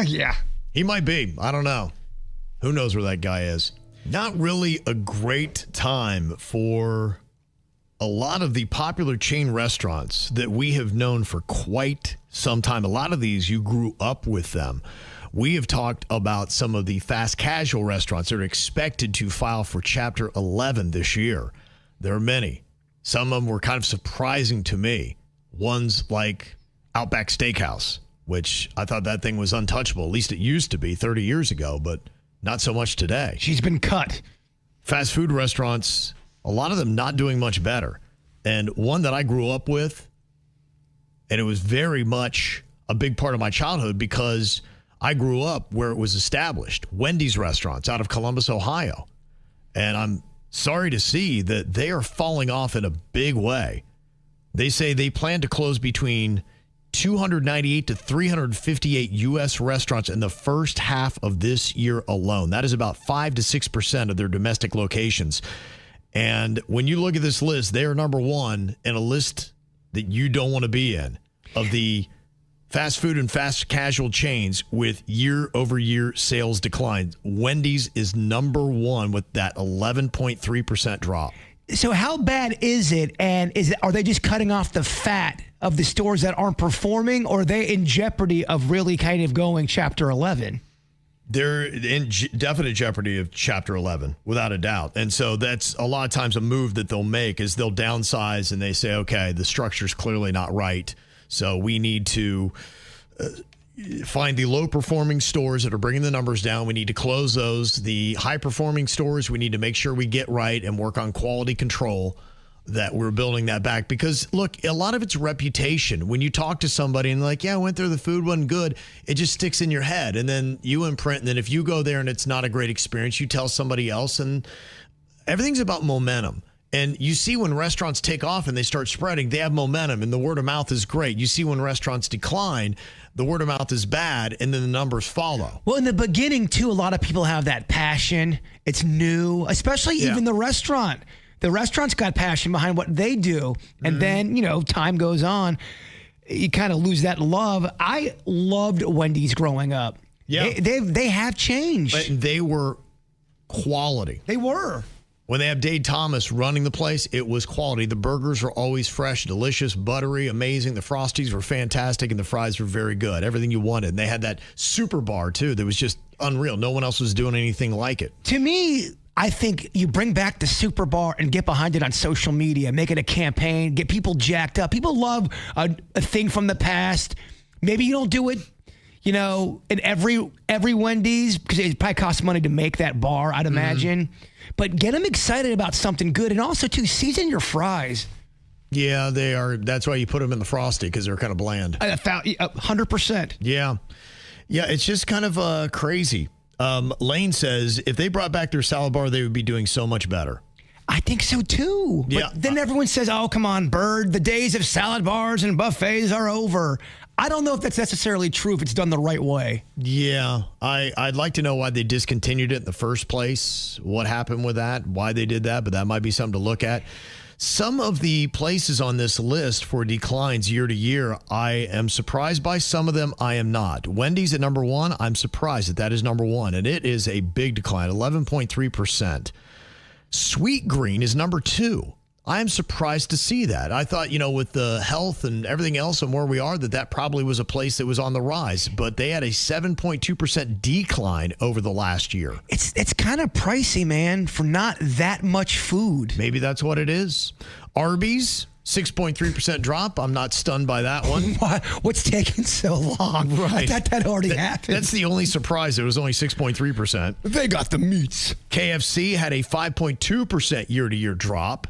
Yeah. He might be. I don't know. Who knows where that guy is? Not really a great time for a lot of the popular chain restaurants that we have known for quite some time. A lot of these, you grew up with them. We have talked about some of the fast casual restaurants that are expected to file for Chapter 11 this year. There are many. Some of them were kind of surprising to me. Ones like Outback Steakhouse, which I thought that thing was untouchable. At least it used to be 30 years ago, but not so much today. She's been cut. Fast food restaurants, a lot of them not doing much better. And one that I grew up with, and it was very much a big part of my childhood because I grew up where it was established. Wendy's restaurants out of Columbus, Ohio. And I'm sorry to see that they are falling off in a big way. They say they plan to close between 298 to 358 U.S. restaurants in the first half of this year alone. That is about 5 to 6% of their domestic locations. And when you look at this list, they are number one in a list that you don't want to be in of the fast food and fast casual chains with year-over-year sales declines. Wendy's is number one with that 11.3% drop. So how bad is it? And are they just cutting off the fat of the stores that aren't performing, or are they in jeopardy of really kind of going Chapter 11? They're in definite jeopardy of Chapter 11, without a doubt. And so that's a lot of times a move that they'll make is they'll downsize and they say, okay, the structure's clearly not right. So we need to find the low-performing stores that are bringing the numbers down. We need to close those. The high-performing stores, we need to make sure we get right and work on quality control, that we're building that back. Because, look, a lot of it's reputation. When you talk to somebody and like, yeah, I went there, the food wasn't good, it just sticks in your head. And then you imprint, and then if you go there and it's not a great experience, you tell somebody else. And everything's about momentum. And you see when restaurants take off and they start spreading, they have momentum and the word of mouth is great. You see when restaurants decline, the word of mouth is bad, and then the numbers follow. Well, in the beginning, too, a lot of people have that passion. It's new, especially even the restaurant. The restaurant's got passion behind what they do. And then, time goes on. You kind of lose that love. I loved Wendy's growing up. Yeah. They have changed. But they were quality. They were. When they have Dave Thomas running the place, it was quality. The burgers were always fresh, delicious, buttery, amazing. The Frosties were fantastic, and the fries were very good. Everything you wanted. And they had that super bar, too, that was just unreal. No one else was doing anything like it. To me, I think you bring back the super bar and get behind it on social media, make it a campaign, get people jacked up. People love a thing from the past. Maybe you don't do it, in every Wendy's, because it probably costs money to make that bar, I'd imagine. But get them excited about something good. And also, too, season your fries. Yeah, they are. That's why you put them in the Frosty, because they're kind of bland. 100%. Yeah. Yeah, it's just kind of crazy. Lane says if they brought back their salad bar, they would be doing so much better. I think so, too. Yeah. But then everyone says, oh, come on, Bird, the days of salad bars and buffets are over. I don't know if that's necessarily true if it's done the right way. Yeah, I'd like to know why they discontinued it in the first place, what happened with that, why they did that, but that might be something to look at. Some of the places on this list for declines year to year, I am surprised by. Some of them I am not. Wendy's at number one, I'm surprised that is number one, and it is a big decline, 11.3%. Sweet Green is number two. I am surprised to see that. I thought, with the health and everything else and where we are, that probably was a place that was on the rise. But they had a 7.2% decline over the last year. It's kind of pricey, man, for not that much food. Maybe that's what it is. Arby's, 6.3% drop. I'm not stunned by that one. What's taking so long? Right. I thought that already happened. That's the only surprise. It was only 6.3%. They got the meats. KFC had a 5.2% year-to-year drop.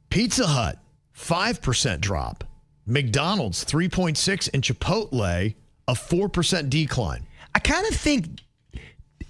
Pizza Hut, 5% drop. McDonald's 3.6%, and Chipotle a 4% decline. I kind of think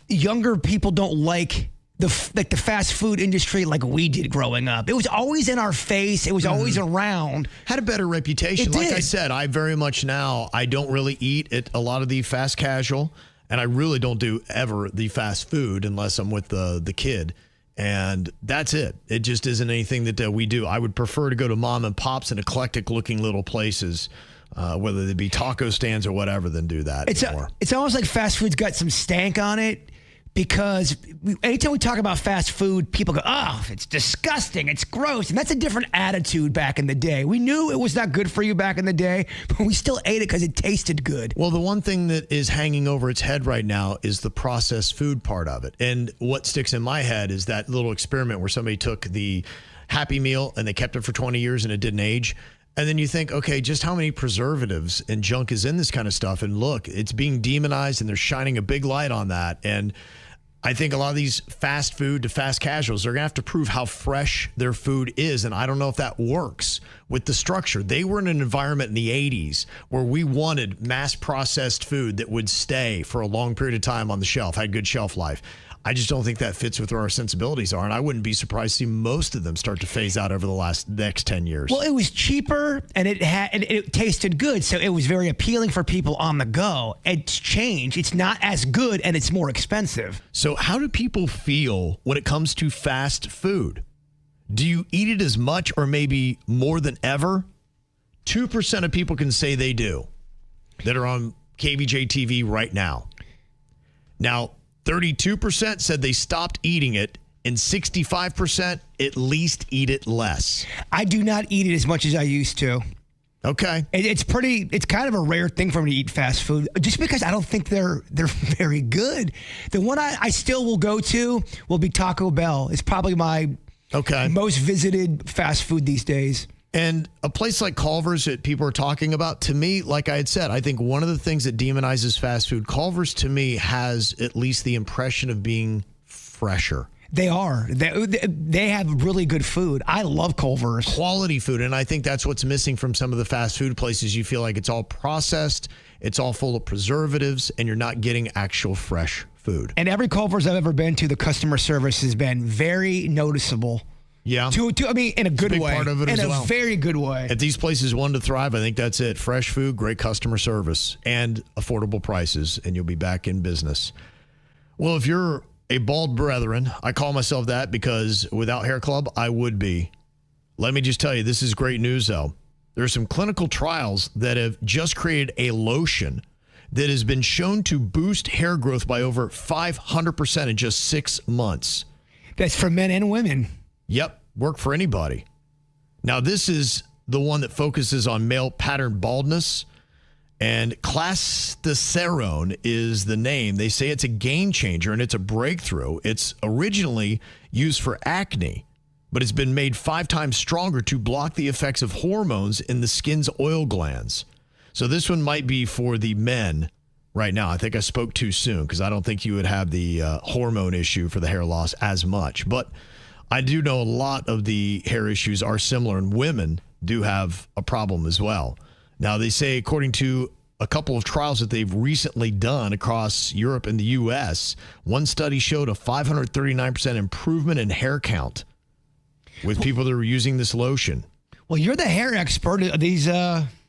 younger people don't like the fast food industry like we did growing up. It was always in our face. It was always around. Had a better reputation. Like I said, I very much now, I don't really eat at a lot of the fast casual, and I really don't do ever the fast food unless I'm with the kid. And that's it. It just isn't anything that we do. I would prefer to go to mom and pops and eclectic looking little places, whether they be taco stands or whatever, than do that anymore. It's almost like fast food's got some stank on it. Because anytime we talk about fast food, people go, oh, it's disgusting, it's gross. And that's a different attitude back in the day. We knew it was not good for you back in the day, but we still ate it because it tasted good. Well, the one thing that is hanging over its head right now is the processed food part of it. And what sticks in my head is that little experiment where somebody took the Happy Meal and they kept it for 20 years and it didn't age. And then you think, okay, just how many preservatives and junk is in this kind of stuff? And look, it's being demonized and they're shining a big light on that. And I think a lot of these fast food to fast casuals, they're going to have to prove how fresh their food is. And I don't know if that works with the structure. They were in an environment in the 80s where we wanted mass processed food that would stay for a long period of time on the shelf, had good shelf life. I just don't think that fits with where our sensibilities are. And I wouldn't be surprised to see most of them start to phase out over the next 10 years. Well, it was cheaper and it tasted good. So it was very appealing for people on the go. It's changed. It's not as good and it's more expensive. So how do people feel when it comes to fast food? Do you eat it as much or maybe more than ever? 2% of people can say they do that are on KVJ TV right now. Now, 32% said they stopped eating it, and 65% at least eat it less. I do not eat it as much as I used to. Okay. It's kind of a rare thing for me to eat fast food, just because I don't think they're very good. The one I still will go to will be Taco Bell. It's probably my most visited fast food these days. And a place like Culver's that people are talking about, to me, like I had said, I think one of the things that demonizes fast food, Culver's to me has at least the impression of being fresher. They are. They have really good food. I love Culver's. Quality food. And I think that's what's missing from some of the fast food places. You feel like it's all processed, it's all full of preservatives, and you're not getting actual fresh food. And every Culver's I've ever been to, the customer service has been very noticeable. Yeah. I mean, in a good way. Part of it in as a well. very good way. At these places, one to thrive, I think that's it. Fresh food, great customer service, and affordable prices, and you'll be back in business. Well, if you're a bald brethren, I call myself that because without Hair Club, I would be. Let me just tell you, this is great news, though. There are some clinical trials that have just created a lotion that has been shown to boost hair growth by over 500% in just 6 months. That's for men and women. Yep, work for anybody. Now, this is the one that focuses on male pattern baldness, and clastosterone is the name. They say it's a game changer and it's a breakthrough. It's originally used for acne, but it's been made 5 times stronger to block the effects of hormones in the skin's oil glands. So this one might be for the men right now. I think I spoke too soon because I don't think you would have the hormone issue for the hair loss as much, but I do know a lot of the hair issues are similar, and women do have a problem as well. Now, they say, according to a couple of trials that they've recently done across Europe and the U.S., one study showed a 539% improvement in hair count with people that were using this lotion. Well, you're the hair expert.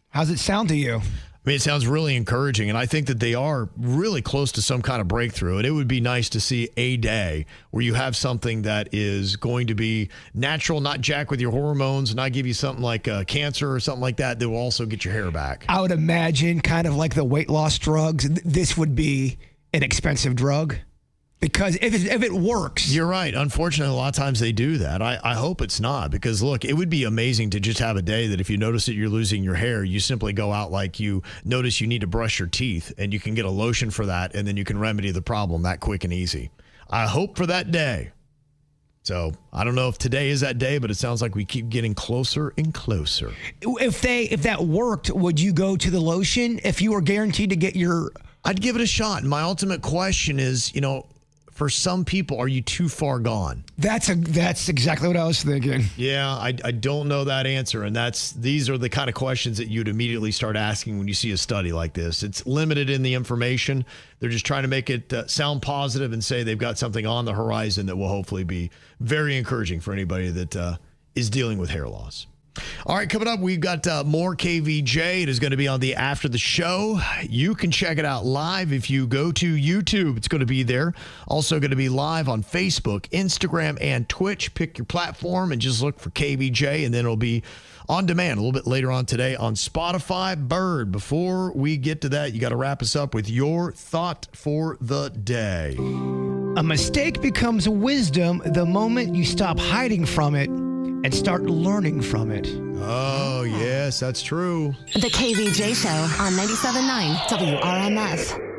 How's it sound to you? I mean, it sounds really encouraging, and I think that they are really close to some kind of breakthrough, and it would be nice to see a day where you have something that is going to be natural, not jack with your hormones, not give you something like cancer or something like that will also get your hair back. I would imagine kind of like the weight loss drugs, this would be an expensive drug. Because if it works. You're right. Unfortunately, a lot of times they do that. I hope it's not, because, look, it would be amazing to just have a day that if you notice that you're losing your hair, you simply go out like you notice you need to brush your teeth, and you can get a lotion for that, and then you can remedy the problem that quick and easy. I hope for that day. So I don't know if today is that day, but it sounds like we keep getting closer and closer. If that worked, would you go to the lotion if you were guaranteed to get your... I'd give it a shot. And my ultimate question is, For some people, are you too far gone? That's exactly what I was thinking. Yeah, I don't know that answer. And these are the kind of questions that you'd immediately start asking when you see a study like this. It's limited in the information. They're just trying to make it sound positive and say they've got something on the horizon that will hopefully be very encouraging for anybody that is dealing with hair loss. All right, coming up, we've got more KVJ. It is going to be on the After the Show. You can check it out live if you go to YouTube. It's going to be there. Also going to be live on Facebook, Instagram, and Twitch. Pick your platform and just look for KVJ, and then it'll be on demand a little bit later on today on Spotify. Bird, before we get to that, you got to wrap us up with your thought for the day. A mistake becomes wisdom the moment you stop hiding from it and start learning from it. Oh, yes, that's true. The KVJ Show on 97.9 WRMF.